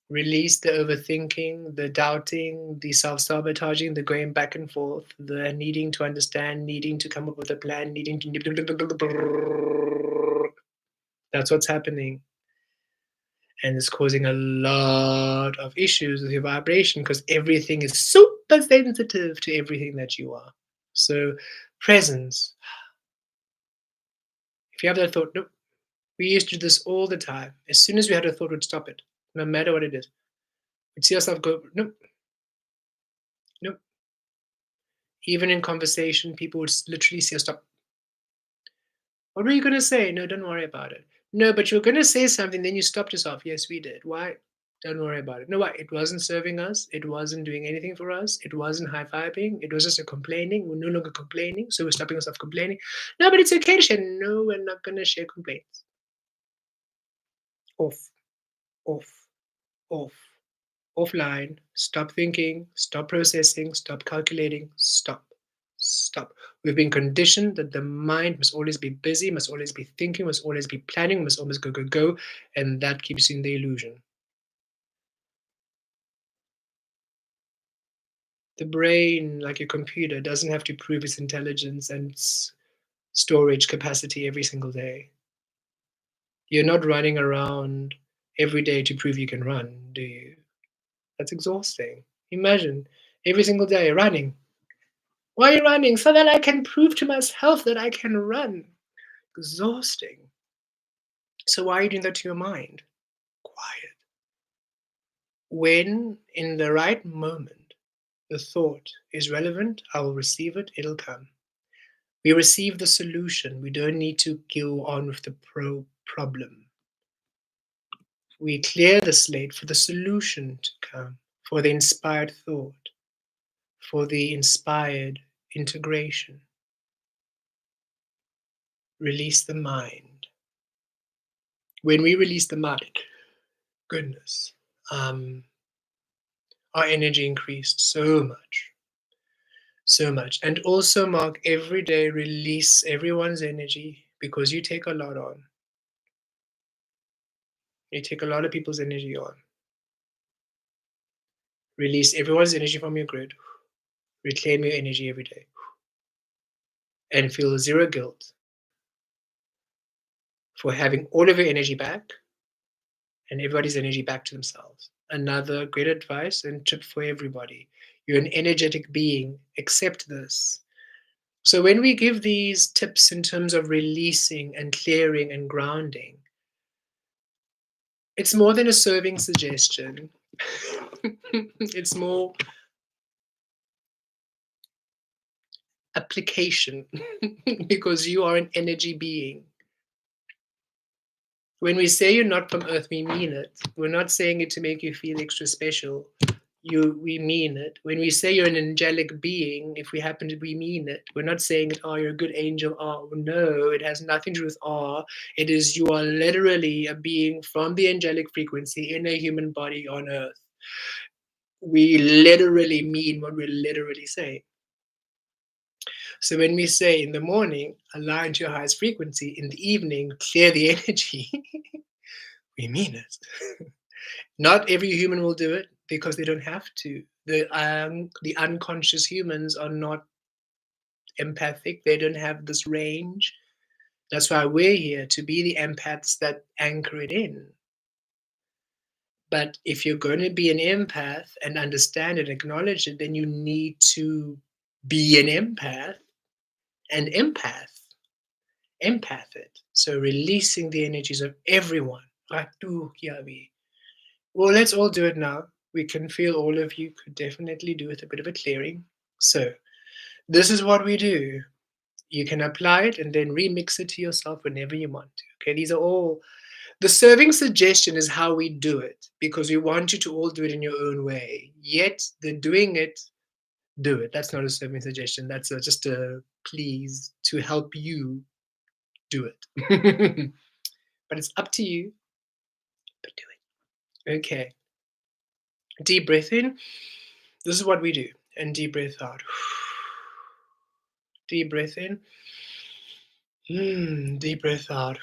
Release the overthinking, the doubting, the self sabotaging, the going back and forth, the needing to understand, needing to come up with a plan, needing to. That's what's happening. And it's causing a lot of issues with your vibration because everything is super sensitive to everything that you are. So, presence. If you have that thought, nope. We used to do this all the time. As soon as we had a thought, we'd stop it, no matter what it is. We'd see ourselves go, nope, nope. Even in conversation, people would literally see us stop. What were you going to say? No, don't worry about it. No, but you were going to say something, then you stopped yourself. Yes, we did. Why? Don't worry about it. No, why? It wasn't serving us. It wasn't doing anything for us. It wasn't high fiving. It was just a complaining. We're no longer complaining. So we're stopping ourselves complaining. No, but it's okay to share. No, we're not going to share complaints. Off, off, off. Offline. Stop thinking. Stop processing. Stop calculating. Stop. Stop. We've been conditioned that the mind must always be busy, must always be thinking, must always be planning, must always go, go, go. And that keeps you in the illusion. The brain, like a computer, doesn't have to prove its intelligence and its storage capacity every single day. You're not running around every day to prove you can run, do you? That's exhausting. Imagine every single day running. Why are you running? So that I can prove to myself that I can run. Exhausting. So why are you doing that to your mind? Quiet. When in the right moment the thought is relevant, I will receive it, it'll come. We receive the solution. We don't need to go on with the problem. We clear the slate for the solution to come, for the inspired thought, for the inspired integration. Release the mind. When we release the mind, goodness, our energy increased so much. So much. And also, Mark, every day release everyone's energy because you take a lot on. You take a lot of people's energy on. Release everyone's energy from your grid. Reclaim your energy every day. And feel zero guilt for having all of your energy back and everybody's energy back to themselves. Another great advice and tip for everybody: you're an energetic being, accept this. So, when we give these tips in terms of releasing and clearing and grounding, it's more than a serving suggestion. It's more application because you are an energy being. When we say you're not from Earth, we mean it. We're not saying it to make you feel extra special. We mean it. When we say you're an angelic being, if we happen to, we mean it. We're not saying, oh, you're a good angel. Oh, no, it has nothing to do with awe. It is you are literally a being from the angelic frequency in a human body on Earth. We literally mean what we're literally saying. So when we say in the morning, align to your highest frequency, in the evening, clear the energy, we mean it. Not every human will do it because they don't have to. The unconscious humans are not empathic. They don't have this range. That's why we're here to be the empaths that anchor it in. But if you're going to be an empath and understand it, acknowledge it, then you need to be an empath and empath it. So releasing the energies of everyone. Ratu Kiavi. Well, let's all do it now. We can feel all of you could definitely do with a bit of a clearing. So this is what we do. You can apply it and then remix it to yourself whenever you want to. Okay, these are all the serving suggestion is how we do it because we want you to all do it in your own way. Yet the doing it, do it. That's not a serving suggestion. That's just a please to help you do it. But it's up to you. But do it. Okay. Deep breath in. This is what we do. And deep breath out. Deep breath in. Deep breath out.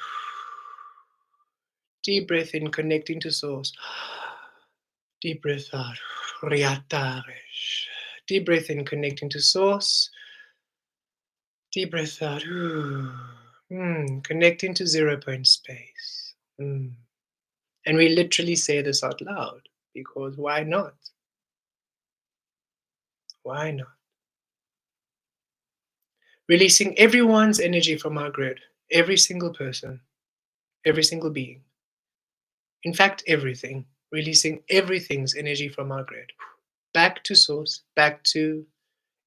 Deep breath in, connecting to source. Deep breath out. Deep breath in, connecting to source. Deep breath out. Connecting to 0 point space. And we literally say this out loud because why not? Why not? Releasing everyone's energy from our grid. Every single person. Every single being. In fact, everything. Releasing everything's energy from our grid. Back to source. Back to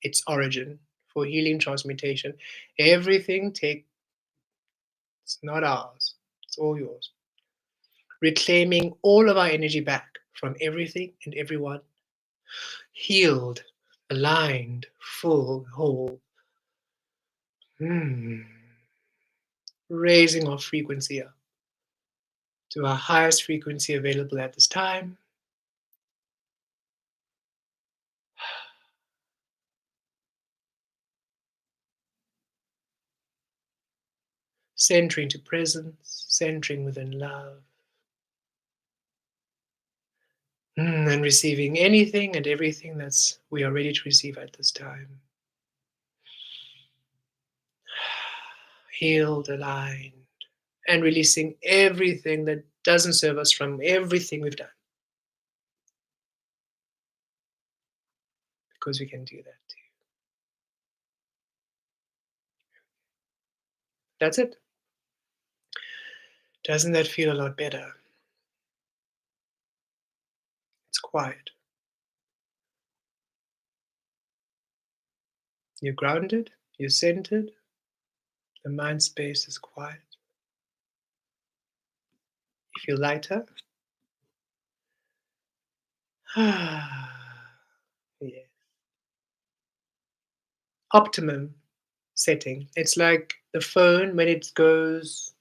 its origin for healing transmutation. Everything it's not ours. It's all yours. Reclaiming all of our energy back from everything and everyone. Healed, aligned, full, whole. Raising our frequency up to our highest frequency available at this time. Centering to presence, centering within love. And receiving anything and everything that's we are ready to receive at this time. Healed, aligned, and releasing everything that doesn't serve us from everything we've done. Because we can do that too. That's it. Doesn't that feel a lot better? It's quiet. You're grounded, you're centered, the mind space is quiet. You feel lighter. Yes. Optimum setting. It's like the phone when it goes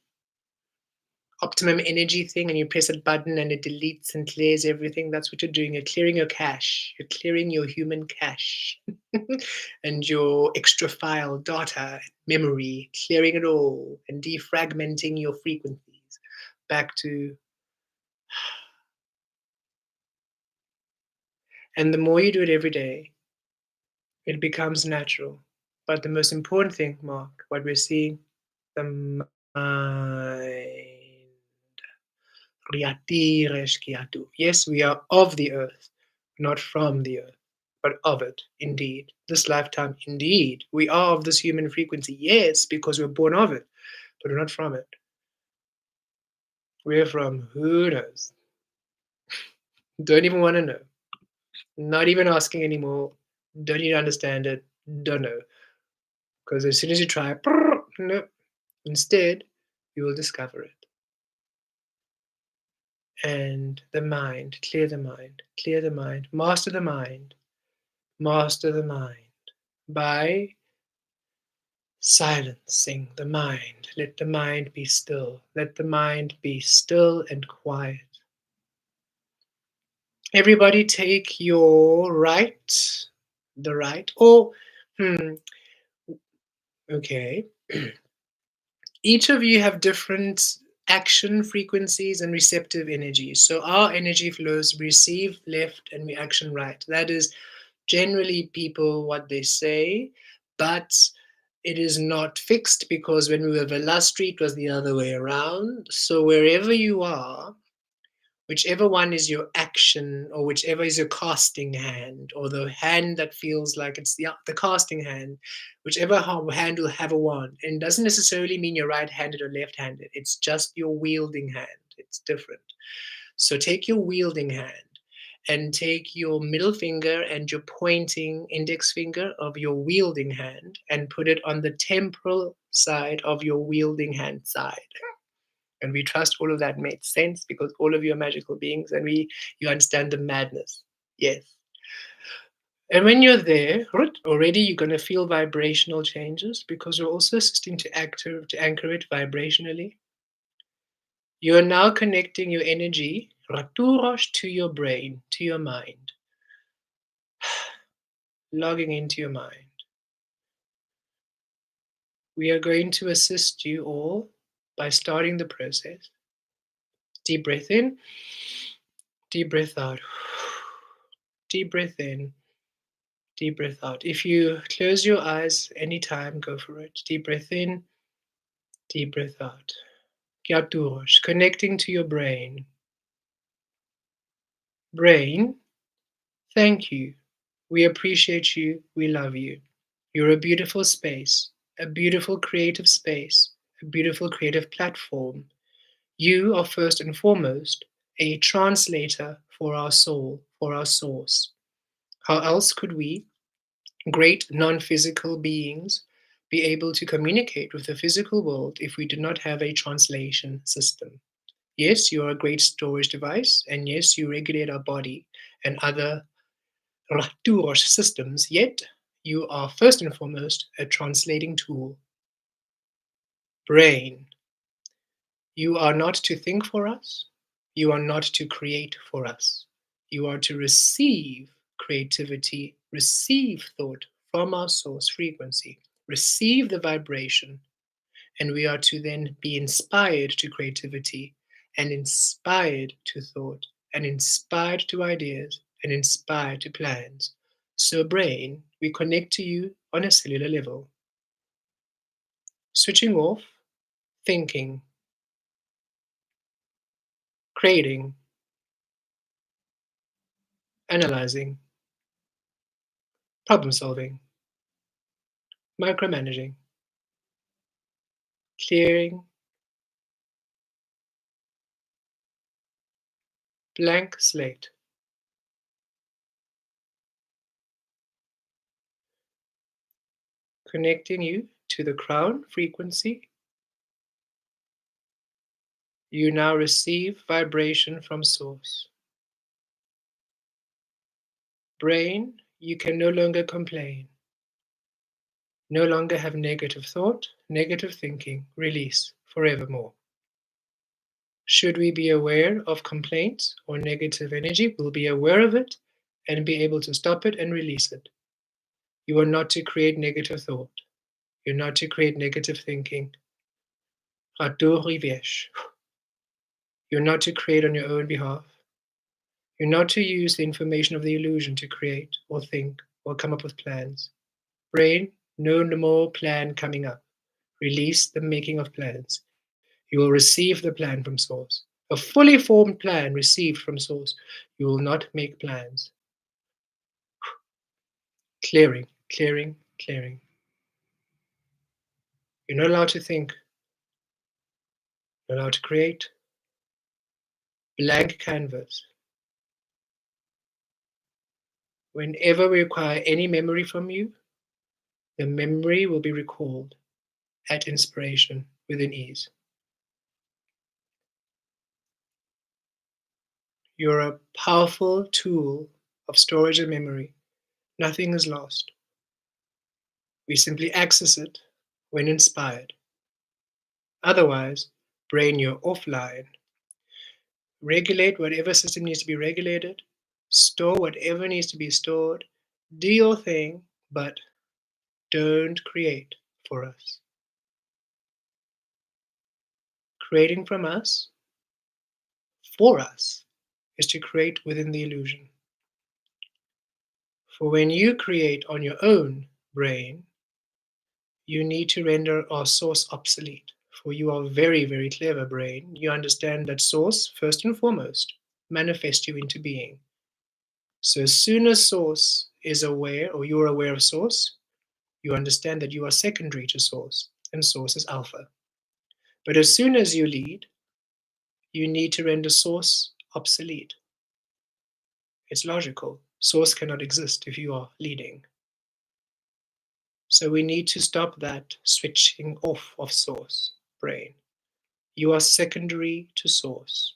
optimum energy thing and you press a button and it deletes and clears everything. That's what you're doing. You're clearing your cache. You're clearing your human cache and your extra file, data, memory, clearing it all and defragmenting your frequencies back to. And the more you do it every day, it becomes natural. But the most important thing, Mark, what we're seeing, the mind. Yes, we are of the earth, not from the earth, but of it, indeed. This lifetime, indeed. We are of this human frequency, yes, because we're born of it, but we're not from it. We're from who knows? Don't even want to know. Not even asking anymore. Don't even understand it. Don't know. Because as soon as you try, no. Instead, you will discover it. And the mind, clear the mind, master the mind, master the mind by silencing the mind. Let the mind be still. Let the mind be still and quiet. Everybody take your right, the right, or, okay. Each of you have different action frequencies and receptive energies. So our energy flows receive left and we action right. That is generally people what they say, but it is not fixed because when we were Villa Street was the other way around. So wherever you are, whichever one is your action or whichever is your casting hand or the hand that feels like it's the casting hand, whichever hand will have a wand. And it doesn't necessarily mean you're right-handed or left-handed. It's just your wielding hand. It's different. So take your wielding hand and take your middle finger and your pointing index finger of your wielding hand and put it on the temporal side of your wielding hand side. And we trust all of that made sense because all of you are magical beings and you understand the madness. Yes. And when you're there, already you're going to feel vibrational changes because we're also assisting to anchor it vibrationally. You are now connecting your energy, Raturosh, to your brain, to your mind, logging into your mind. We are going to assist you all by starting the process. Deep breath in, deep breath out. Deep breath in, deep breath out. If you close your eyes anytime, go for it. Deep breath in, deep breath out. Gyaturosh, connecting to your brain. Brain, thank you. We appreciate you. We love you. You're a beautiful space, a beautiful creative space, a beautiful creative platform. You are first and foremost a translator for our soul, for our source. How else could we, great non physical beings, be able to communicate with the physical world if we did not have a translation system? Yes, you are a great storage device, and yes, you regulate our body and other Raturosh systems, yet you are first and foremost a translating tool. Brain, you are not to think for us, you are not to create for us. You are to receive creativity, receive thought from our source frequency, receive the vibration, and we are to then be inspired to creativity and inspired to thought and inspired to ideas and inspired to plans. So, brain, we connect to you on a cellular level, switching off, thinking, creating, analyzing, problem solving, micromanaging, clearing, blank slate. Connecting you to the crown frequency. You now receive vibration from source. Brain, you can no longer complain. No longer have negative thought, negative thinking. Release forevermore. Should we be aware of complaints or negative energy, we'll be aware of it and be able to stop it and release it. You are not to create negative thought. You're not to create negative thinking. You're not to create on your own behalf. You're not to use the information of the illusion to create or think or come up with plans. Brain, no more plan coming up. Release the making of plans. You will receive the plan from source. A fully formed plan received from Source. You will not make plans. Clearing, clearing, clearing. You're not allowed to think. You're allowed to create. Blank canvas. Whenever we require any memory from you, the memory will be recalled at inspiration within ease. You're a powerful tool of storage and memory. Nothing is lost. We simply access it when inspired. Otherwise, brain, you're offline. Regulate whatever system needs to be regulated, store whatever needs to be stored, do your thing, but don't create for us. Creating from us, for us, is to create within the illusion. For when you create on your own brain, you need to render our source obsolete. For you are very, very clever, brain. You understand that source, first and foremost, manifests you into being. So as soon as source is aware, or you're aware of source, you understand that you are secondary to source, and source is alpha. But as soon as you lead, you need to render source obsolete. It's logical. Source cannot exist if you are leading. So we need to stop that switching off of source, brain. You are secondary to source.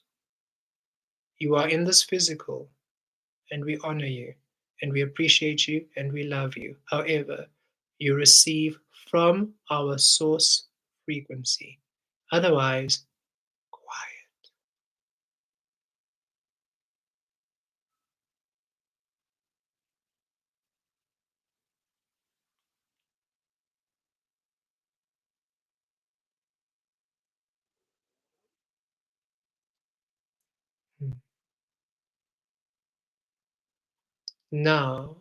You are in this physical, and we honor you, and we appreciate you, and we love you. However, you receive from our source frequency. Otherwise, quiet. Hmm. Now,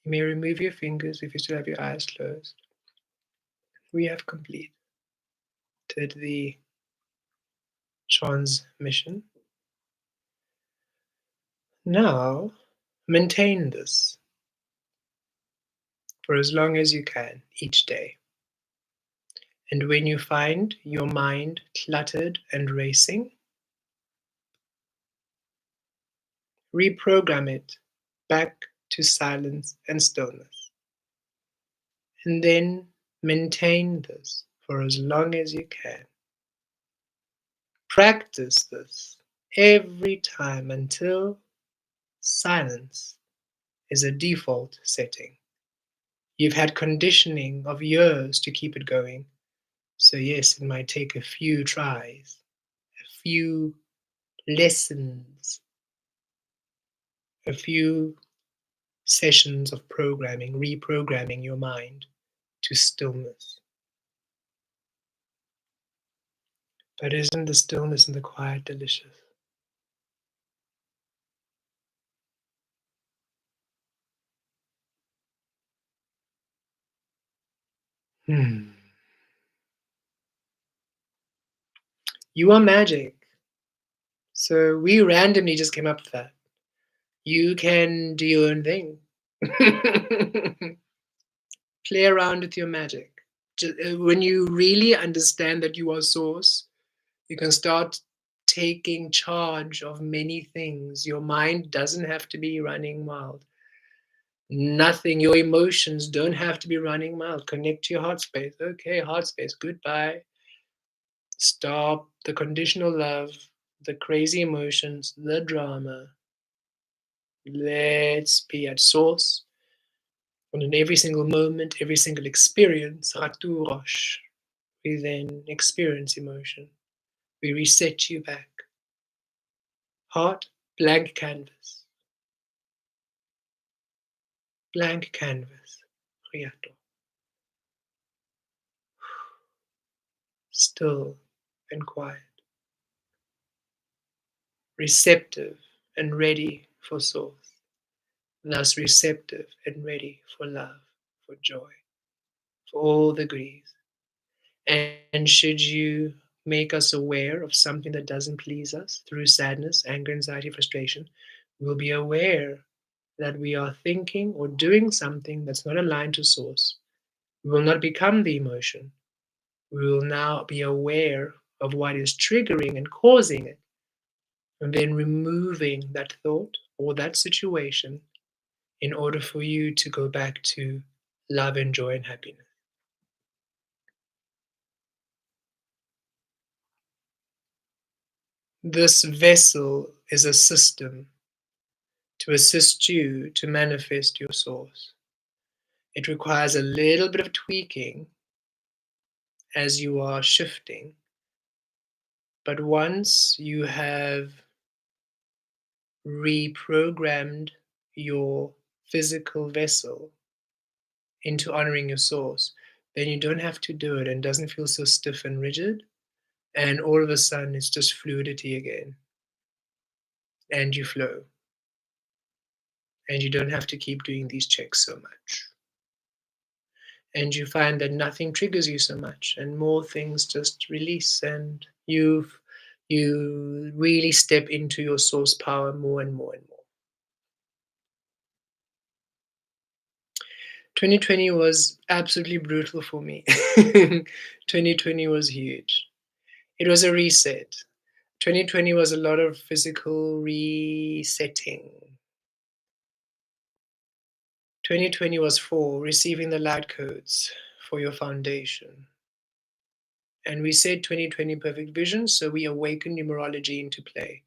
you may remove your fingers if you still have your eyes closed. We have completed the transmission. Now, maintain this for as long as you can each day. And when you find your mind cluttered and racing, reprogram it back to silence and stillness. And then maintain this for as long as you can. Practice this every time until silence is a default setting. You've had conditioning of years to keep it going. So, yes, it might take a few tries, a few lessons, a few sessions of programming, reprogramming your mind to stillness. But isn't the stillness and the quiet delicious? Hmm. You are magic. So we randomly just came up with that. You can do your own thing. Play around with your magic. When you really understand that you are source, you can start taking charge of many things. Your mind doesn't have to be running wild. Nothing, your emotions don't have to be running wild. Connect to your heart space. Okay, heart space, goodbye. Stop the conditional love, the crazy emotions, the drama. Let's be at source. And in every single moment, every single experience, Ratu Rosh, we then experience emotion. We reset you back. Heart, blank canvas. Blank canvas. Riato. Still and quiet. Receptive and ready for source. Thus receptive and ready for love, for joy, for all degrees. And should you make us aware of something that doesn't please us through sadness, anger, anxiety, frustration, we'll be aware that we are thinking or doing something that's not aligned to source. We will not become the emotion. We will now be aware of what is triggering and causing it, and then removing that thought or that situation in order for you to go back to love and joy and happiness. This vessel is a system to assist you to manifest your source. It requires a little bit of tweaking as you are shifting, but once you have reprogrammed your physical vessel into honoring your source, then you don't have to do it and it doesn't feel so stiff and rigid. And all of a sudden, it's just fluidity again. And you flow. And you don't have to keep doing these checks so much. And you find that nothing triggers you so much, and more things just release, and you really step into your source power more and more and more. 2020 was absolutely brutal for me. 2020 was huge. It was a reset. 2020 was a lot of physical resetting. 2020 was for receiving the light codes for your foundation. And we said 2020 perfect vision, so we awakened numerology into play.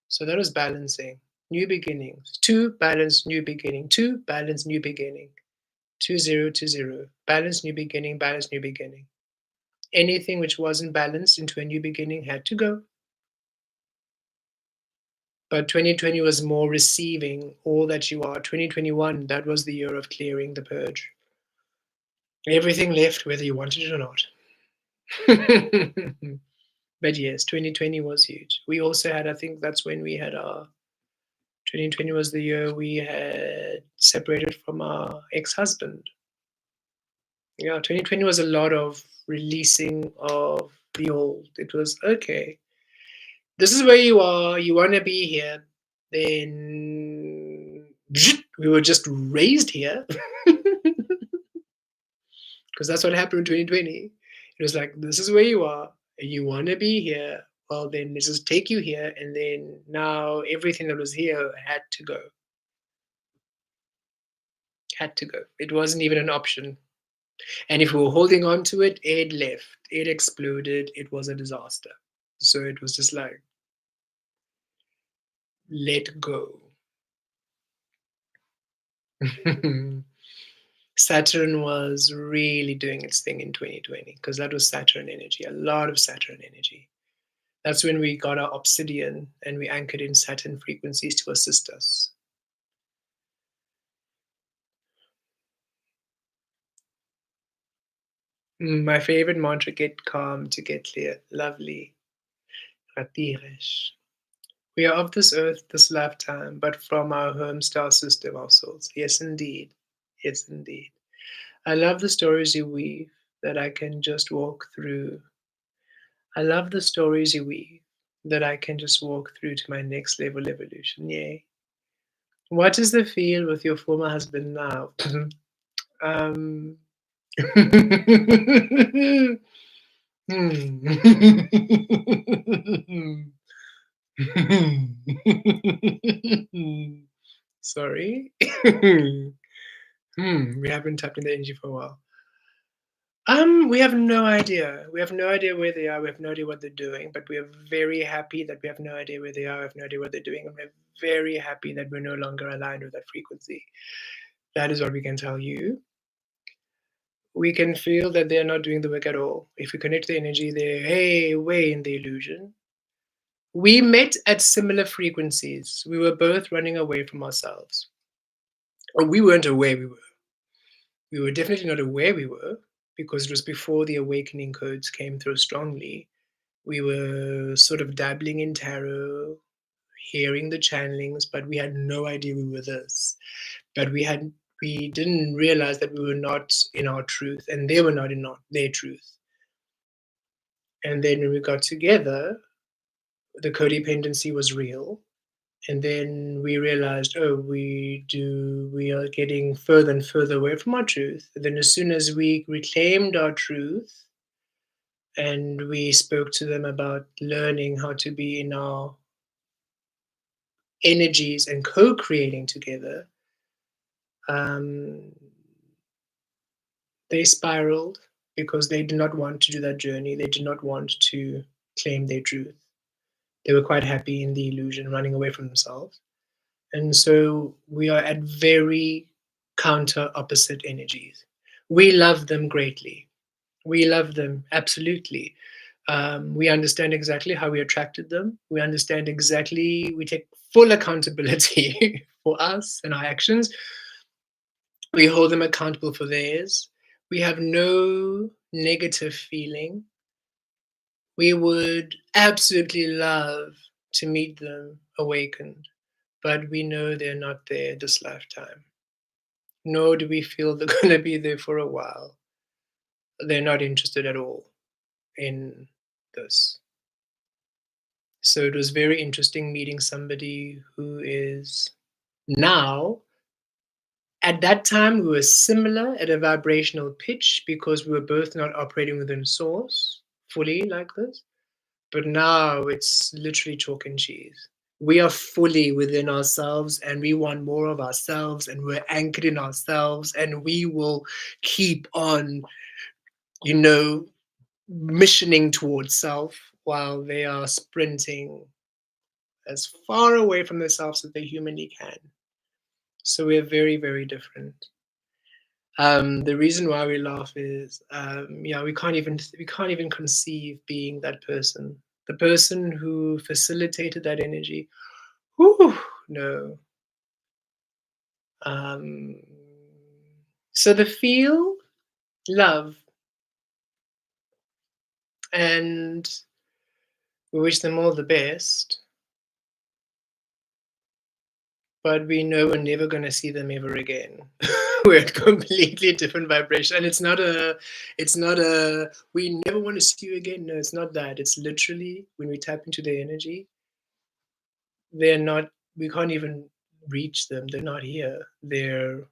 So that was balancing. New beginnings. 2, balance, new beginning. 2, balance, new beginning. 2020. Balance, new beginning, balance, new beginning. Anything which wasn't balanced into a new beginning had to go. But 2020 was more receiving all that you are. 2021, that was the year of clearing the purge. Everything left, whether you wanted it or not. But yes, 2020 was huge. We also had, I think that's when we had our 2020 was the year we had separated from our ex-husband. Yeah, 2020 was a lot of releasing of the old. It was okay. This is where you are. You want to be here. Then we were just raised here because that's what happened in 2020. It was like, this is where you are. You want to be here. Well, then let's just take you here. And then now everything that was here had to go. Had to go. It wasn't even an option. And if we were holding on to it, it left. It exploded. It was a disaster. So it was just like, let go. Saturn was really doing its thing in 2020 because that was Saturn energy, a lot of Saturn energy. That's when we got our obsidian and we anchored in Saturn frequencies to assist us. My favorite mantra, get calm to get clear. Lovely. Ratiresh. We are of this earth, this lifetime, but from our home star system, our souls. Yes, indeed. Yes, indeed. I love the stories you weave that I can just walk through. I love the stories you weave that I can just walk through to my next level evolution. Yay. What is the feel with your former husband now? um, Sorry. We haven't tapped in the energy for a while. We have no idea. We have no idea where they are. We have no idea what they're doing, but we are very happy that we have no idea where they are. We have no idea what they're doing. And we're very happy that we're no longer aligned with that frequency. That is what we can tell you. We can feel that they're not doing the work at all. If we connect the energy, they're way in the illusion. We met at similar frequencies. We were both running away from ourselves. Or we weren't aware we were. We were definitely not aware we were because it was before the awakening codes came through strongly. We were sort of dabbling in tarot, hearing the channelings, but we had no idea we were this. But we didn't realize that we were not in our truth and they were not in their truth. And then when we got together, the codependency was real. And then we realized, oh, we are getting further and further away from our truth. And then as soon as we reclaimed our truth and we spoke to them about learning how to be in our energies and co-creating together, um, they spiraled because they did not want to do that journey. They did not want to claim their truth. They were quite happy in the illusion, running away from themselves. And so we are at very counter opposite energies. We love them greatly. We love them absolutely. We understand exactly how we attracted them. We understand exactly, we take full accountability for us and our actions. We hold them accountable for theirs. We have no negative feeling. We would absolutely love to meet them awakened, but we know they're not there this lifetime. Nor do we feel they're going to be there for a while. They're not interested at all in this. So it was very interesting meeting somebody who is now, at that time, we were similar at a vibrational pitch because we were both not operating within source fully like this. But now it's literally chalk and cheese. We are fully within ourselves and we want more of ourselves and we're anchored in ourselves and we will keep on, you know, missioning towards self while they are sprinting as far away from themselves as they humanly can. So we're very, very different. The reason why we laugh is, yeah, we can't even conceive being that person. The person who facilitated that energy. Whew, no. Um, so the feel, love, and we wish them all the best. But we know we're never gonna see them ever again. We're at completely different vibration, and it's not a "We never wanna see you again." No, it's not that. It's literally when we tap into their energy, they're not we can't even reach them. They're not here. They're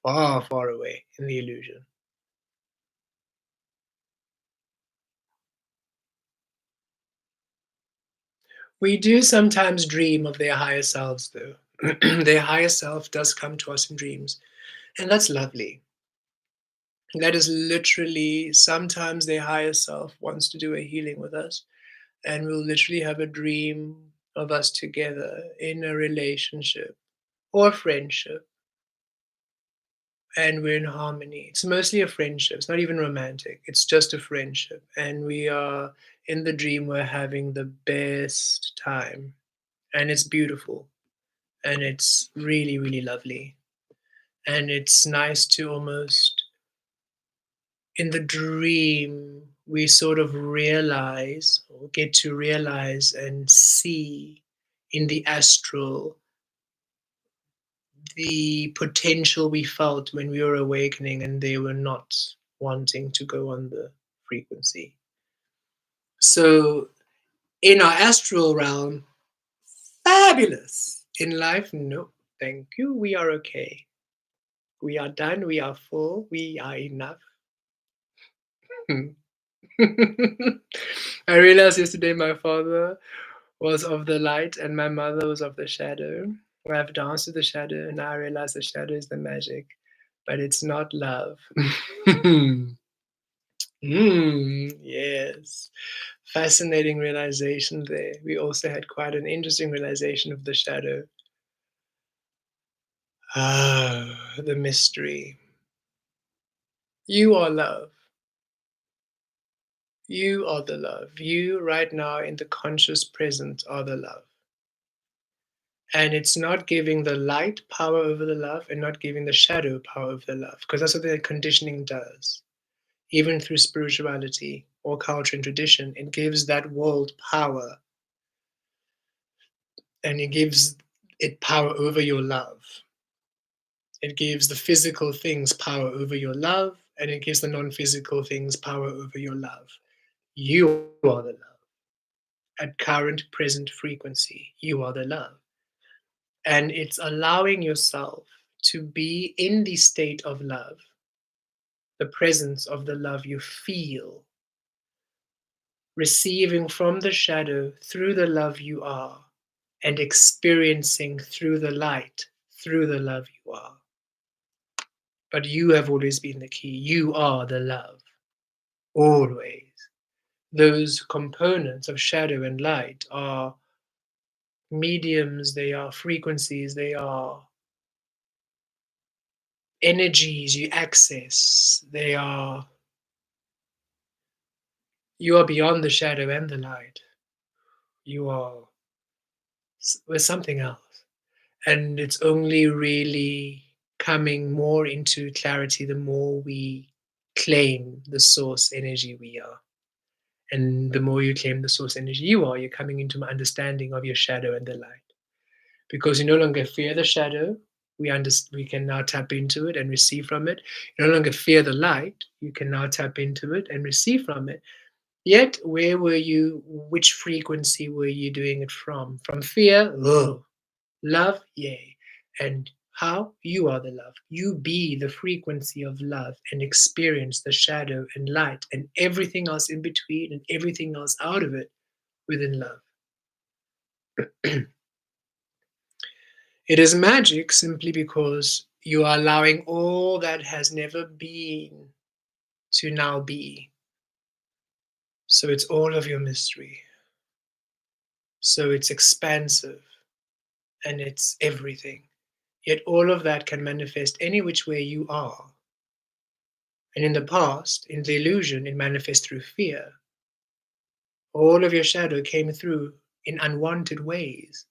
far, far away in the illusion. We do sometimes dream of their higher selves, though. Their higher self does come to us in dreams, and that's lovely. That is literally sometimes their higher self wants to do a healing with us, and we'll literally have a dream of us together in a relationship or friendship, and we're in harmony. It's mostly a friendship, it's not even romantic, it's just a friendship. And we are in the dream, we're having the best time, and it's beautiful, and it's really, really lovely. And it's nice to almost in the dream, we sort of realize or get to realize and see in the astral the potential we felt when we were awakening and they were not wanting to go on the frequency. So, in our astral realm, fabulous. In life, no, thank you. We are okay. We are done. We are full. We are enough. I realized yesterday my father was of the light and my mother was of the shadow. I've danced with the shadow and now I realize the shadow is the magic, but it's not love. Yes. Fascinating realization there. We also had quite an interesting realization of the shadow. Ah, the mystery. You are love. You are the love. You, right now, in the conscious present, are the love. And it's not giving the light power over the love and not giving the shadow power over the love, because that's what the conditioning does. Even through spirituality or culture and tradition, it gives that world power and it gives it power over your love. It gives the physical things power over your love and it gives the non physical things power over your love. You are the love. At current present frequency, you are the love. And it's allowing yourself to be in the state of love, the presence of the love you feel, receiving from the shadow through the love you are, and experiencing through the light, through the love you are. But you have always been the key. You are the love, always. Those components of shadow and light are mediums, they are frequencies, they are energies you access, they are, you are beyond the shadow and the light. You are with something else. And it's only really coming more into clarity the more we claim the source energy we are. And the more you claim the source energy you are, you're coming into my understanding of your shadow and the light. Because you no longer fear the shadow, we can now tap into it and receive from it. You no longer fear the light, you can now tap into it and receive from it. Yet, where were you? Which frequency were you doing it from? From fear? Ugh. Love? Yay. And how? You are the love. You be the frequency of love and experience the shadow and light and everything else in between and everything else out of it within love. It is magic simply because you are allowing all that has never been to now be. So it's all of your mystery. So it's expansive and it's everything. Yet all of that can manifest any which way you are. And in the past, in the illusion, it manifests through fear. All of your shadow came through in unwanted ways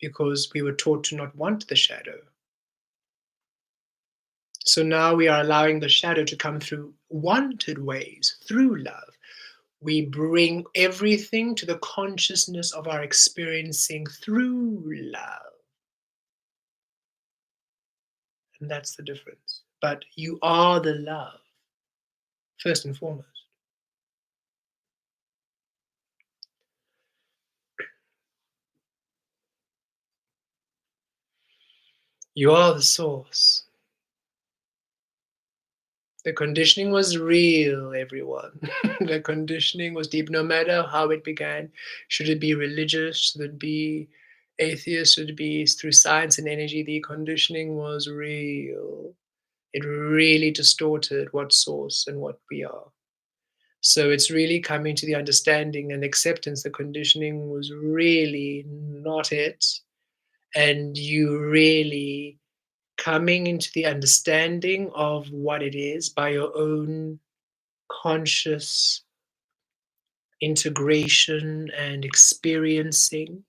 because we were taught to not want the shadow. So now we are allowing the shadow to come through wanted ways, through love. We bring everything to the consciousness of our experiencing through love. And that's the difference. But you are the love, first and foremost. You are the source. The conditioning was real, everyone. The conditioning was deep, no matter how it began. Should it be religious? Should it be atheist? Should it be through science and energy? The conditioning was real. It really distorted what source and what we are. So it's really coming to the understanding and acceptance the conditioning was really not it. And you really coming into the understanding of what it is by your own conscious integration and experiencing.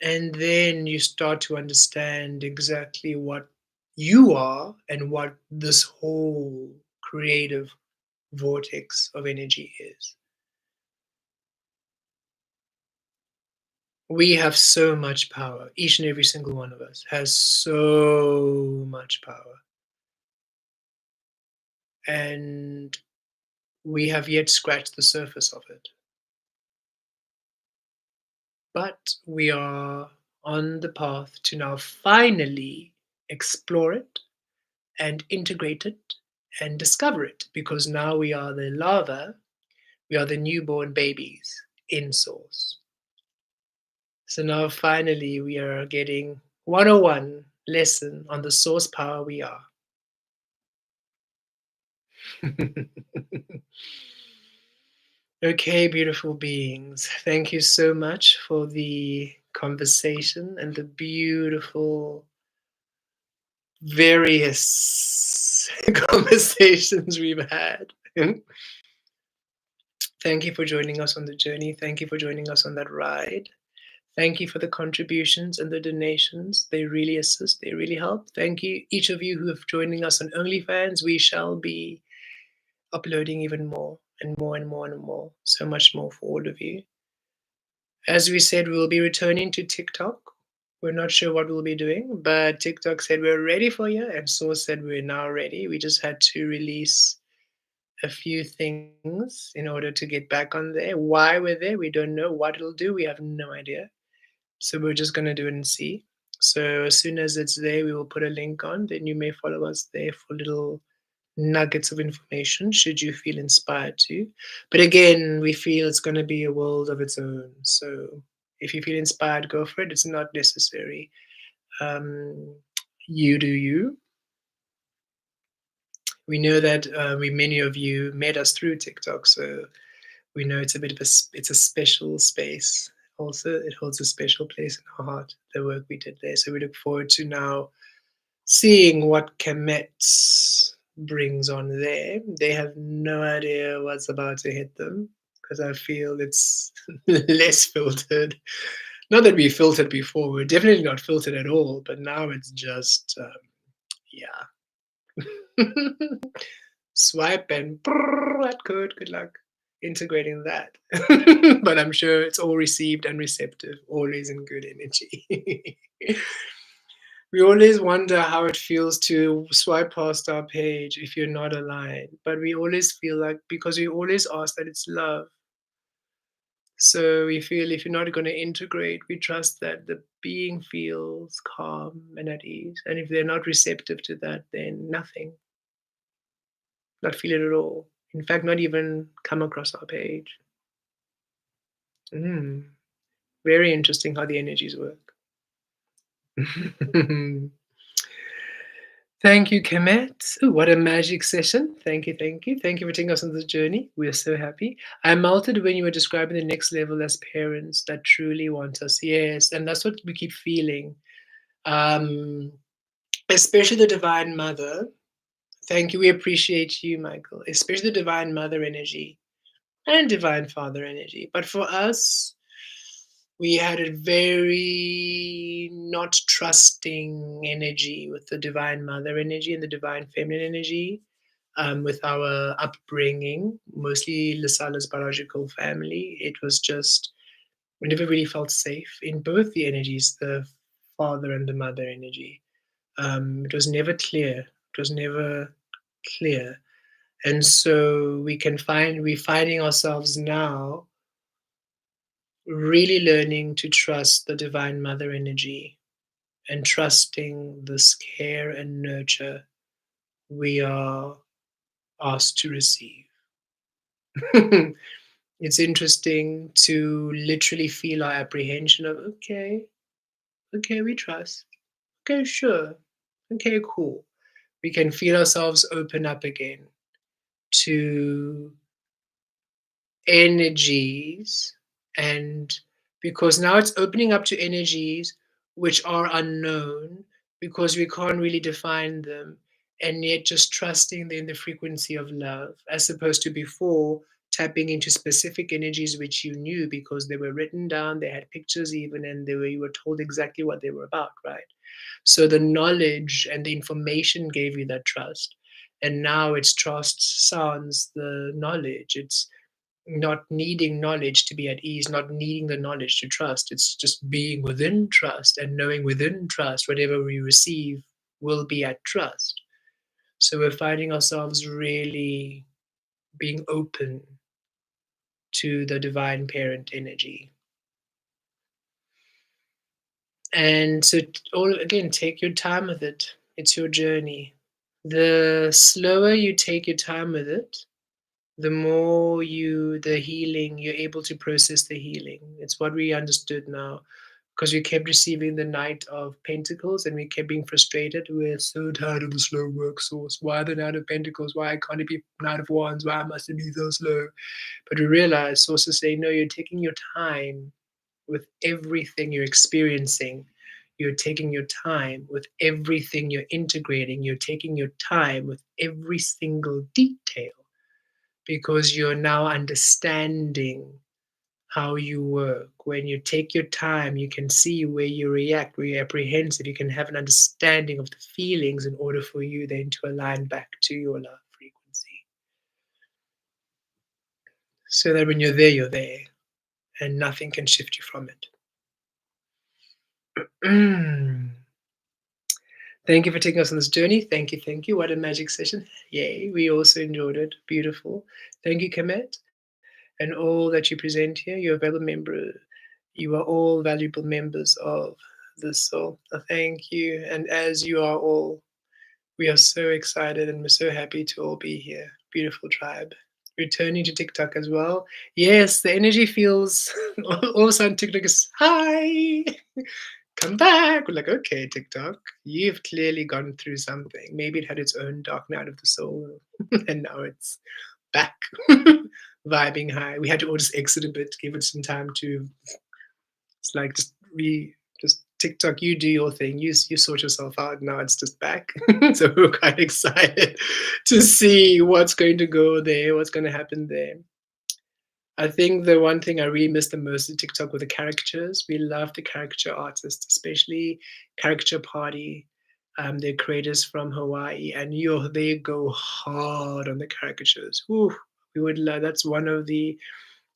And then you start to understand exactly what you are and what this whole creative vortex of energy is. We have so much power. Each and every single one of us has so much power. And we have yet scratched the surface of it. But we are on the path to now finally explore it and integrate it and discover it, because now we are the larva, we are the newborn babies in source. So now finally we are getting 101 lesson on the source power we are. Okay, beautiful beings. Thank you so much for the conversation and the beautiful various conversations we've had. Thank you for joining us on the journey. Thank you for joining us on that ride. Thank you for the contributions and the donations. They really assist, they really help. Thank you, each of you who have joining us on OnlyFans. We shall be uploading even more and more and more and more. So much more for all of you. As we said, we will be returning to TikTok. We're not sure what we'll be doing, but TikTok said we're ready for you, and Source said we're now ready. We just had to release a few things in order to get back on there. Why we're there, we don't know. What it'll do, we have no idea. So we're just going to do it and see. So as soon as it's there, we will put a link on. Then you may follow us there for little nuggets of information should you feel inspired to. But again, we feel it's going to be a world of its own. So if you feel inspired, go for it. It's not necessary. Um, you do you. We know that many of you met us through TikTok, so we know it's a bit of it's a special space. Also, it holds a special place in our heart. The work we did there, so we look forward to now seeing what Kemet brings on there. They have no idea what's about to hit them because I feel it's less filtered. Not that we filtered before, we're definitely not filtered at all, but now it's just, yeah. Swipe and that code, good luck integrating that. But I'm sure it's all received and receptive, always in good energy. We always wonder how it feels to swipe past our page if you're not aligned, but we always feel like because we always ask that it's love. So we feel if you're not going to integrate, we trust that the being feels calm and at ease. And if they're not receptive to that, then nothing, not feel it at all. In fact, not even come across our page. Mm, very interesting how the energies work. Thank you, Kemet. Ooh, what a magic session. Thank you, thank you. Thank you for taking us on this journey. We're so happy. I melted when you were describing the next level as parents that truly want us. Yes, and that's what we keep feeling. Um, Especially the Divine Mother. Thank you. We appreciate you, Michael. Especially the Divine Mother energy and Divine Father energy. But for us, we had a very not trusting energy with the Divine Mother energy and the Divine Feminine energy. With our upbringing, mostly Lasala's biological family, it was just we never really felt safe in both the energies, the father and the mother energy. It was never clear. It was never clear, and so we're finding ourselves now really learning to trust the divine mother energy and trusting this care and nurture we are asked to receive. It's interesting to literally feel our apprehension of, okay, okay, we trust. Okay, sure. Okay, cool. We can feel ourselves open up again to energies, and because now it's opening up to energies which are unknown because we can't really define them, and yet just trusting in the frequency of love as opposed to before tapping into specific energies which you knew because they were written down, they had pictures even, and they were you were told exactly what they were about, right? So the knowledge and the information gave you that trust, and now it's trust sans the knowledge. It's not needing knowledge to be at ease, not needing the knowledge to trust. It's just being within trust and knowing within trust whatever we receive will be at trust. So we're finding ourselves really being open to the divine parent energy. And so, all again, take your time with it. It's your journey. The slower you take your time with it, the more the healing, you're able to process the healing. It's what we understood now because we kept receiving the Knight of Pentacles and we kept being frustrated. We're so tired of the slow work source. Why the Knight of Pentacles? Why can't it be Knight of Wands? Why must it be so slow? But we realized sources say, no, you're taking your time with everything you're experiencing. You're taking your time with everything you're integrating. You're taking your time with every single detail because you're now understanding how you work. When you take your time, you can see where you react, where you're apprehensive. You can have an understanding of the feelings in order for you then to align back to your love frequency. So that when you're there, and nothing can shift you from it. Thank you for taking us on this journey. Thank you, thank you. What a magic session. Yay, we also enjoyed it. Beautiful. Thank you, Kemet, and all that you present here. You're a valuable member. You are all valuable members of the soul. Thank you. And as you are all, we are so excited and we're so happy to all be here. Beautiful tribe. Returning to TikTok as well. Yes, the energy feels all of a sudden TikTok is hi. Come back. We're like, okay, TikTok, you've clearly gone through something. Maybe it had its own dark night of the soul, and now it's back, vibing high. We had to all just exit a bit, give it some time to. It's like just TikTok. You do your thing. You sort yourself out. Now it's just back. So we're quite excited to see what's going to go there, what's going to happen there. I think the one thing I really miss the most in TikTok were the caricatures. We love the caricature artists, especially Caricature Party. They're creators from Hawaii, and they go hard on the caricatures. Ooh, we would love. That's one of the.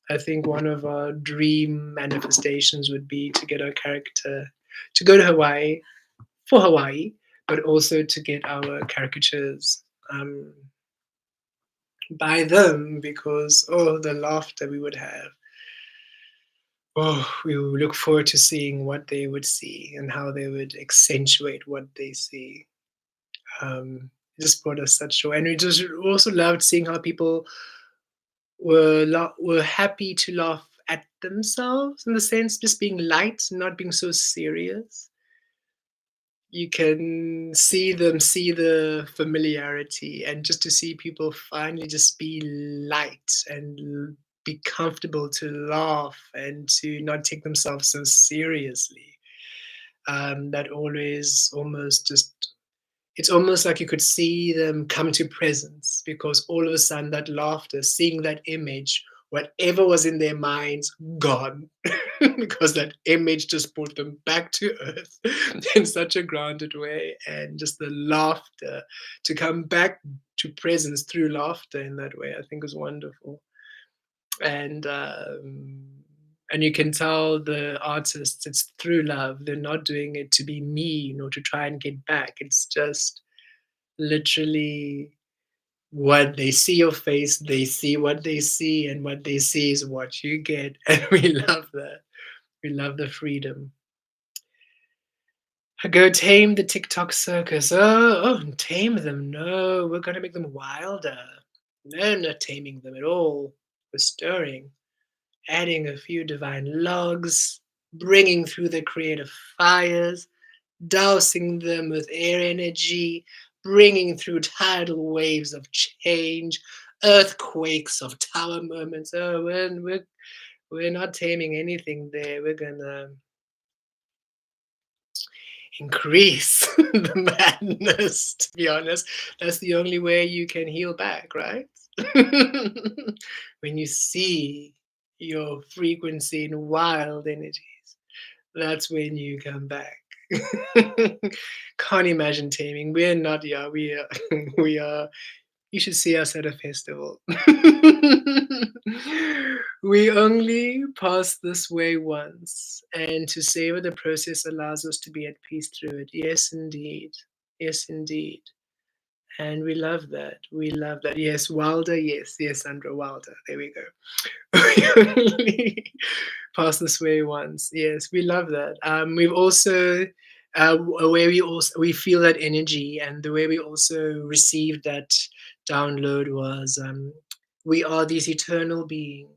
I think one of our dream manifestations would be to get our character to go to Hawaii for Hawaii, but also to get our caricatures um, by them because oh, the laughter we would have. Oh, we will look forward to seeing what they would see and how they would accentuate what they see. It just brought us such joy, and we just also loved seeing how people were happy to laugh at themselves in the sense just being light, not being so serious. You can see them see the familiarity, and just to see people finally just be light and be comfortable to laugh and to not take themselves so seriously. That always almost just it's almost like you could see them come to presence because all of a sudden that laughter, seeing that image, whatever was in their minds, gone. Because that image just brought them back to earth in such a grounded way. And just the laughter to come back to presence through laughter in that way, I think is wonderful. And you can tell the artists it's through love. They're not doing it to be mean or to try and get back. It's just literally what they see your face, they see what they see, and what they see is what you get. And we love that. We love the freedom. Go tame the TikTok circus. Oh, tame them. No, we're going to make them wilder. No, not taming them at all. We're stirring, adding a few divine logs, bringing through the creative fires, dousing them with air energy, bringing through tidal waves of change, earthquakes of tower moments. Oh, we're not taming anything there. We're gonna increase the madness, to be honest. That's the only way you can heal back, right? When you see your frequency in wild energies, that's when you come back. Can't imagine taming. We're not, yeah, we are, we are, you should see us at a festival. We only pass this way once, and to savor the process allows us to be at peace through it. Yes, indeed. Yes, indeed. And we love that. We love that. Yes, Wilder. Yes, yes, Sandra Wilder. There we go. We only pass this way once. Yes, we love that. We've also where we feel that energy, and the way we also received that download was we are these eternal beings,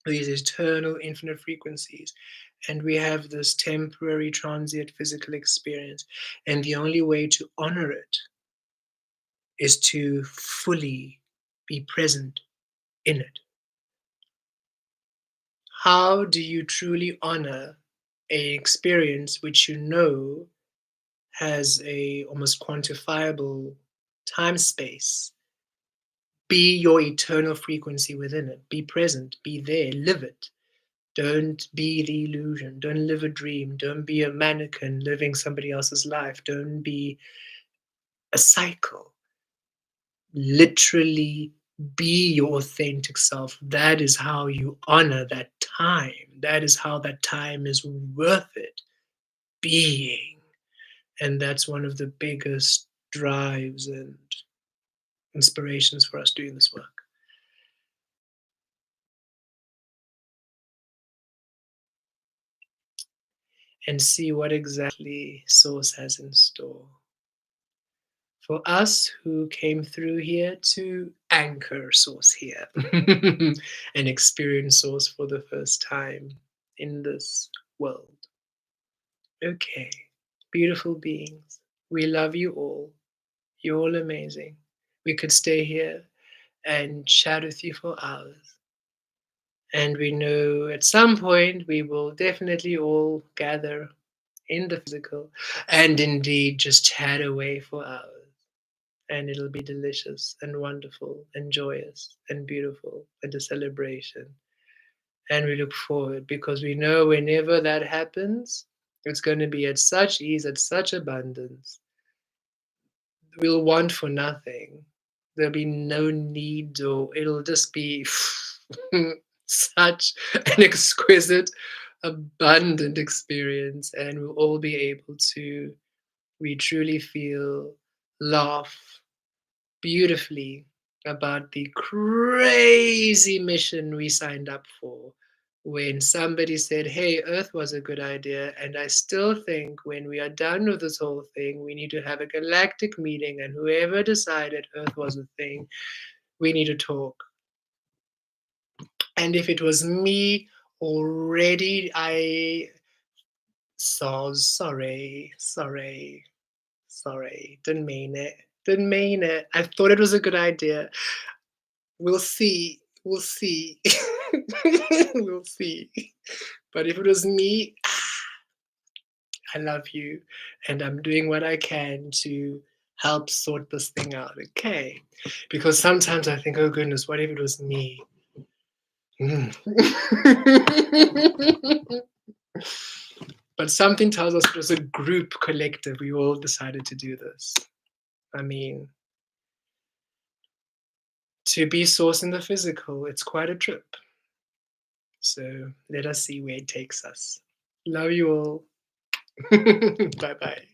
these eternal infinite frequencies, and we have this temporary transient physical experience, and the only way to honor it is to fully be present in it. How do you truly honor a experience which you know has a almost quantifiable time space? Be your eternal frequency within it. Be present, be there, live it. Don't be the illusion. Don't live a dream. Don't be a mannequin living somebody else's life. Don't be a cycle. Literally be your authentic self. That is how you honor that time. That is how that time is worth it being. And that's one of the biggest drives and inspirations for us doing this work. And see what exactly Source has in store for us who came through here to anchor Source here and experience Source for the first time in this world. Okay, beautiful beings, we love you all. You're all amazing. We could stay here and chat with you for hours. And we know at some point we will definitely all gather in the physical and indeed just chat away for hours. And it'll be delicious and wonderful and joyous and beautiful and a celebration. And we look forward because we know whenever that happens, it's going to be at such ease, at such abundance. We'll want for nothing. There'll be no need, or it'll just be such an exquisite, abundant experience. And we'll all be able to, we truly feel, laugh beautifully about the crazy mission we signed up for when somebody said, hey, Earth was a good idea. And I still think when we are done with this whole thing, we need to have a galactic meeting, and whoever decided Earth was a thing, we need to talk. And if it was me already, I saw sorry, didn't mean it. Didn't mean it. I thought it was a good idea. We'll see. We'll see. We'll see. But if it was me, I love you, and I'm doing what I can to help sort this thing out, okay? Because sometimes I think, oh goodness, what if it was me? Mm. But something tells us it was a group collective. We all decided to do this. I mean, to be Source in the physical, it's quite a trip. So let us see where it takes us. Love you all. Bye bye.